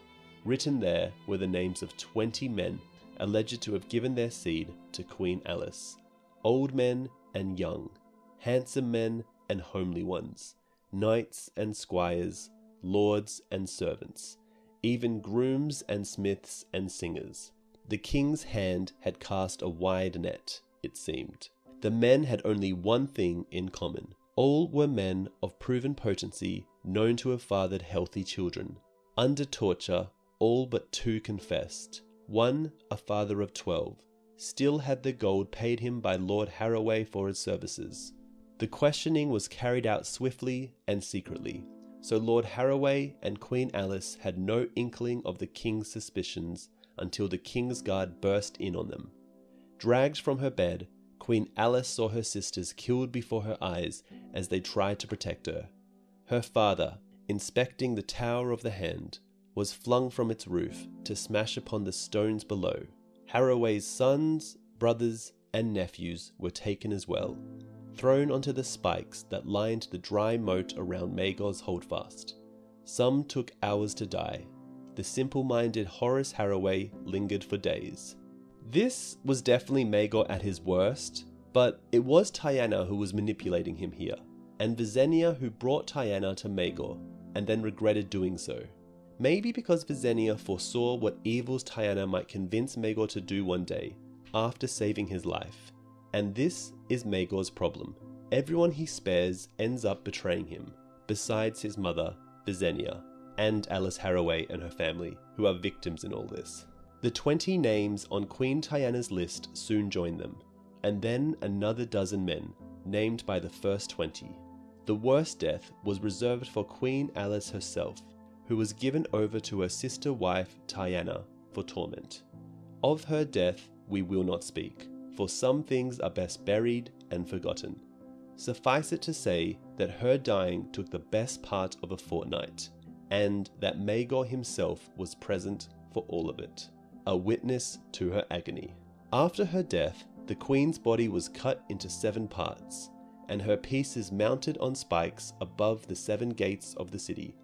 Written there were the names of 20 men alleged to have given their seed to Queen Alice. Old men and young, handsome men and homely ones, knights and squires, lords and servants, even grooms and smiths and singers. The king's hand had cast a wide net, it seemed. The men had only one thing in common. All were men of proven potency, known to have fathered healthy children. Under torture, all but 2 confessed. One, a father of 12, still had the gold paid him by Lord Haraway for his services. The questioning was carried out swiftly and secretly, so Lord Haraway and Queen Alice had no inkling of the king's suspicions until the king's guard burst in on them. Dragged from her bed, Queen Alice saw her sisters killed before her eyes as they tried to protect her. Her father, inspecting the Tower of the Hand, was flung from its roof to smash upon the stones below. Haraway's sons, brothers, and nephews were taken as well, thrown onto the spikes that lined the dry moat around Maegor's holdfast. Some took hours to die. The simple-minded Horace Haraway lingered for days. This was definitely Maegor at his worst, but it was Tiana who was manipulating him here, and Visenya who brought Tiana to Maegor, and then regretted doing so. Maybe because Visenya foresaw what evils Tiana might convince Maegor to do one day, after saving his life. And this is Maegor's problem. Everyone he spares ends up betraying him, besides his mother, Visenya, and Alice Haraway and her family, who are victims in all this. The 20 names on Queen Tiana's list soon joined them, and then another dozen men, named by the first 20. The worst death was reserved for Queen Alice herself, who was given over to her sister wife Tiana for torment. Of her death we will not speak, for some things are best buried and forgotten. Suffice it to say that her dying took the best part of a fortnight, and that Maegor himself was present for all of it, a witness to her agony. After her death, the queen's body was cut into 7 parts, and her pieces mounted on spikes above the 7 gates of the city,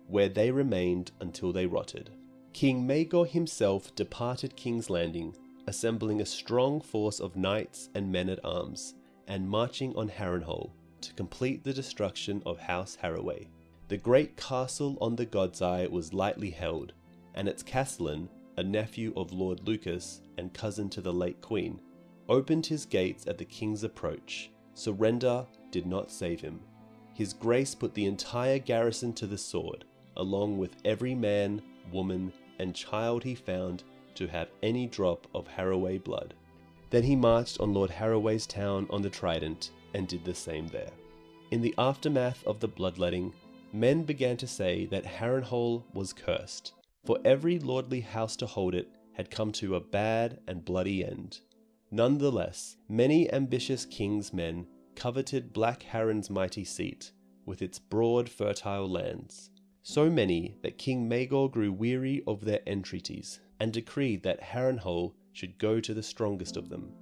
where they remained until they rotted. King Maegor himself departed King's Landing, assembling a strong force of knights and men-at-arms, and marching on Harrenhal to complete the destruction of House Haraway. The great castle on the God's Eye was lightly held, and its castellan, a nephew of Lord Lucas and cousin to the late queen, opened his gates at the king's approach. Surrender did not save him. His grace put the entire garrison to the sword, along with every man, woman, and child he found to have any drop of Haraway blood. Then he marched on Lord Haraway's town on the Trident and did the same there. In the aftermath of the bloodletting, men began to say that Harrenhal was cursed, for every lordly house to hold it had come to a bad and bloody end. Nonetheless, many ambitious king's men coveted Black Harren's mighty seat, with its broad fertile lands. So many that King Maegor grew weary of their entreaties, and decreed that Harrenhal should go to the strongest of them.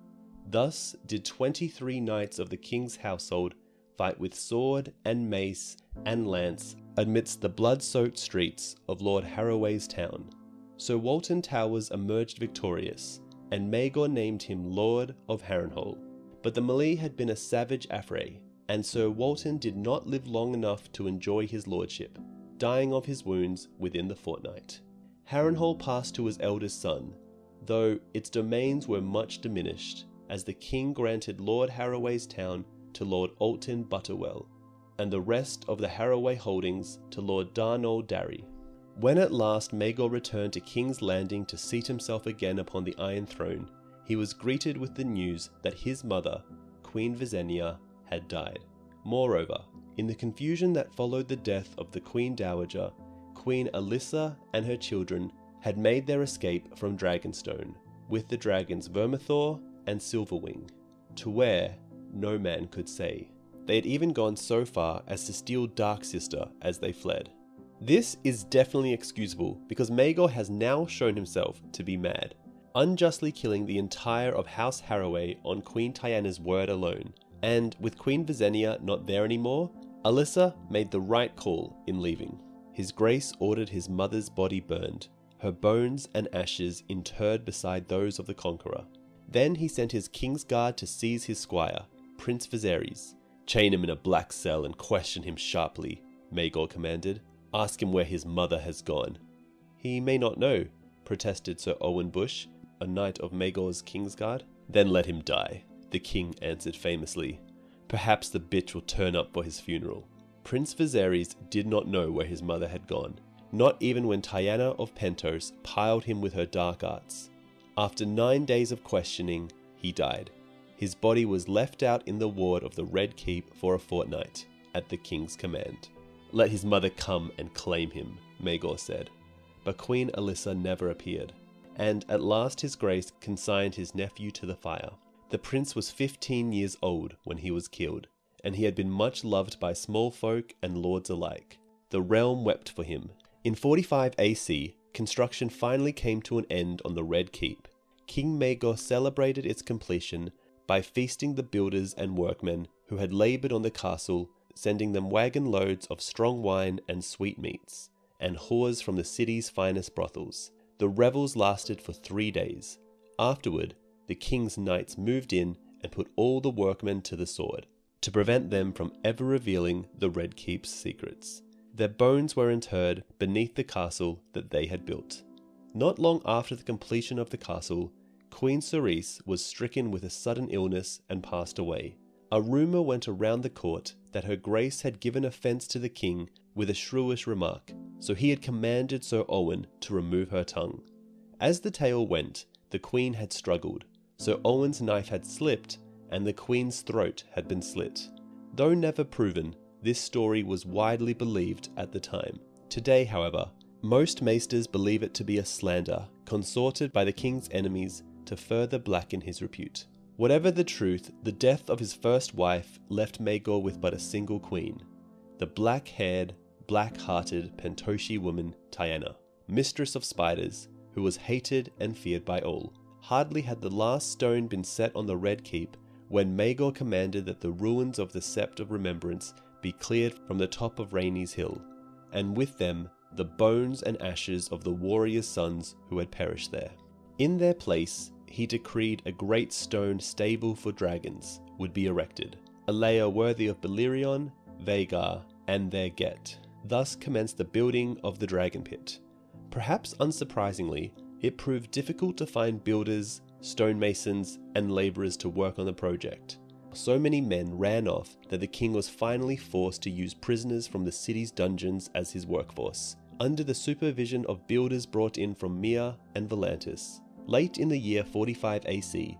Thus did 23 knights of the king's household fight with sword and mace and lance amidst the blood-soaked streets of Lord Haraway's town. So Walton Towers emerged victorious, and Maegor named him Lord of Harrenhal. But the melee had been a savage affray, and Sir Walton did not live long enough to enjoy his lordship, dying of his wounds within the fortnight. Harrenhal passed to his eldest son, though its domains were much diminished, as the king granted Lord Haraway's town to Lord Alton Butterwell, and the rest of the Haraway holdings to Lord Darnall Darry. When at last Maegor returned to King's Landing to seat himself again upon the Iron Throne, he was greeted with the news that his mother, Queen Visenya, had died. Moreover, in the confusion that followed the death of the Queen Dowager, Queen Alyssa and her children had made their escape from Dragonstone with the dragons Vermithor and Silverwing, to where no man could say. They had even gone so far as to steal Darksister as they fled. This is definitely excusable because Maegor has now shown himself to be mad, unjustly killing the entire of House Haraway on Queen Tyanna's word alone. And with Queen Visenya not there anymore, Alyssa made the right call in leaving. His Grace ordered his mother's body burned, her bones and ashes interred beside those of the Conqueror. Then he sent his King's Guard to seize his squire, Prince Viserys. "Chain him in a black cell and question him sharply," Maegor commanded. "Ask him where his mother has gone." "He may not know," protested Sir Owen Bush, a knight of Maegor's Kingsguard. "Then let him die," the king answered famously. "Perhaps the bitch will turn up for his funeral." Prince Viserys did not know where his mother had gone, not even when Tyanna of Pentos piled him with her dark arts. After 9 days of questioning, he died. His body was left out in the ward of the Red Keep for a fortnight, at the king's command. "Let his mother come and claim him," Maegor said. But Queen Alyssa never appeared, and at last his Grace consigned his nephew to the fire. The prince was 15 years old when he was killed, and he had been much loved by small folk and lords alike. The realm wept for him. In 45 AC, construction finally came to an end on the Red Keep. King Maegor celebrated its completion by feasting the builders and workmen who had laboured on the castle, sending them wagon loads of strong wine and sweetmeats, and whores from the city's finest brothels. The revels lasted for 3 days. Afterward, the king's knights moved in and put all the workmen to the sword, to prevent them from ever revealing the Red Keep's secrets. Their bones were interred beneath the castle that they had built. Not long after the completion of the castle, Queen Cerise was stricken with a sudden illness and passed away. A rumour went around the court that her Grace had given offence to the king with a shrewish remark, so he had commanded Sir Owen to remove her tongue. As the tale went, the queen had struggled, Sir Owen's knife had slipped, and the queen's throat had been slit. Though never proven, this story was widely believed at the time. Today, however, most maesters believe it to be a slander consorted by the king's enemies to further blacken his repute. Whatever the truth, the death of his first wife left Maegor with but a single queen, the black-haired, black-hearted Pentoshi woman Tyanna, mistress of spiders, who was hated and feared by all. Hardly had the last stone been set on the Red Keep when Maegor commanded that the ruins of the Sept of Remembrance be cleared from the top of Rhaenys Hill, and with them the bones and ashes of the warriors' sons who had perished there. In their place, he decreed a great stone stable for dragons would be erected, a layer worthy of Balerion, Vhagar, and their Get. Thus commenced the building of the Dragon Pit. Perhaps unsurprisingly, it proved difficult to find builders, stonemasons, and labourers to work on the project. So many men ran off that the king was finally forced to use prisoners from the city's dungeons as his workforce, under the supervision of builders brought in from Myr and Volantis. Late in the year 45 AC,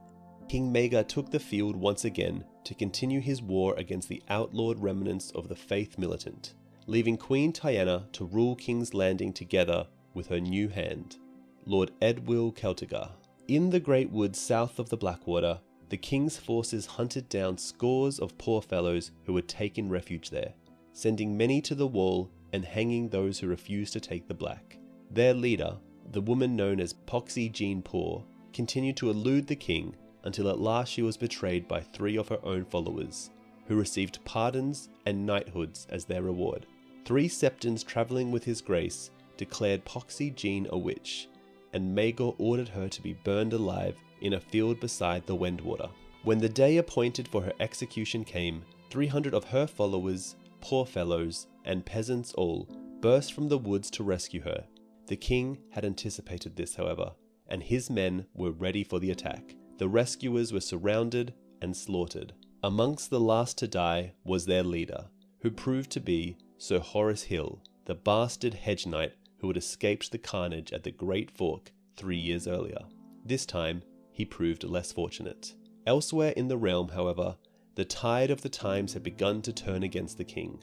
King Maegor took the field once again to continue his war against the outlawed remnants of the Faith Militant, leaving Queen Tyanna to rule King's Landing together with her new hand, Lord Edwyl Celtigar. In the great woods south of the Blackwater, the king's forces hunted down scores of poor fellows who had taken refuge there, sending many to the wall and hanging those who refused to take the black. Their leader, the woman known as Poxy Jean Poor, continued to elude the king until at last she was betrayed by 3 of her own followers, who received pardons and knighthoods as their reward. 3 septons travelling with his Grace declared Poxy Jean a witch, and Maegor ordered her to be burned alive in a field beside the Wendwater. When the day appointed for her execution came, 300 of her followers, poor fellows, and peasants all, burst from the woods to rescue her. The king had anticipated this, however, and his men were ready for the attack. The rescuers were surrounded and slaughtered. Amongst the last to die was their leader, who proved to be Sir Horace Hill, the bastard hedge knight who had escaped the carnage at the Great Fork 3 years earlier. This time, he proved less fortunate. Elsewhere in the realm, however, the tide of the times had begun to turn against the king.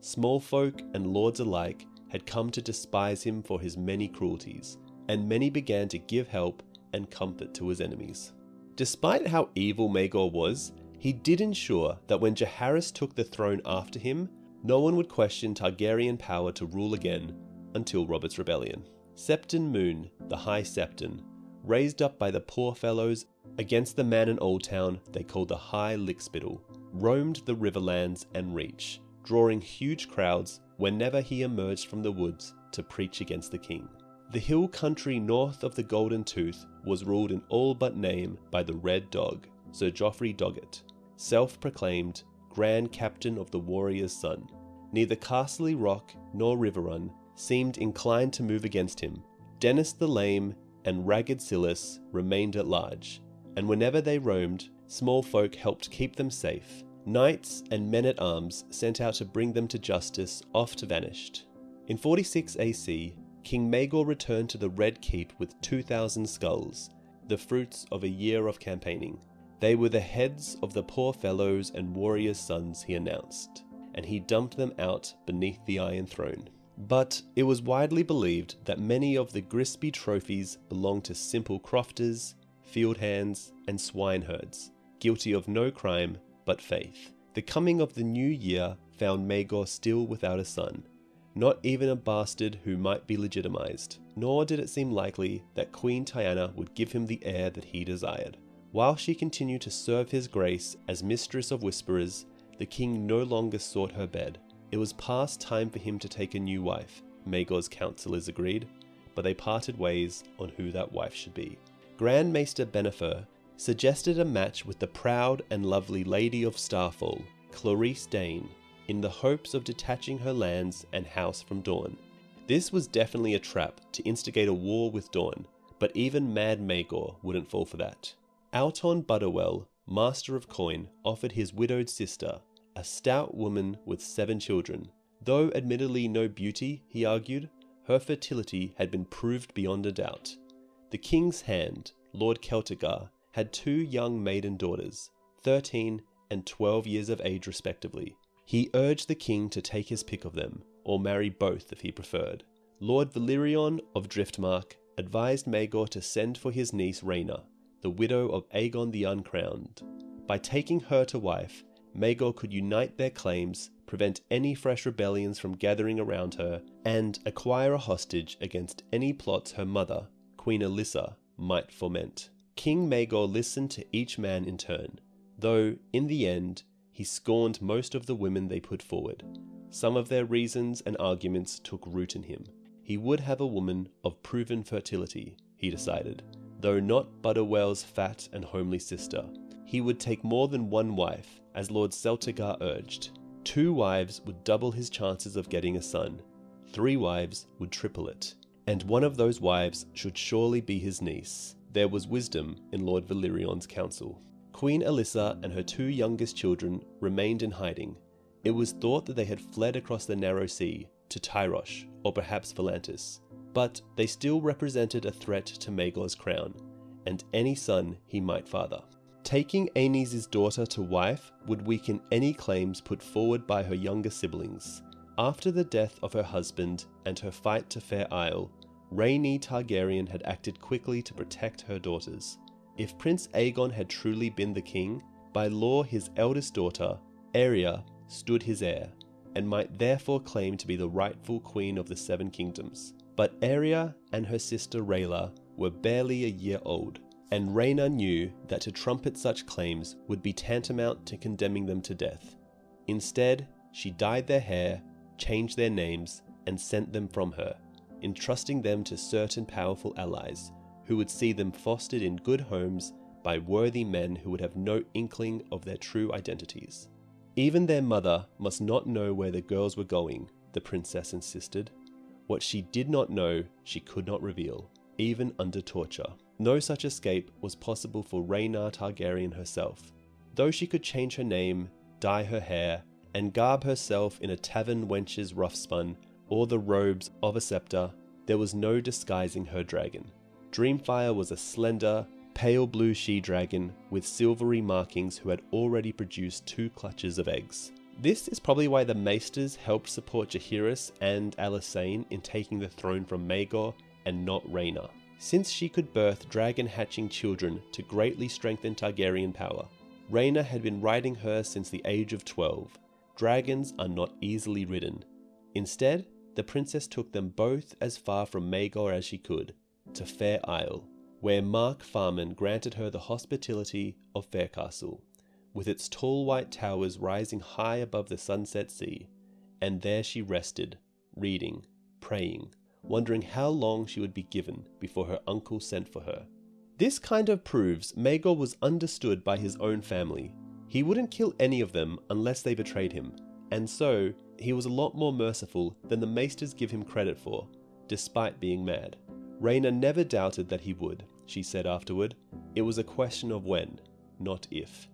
Small folk and lords alike had come to despise him for his many cruelties, and many began to give help and comfort to his enemies. Despite how evil Maegor was, he did ensure that when Jaehaerys took the throne after him, no one would question Targaryen power to rule again until Robert's Rebellion. Septon Moon, the High Septon, raised up by the poor fellows against the man in Oldtown they called the High Lickspittle, roamed the Riverlands and Reach, drawing huge crowds whenever he emerged from the woods to preach against the king. The hill country north of the Golden Tooth was ruled in all but name by the Red Dog, Sir Joffrey Doggett, self-proclaimed Grand Captain of the Warrior's Son. Neither Castle Rock nor Riverrun seemed inclined to move against him. Dennis the Lame and Ragged Silas remained at large, and whenever they roamed, small folk helped keep them safe. Knights and men-at-arms sent out to bring them to justice oft vanished. In 46 AC, King Maegor returned to the Red Keep with 2,000 skulls, the fruits of a year of campaigning. They were the heads of the poor fellows and warriors' sons, he announced, and he dumped them out beneath the Iron Throne. But it was widely believed that many of the Grisby trophies belonged to simple crofters, field hands, and swineherds, guilty of no crime but faith. The coming of the new year found Maegor still without a son, not even a bastard who might be legitimized, nor did it seem likely that Queen Tyanna would give him the heir that he desired. While she continued to serve his grace as Mistress of Whisperers, the king no longer sought her bed. It was past time for him to take a new wife, Maegor's counsellors agreed, but they parted ways on who that wife should be. Grand Maester Bennifer suggested a match with the proud and lovely Lady of Starfall, Cloris Dane, in the hopes of detaching her lands and house from Dorne. This was definitely a trap to instigate a war with Dorne, but even Mad Maegor wouldn't fall for that. Alton Butterwell, Master of Coin, offered his widowed sister, a stout woman with 7 children. Though admittedly no beauty, he argued, her fertility had been proved beyond a doubt. The king's hand, Lord Celtigar, had 2 young maiden daughters, 13 and 12 years of age respectively. He urged the king to take his pick of them, or marry both if he preferred. Lord Valyrion of Driftmark advised Maegor to send for his niece Rhaena, the widow of Aegon the Uncrowned. By taking her to wife, Maegor could unite their claims, prevent any fresh rebellions from gathering around her, and acquire a hostage against any plots her mother, Queen Alyssa, might foment. King Maegor listened to each man in turn, though, in the end, he scorned most of the women they put forward. Some of their reasons and arguments took root in him. He would have a woman of proven fertility, he decided, though not Butterwell's fat and homely sister. He would take more than one wife, as Lord Celtigar urged. 2 wives would double his chances of getting a son. 3 wives would triple it. And one of those wives should surely be his niece. There was wisdom in Lord Valyrion's counsel. Queen Alyssa and her 2 youngest children remained in hiding. It was thought that they had fled across the Narrow Sea to Tyrosh or perhaps Volantis, but they still represented a threat to Maegor's crown and any son he might father. Taking Aenys' daughter to wife would weaken any claims put forward by her younger siblings. After the death of her husband and her fight to Fair Isle, Rhaenys Targaryen had acted quickly to protect her daughters. If Prince Aegon had truly been the king, by law his eldest daughter, Arya, stood his heir, and might therefore claim to be the rightful queen of the 7 kingdoms. But Arya and her sister Rhaella were barely a year old, and Rhaena knew that to trumpet such claims would be tantamount to condemning them to death. Instead, she dyed their hair, changed their names, and sent them from her, entrusting them to certain powerful allies, who would see them fostered in good homes by worthy men who would have no inkling of their true identities. Even their mother must not know where the girls were going, the princess insisted. What she did not know, she could not reveal, even under torture. No such escape was possible for Rhaena Targaryen herself. Though she could change her name, dye her hair, and garb herself in a tavern wench's roughspun or the robes of a scepter, there was no disguising her dragon. Dreamfire was a slender, pale blue she-dragon with silvery markings who had already produced 2 clutches of eggs. This is probably why the Maesters helped support Jaehaerys and Alysanne in taking the throne from Maegor and not Rhaena, since she could birth dragon-hatching children to greatly strengthen Targaryen power. Rhaena had been riding her since the age of 12. Dragons are not easily ridden. Instead, the princess took them both as far from Maegor as she could, to Fair Isle, where Mark Farman granted her the hospitality of Faircastle, with its tall white towers rising high above the sunset sea, and there she rested, reading, praying, wondering how long she would be given before her uncle sent for her. This kind of proves Maegor was understood by his own family. He wouldn't kill any of them unless they betrayed him, and so he was a lot more merciful than the Maesters give him credit for, despite being mad. Rhaena never doubted that he would, she said afterward. It was a question of when, not if.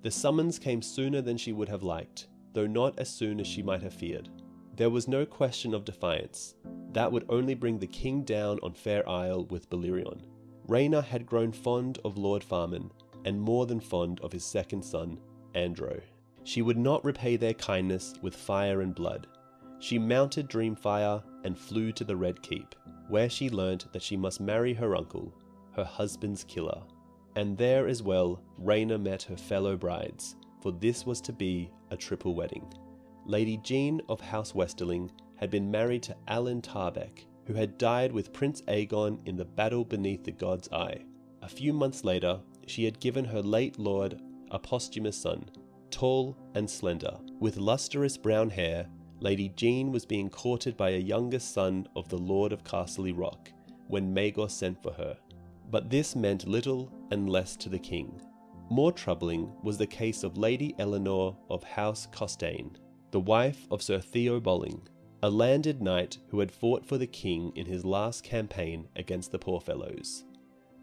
The summons came sooner than she would have liked, though not as soon as she might have feared. There was no question of defiance. That would only bring the king down on Fair Isle with Balerion. Rhaena had grown fond of Lord Farman, and more than fond of his second son, Andro. She would not repay their kindness with fire and blood. She mounted Dreamfire and flew to the Red Keep, where she learnt that she must marry her uncle, her husband's killer. And there as well, Rhaena met her fellow brides, for this was to be a triple wedding. Lady Jean of House Westerling had been married to Alan Tarbeck, who had died with Prince Aegon in the battle beneath the God's Eye. A few months later, she had given her late lord a posthumous son, tall and slender. With lustrous brown hair, Lady Jean was being courted by a younger son of the Lord of Casterly Rock, when Maegor sent for her. But this meant little and less to the king. More troubling was the case of Lady Eleanor of House Costain, the wife of Sir Theo Bolling, a landed knight who had fought for the king in his last campaign against the Poorfellows.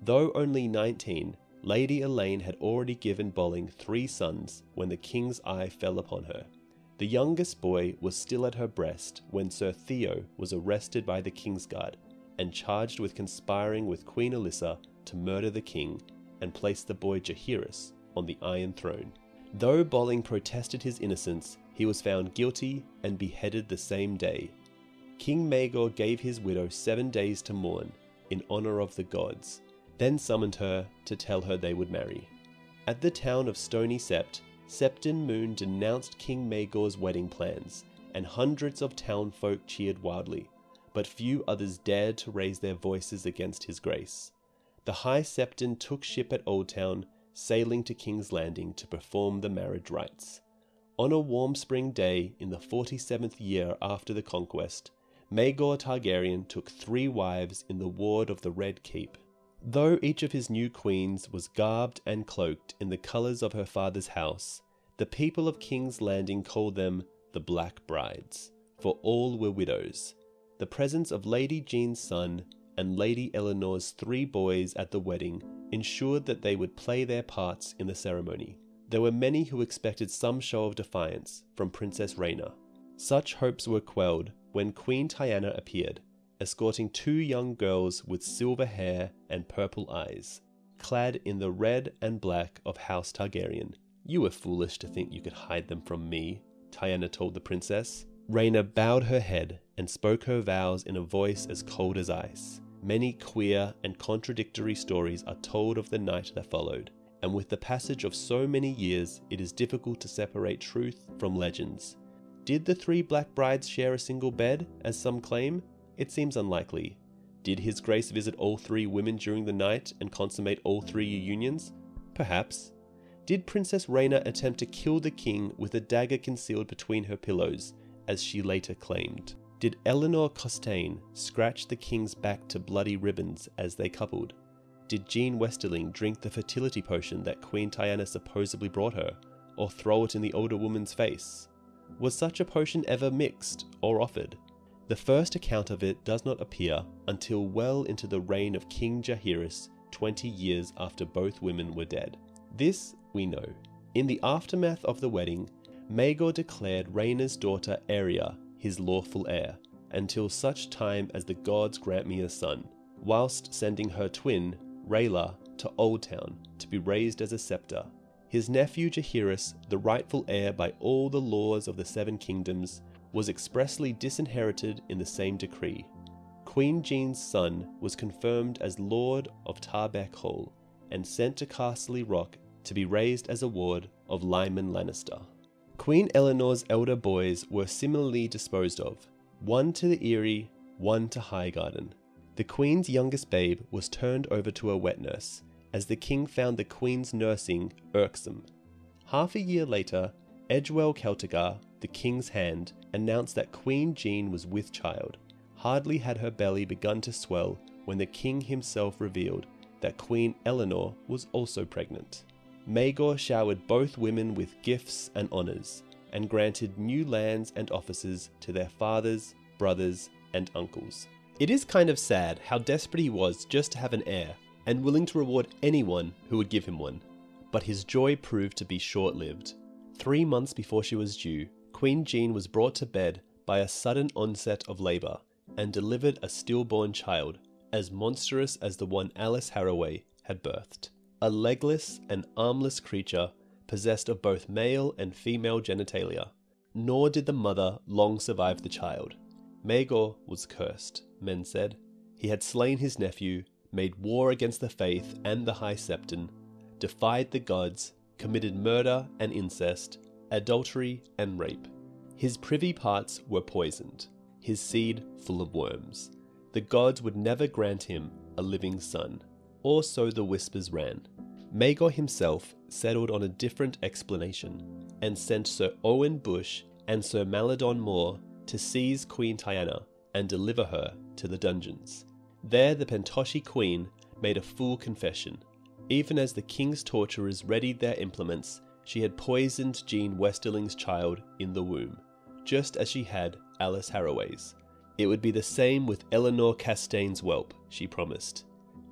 Though only 19, Lady Elaine had already given Bolling 3 sons when the king's eye fell upon her. The youngest boy was still at her breast when Sir Theo was arrested by the Kingsguard and charged with conspiring with Queen Alyssa to murder the king and place the boy Jaehaerys on the Iron Throne. Though Bolling protested his innocence, he was found guilty and beheaded the same day. King Maegor gave his widow 7 days to mourn in honor of the gods, then summoned her to tell her they would marry. At the town of Stony Sept, Septon Moon denounced King Maegor's wedding plans, and hundreds of townfolk cheered wildly, but few others dared to raise their voices against his grace. The High Septon took ship at Oldtown, sailing to King's Landing to perform the marriage rites. On a warm spring day in the 47th year after the conquest, Maegor Targaryen took 3 wives in the ward of the Red Keep. Though each of his new queens was garbed and cloaked in the colours of her father's house, the people of King's Landing called them the Black Brides, for all were widows. The presence of Lady Jean's son and Lady Eleanor's 3 boys at the wedding ensured that they would play their parts in the ceremony. There were many who expected some show of defiance from Princess Rhaena. Such hopes were quelled when Queen Tyanna appeared, escorting 2 young girls with silver hair and purple eyes, clad in the red and black of House Targaryen. "You were foolish to think you could hide them from me," Tyanna told the princess. Rhaena bowed her head and spoke her vows in a voice as cold as ice. Many queer and contradictory stories are told of the night that followed, and with the passage of so many years, it is difficult to separate truth from legends. Did the 3 black brides share a single bed, as some claim? It seems unlikely. Did His Grace visit all 3 women during the night and consummate all 3 unions? Perhaps. Did Princess Rhaena attempt to kill the king with a dagger concealed between her pillows, as she later claimed? Did Eleanor Costain scratch the king's back to bloody ribbons as they coupled? Did Jean Westerling drink the fertility potion that Queen Tyanna supposedly brought her, or throw it in the older woman's face? Was such a potion ever mixed or offered? The first account of it does not appear until well into the reign of King Jaehaerys, 20 years after both women were dead. This we know. In the aftermath of the wedding, Maegor declared Rhaena's daughter Aeria his lawful heir, until such time as the gods grant me a son, whilst sending her twin, Rhaella, to Oldtown to be raised as a scepter. His nephew Jaehaerys, the rightful heir by all the laws of the Seven Kingdoms, was expressly disinherited in the same decree. Queen Jean's son was confirmed as Lord of Tarbeck Hall and sent to Casterly Rock to be raised as a ward of Lyman Lannister. Queen Eleanor's elder boys were similarly disposed of, one to the Eyrie, one to Highgarden. The Queen's youngest babe was turned over to a wet nurse, as the King found the Queen's nursing irksome. Half a year later, Edgewell Celtigar, the King's hand, announced that Queen Jean was with child. Hardly had her belly begun to swell when the King himself revealed that Queen Eleanor was also pregnant. Maegor showered both women with gifts and honours, and granted new lands and offices to their fathers, brothers, and uncles. It is kind of sad how desperate he was just to have an heir, and willing to reward anyone who would give him one. But his joy proved to be short-lived. 3 months before she was due, Queen Jean was brought to bed by a sudden onset of labour, and delivered a stillborn child, as monstrous as the one Alice Harroway had birthed. A legless and armless creature possessed of both male and female genitalia. Nor did the mother long survive the child. Maegor was cursed, men said. He had slain his nephew, made war against the faith and the High Septon, defied the gods, committed murder and incest, adultery and rape. His privy parts were poisoned, his seed full of worms. The gods would never grant him a living son, or so the whispers ran. Maegor himself settled on a different explanation, and sent Sir Owen Bush and Sir Maladon Moore to seize Queen Tyanna and deliver her to the dungeons. There the Pentoshi Queen made a full confession. Even as the King's torturers readied their implements, she had poisoned Jean Westerling's child in the womb, just as she had Alice Harroway's. It would be the same with Eleanor Castaigne's whelp, she promised.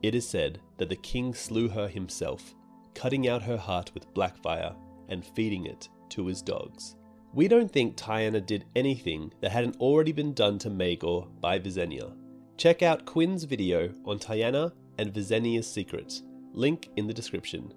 It is said that the King slew her himself, cutting out her heart with blackfire and feeding it to his dogs. We don't think Tyanna did anything that hadn't already been done to Maegor by Visenya. Check out Quinn's video on Tyanna and Visenya's secrets, link in the description.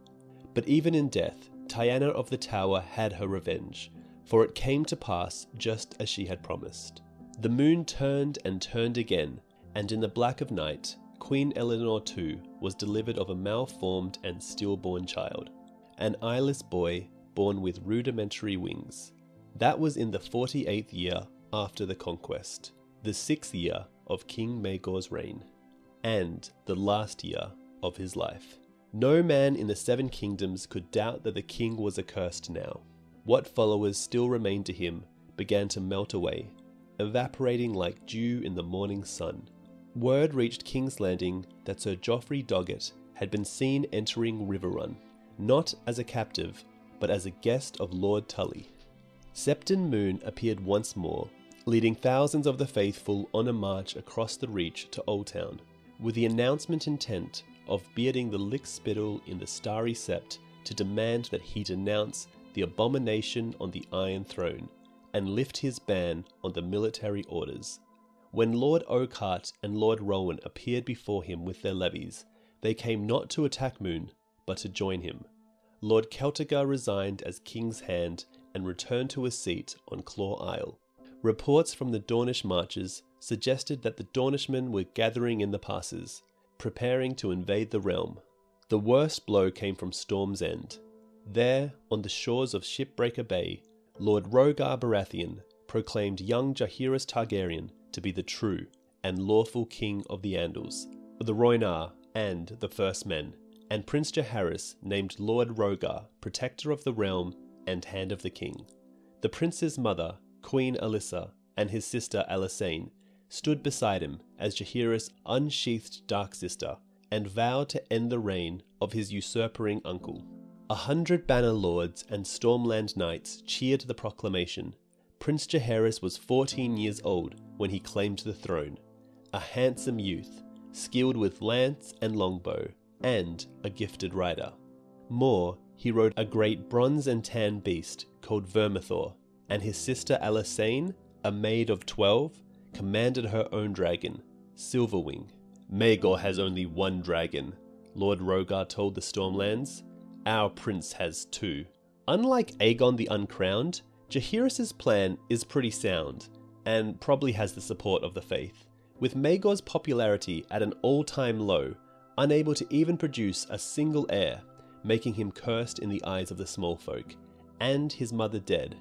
But even in death, Tyanna of the Tower had her revenge, for it came to pass just as she had promised. The moon turned and turned again, and in the black of night, Queen Eleanor too was delivered of a malformed and stillborn child, an eyeless boy born with rudimentary wings. That was in the 48th year after the conquest, the 6th year of King Maegor's reign, and the last year of his life. No man in the Seven Kingdoms could doubt that the king was accursed now. What followers still remained to him began to melt away, evaporating like dew in the morning sun. Word reached King's Landing that Sir Joffrey Doggett had been seen entering Riverrun, not as a captive, but as a guest of Lord Tully. Septon Moon appeared once more, leading thousands of the faithful on a march across the Reach to Oldtown, with the announcement intent of bearding the Lickspittle in the Starry Sept to demand that he denounce the abomination on the Iron Throne, and lift his ban on the military orders. When Lord Oakheart and Lord Rowan appeared before him with their levies, they came not to attack Moon, but to join him. Lord Celtigar resigned as King's Hand and returned to his seat on Claw Isle. Reports from the Dornish marches suggested that the Dornishmen were gathering in the passes, preparing to invade the realm. The worst blow came from Storm's End. There, on the shores of Shipbreaker Bay, Lord Rhaegar Baratheon proclaimed young Jaehaerys Targaryen to be the true and lawful king of the Andals, the Rhoynar, and the First Men, and Prince Jaehaerys named Lord Rhaegar protector of the realm and hand of the king. The prince's mother, Queen Alyssa, and his sister Alysanne stood beside him as Jaehaerys unsheathed Dark Sister and vowed to end the reign of his usurping uncle. 100 banner lords and Stormland knights cheered the proclamation. Prince Jaehaerys was 14 years old when he claimed the throne, a handsome youth, skilled with lance and longbow, and a gifted rider. More, he rode a great bronze and tan beast called Vermithor, and his sister Alysanne, a maid of 12, commanded her own dragon, Silverwing. Maegor has only one dragon, Lord Rogar told the Stormlands. "Our prince has too." Unlike Aegon the Uncrowned, Jaehaerys' plan is pretty sound, and probably has the support of the faith. With Maegor's popularity at an all-time low, unable to even produce a single heir, making him cursed in the eyes of the small folk, and his mother dead,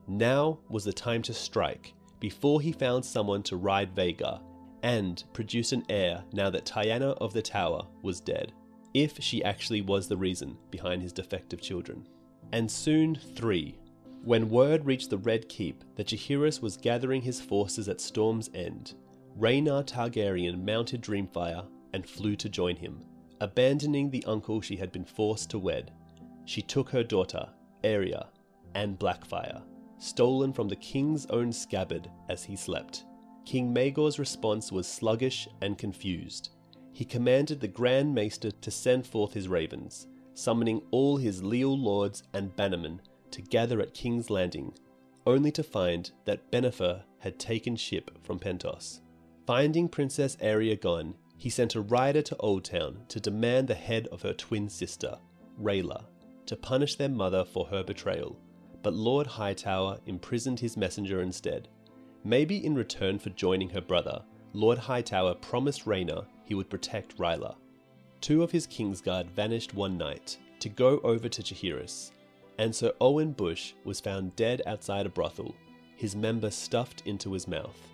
now was the time to strike, before he found someone to ride Vhagar, and produce an heir now that Tyanna of the Tower was dead, if she actually was the reason behind his defective children. And soon 3. When word reached the Red Keep that Jaehaerys was gathering his forces at Storm's End, Rhaenyra Targaryen mounted Dreamfire and flew to join him, abandoning the uncle she had been forced to wed. She took her daughter, Arya, and Blackfyre, stolen from the king's own scabbard as he slept. King Maegor's response was sluggish and confused. He commanded the Grand Maester to send forth his ravens, summoning all his leal lords and bannermen to gather at King's Landing, only to find that Bennifer had taken ship from Pentos. Finding Princess Arya gone, he sent a rider to Oldtown to demand the head of her twin sister, Rhaella, to punish their mother for her betrayal, but Lord Hightower imprisoned his messenger instead. Maybe in return for joining her brother, Lord Hightower promised Rhaena he would protect Rhaella. 2 of his Kingsguard vanished one night to go over to Jaehaerys, and Sir Owen Bush was found dead outside a brothel, his member stuffed into his mouth.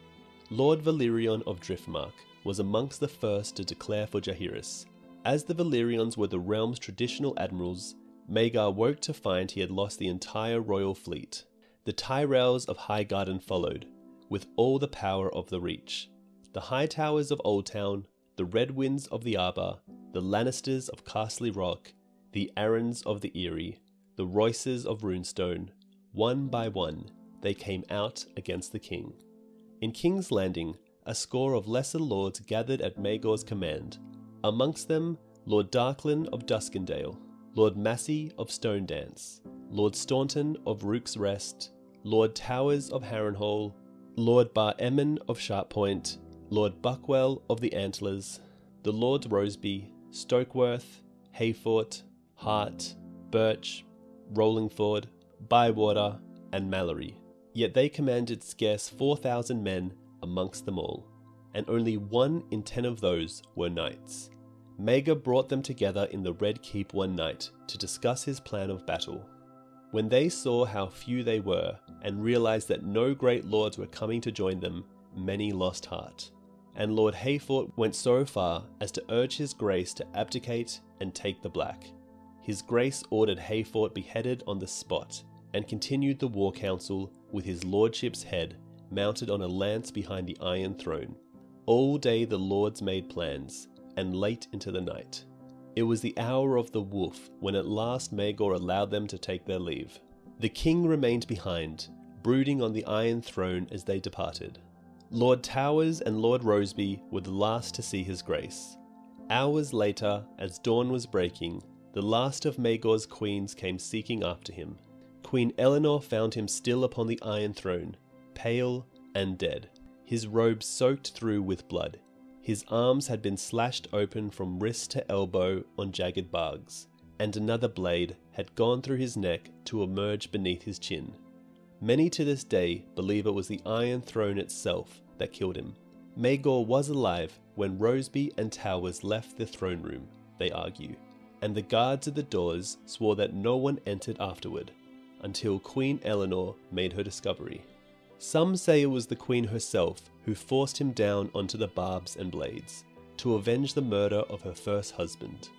Lord Valyrion of Driftmark was amongst the first to declare for Jaehaerys. As the Valyrians were the realm's traditional admirals, Maegor woke to find he had lost the entire royal fleet. The Tyrells of Highgarden followed, with all the power of the Reach. The Hightowers of Oldtown, the Redwinds of the Arbor, the Lannisters of Castle Rock, the Arryns of the Eyrie, the Royces of Runestone, one by one, they came out against the king. In King's Landing, a score of lesser lords gathered at Maegor's command, amongst them Lord Darklyn of Duskendale, Lord Massey of Stonedance, Lord Staunton of Rook's Rest, Lord Towers of Harrenhal, Lord Bar-Emmon of Sharppoint, Lord Buckwell of the Antlers, the Lords Roseby, Stokeworth, Hayfort, Hart, Birch, Rollingford, Bywater, and Mallory. Yet they commanded scarce 4,000 men amongst them all, and only 1 in 10 of those were knights. Maegor brought them together in the Red Keep one night to discuss his plan of battle. When they saw how few they were, and realized that no great lords were coming to join them, many lost heart. And Lord Hayfort went so far as to urge his grace to abdicate and take the Black. His grace ordered Hayfort beheaded on the spot, and continued the war council with his lordship's head mounted on a lance behind the Iron Throne. All day the lords made plans, and late into the night. It was the hour of the wolf when at last Maegor allowed them to take their leave. The king remained behind, brooding on the Iron Throne as they departed. Lord Towers and Lord Roseby were the last to see his grace. Hours later, as dawn was breaking, the last of Maegor's queens came seeking after him. Queen Eleanor found him still upon the Iron Throne, pale and dead, his robes soaked through with blood. His arms had been slashed open from wrist to elbow on jagged barbs, and another blade had gone through his neck to emerge beneath his chin. Many to this day believe it was the Iron Throne itself that killed him. Maegor was alive when Roseby and Towers left the throne room, they argue, and the guards at the doors swore that no one entered afterward, until Queen Eleanor made her discovery. Some say it was the Queen herself who forced him down onto the barbs and blades, to avenge the murder of her first husband.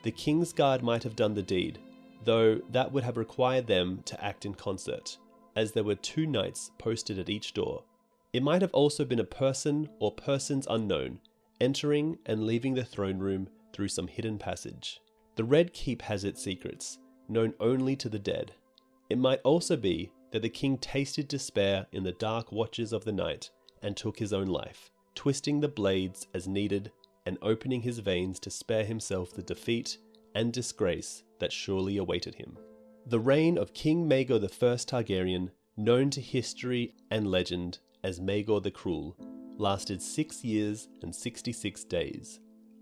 The Kingsguard might have done the deed, though that would have required them to act in concert, as there were 2 knights posted at each door. It might have also been a person or persons unknown, entering and leaving the throne room through some hidden passage. The Red Keep has its secrets, known only to the dead. It might also be that the king tasted despair in the dark watches of the night and took his own life, twisting the blades as needed and opening his veins to spare himself the defeat and disgrace that surely awaited him. The reign of King Maegor I Targaryen, known to history and legend as Maegor the Cruel, lasted 6 years and 66 days.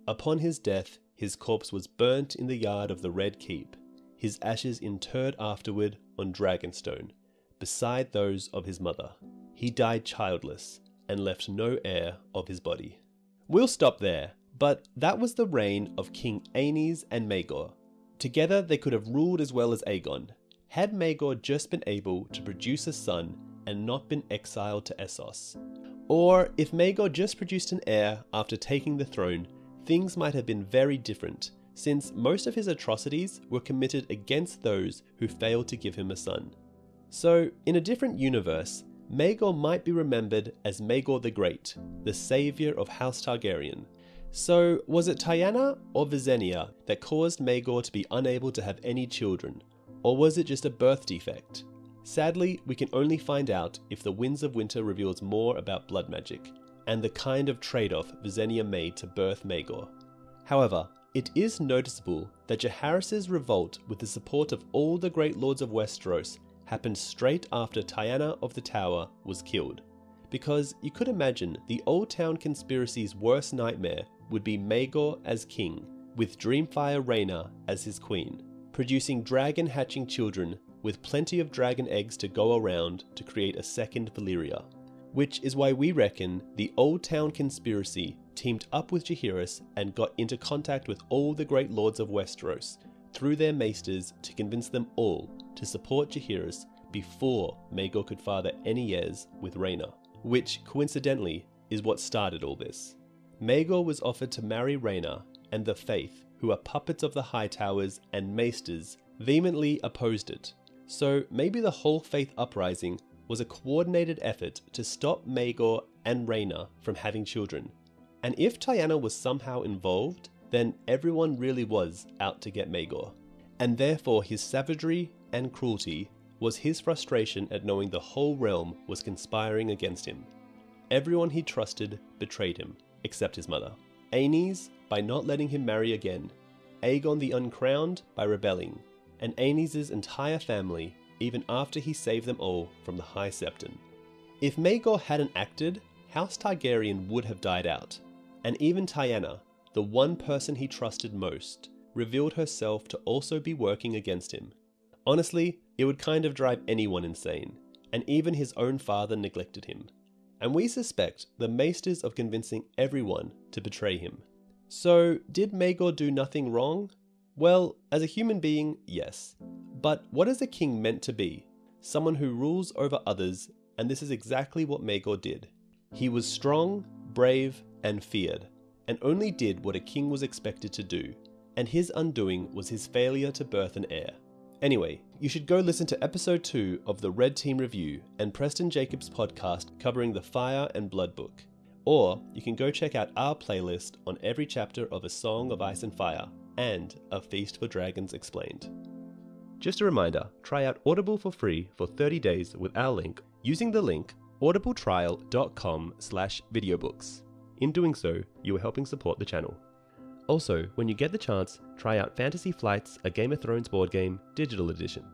Upon his death, His corpse was burnt in the yard of the Red Keep, his ashes interred afterward on Dragonstone, beside those of his mother. He died childless, and left no heir of his body. We'll stop there, but that was the reign of King Aenys and Maegor. Together they could have ruled as well as Aegon, had Maegor just been able to produce a son and not been exiled to Essos. Or if Maegor just produced an heir after taking the throne, things might have been very different, since most of his atrocities were committed against those who failed to give him a son. So, in a different universe, Maegor might be remembered as Maegor the Great, the saviour of House Targaryen. So, was it Tyanna or Visenya that caused Maegor to be unable to have any children, or was it just a birth defect? Sadly, we can only find out if the Winds of Winter reveals more about blood magic, and the kind of trade-off Visenya made to birth Maegor. However, it is noticeable that Jaehaerys' revolt with the support of all the great lords of Westeros happened straight after Tyanna of the Tower was killed, because you could imagine the Old Town conspiracy's worst nightmare would be Maegor as king, with Dreamfire Rhaena as his queen, producing dragon-hatching children with plenty of dragon eggs to go around to create a second Valyria. Which is why we reckon the Old Town conspiracy teamed up with Jaehaerys and got into contact with all the great lords of Westeros through their maesters to convince them all to support Jaehaerys before Maegor could father any heirs with Rhaena, which coincidentally is what started all this. Maegor was offered to marry Rhaena, and the Faith, who are puppets of the Hightowers and maesters, vehemently opposed it. So maybe the whole Faith uprising was a coordinated effort to stop Maegor and Rhaena from having children. And if Tyanna was somehow involved, then everyone really was out to get Maegor. And therefore his savagery and cruelty was his frustration at knowing the whole realm was conspiring against him. Everyone he trusted betrayed him, except his mother. Aenys by not letting him marry again, Aegon the Uncrowned by rebelling, and Aenys' entire family even after he saved them all from the High Septon. If Maegor hadn't acted, House Targaryen would have died out, and even Tyanna, the one person he trusted most, revealed herself to also be working against him. Honestly, it would kind of drive anyone insane, and even his own father neglected him. And we suspect the maesters of convincing everyone to betray him. So, did Maegor do nothing wrong? Well, as a human being, yes. But what is a king meant to be? Someone who rules over others, and this is exactly what Maegor did. He was strong, brave, and feared, and only did what a king was expected to do, and his undoing was his failure to birth an heir. Anyway, you should go listen to episode 2 of the Red Team Review and Preston Jacobs' podcast covering the Fire and Blood book. Or you can go check out our playlist on every chapter of A Song of Ice and Fire and A Feast for Dragons Explained. Just a reminder, try out Audible for free for 30 days with our link using the link audibletrial.com/videobooks. In doing so, you are helping support the channel. Also, when you get the chance, try out Fantasy Flights, a Game of Thrones board game, digital edition.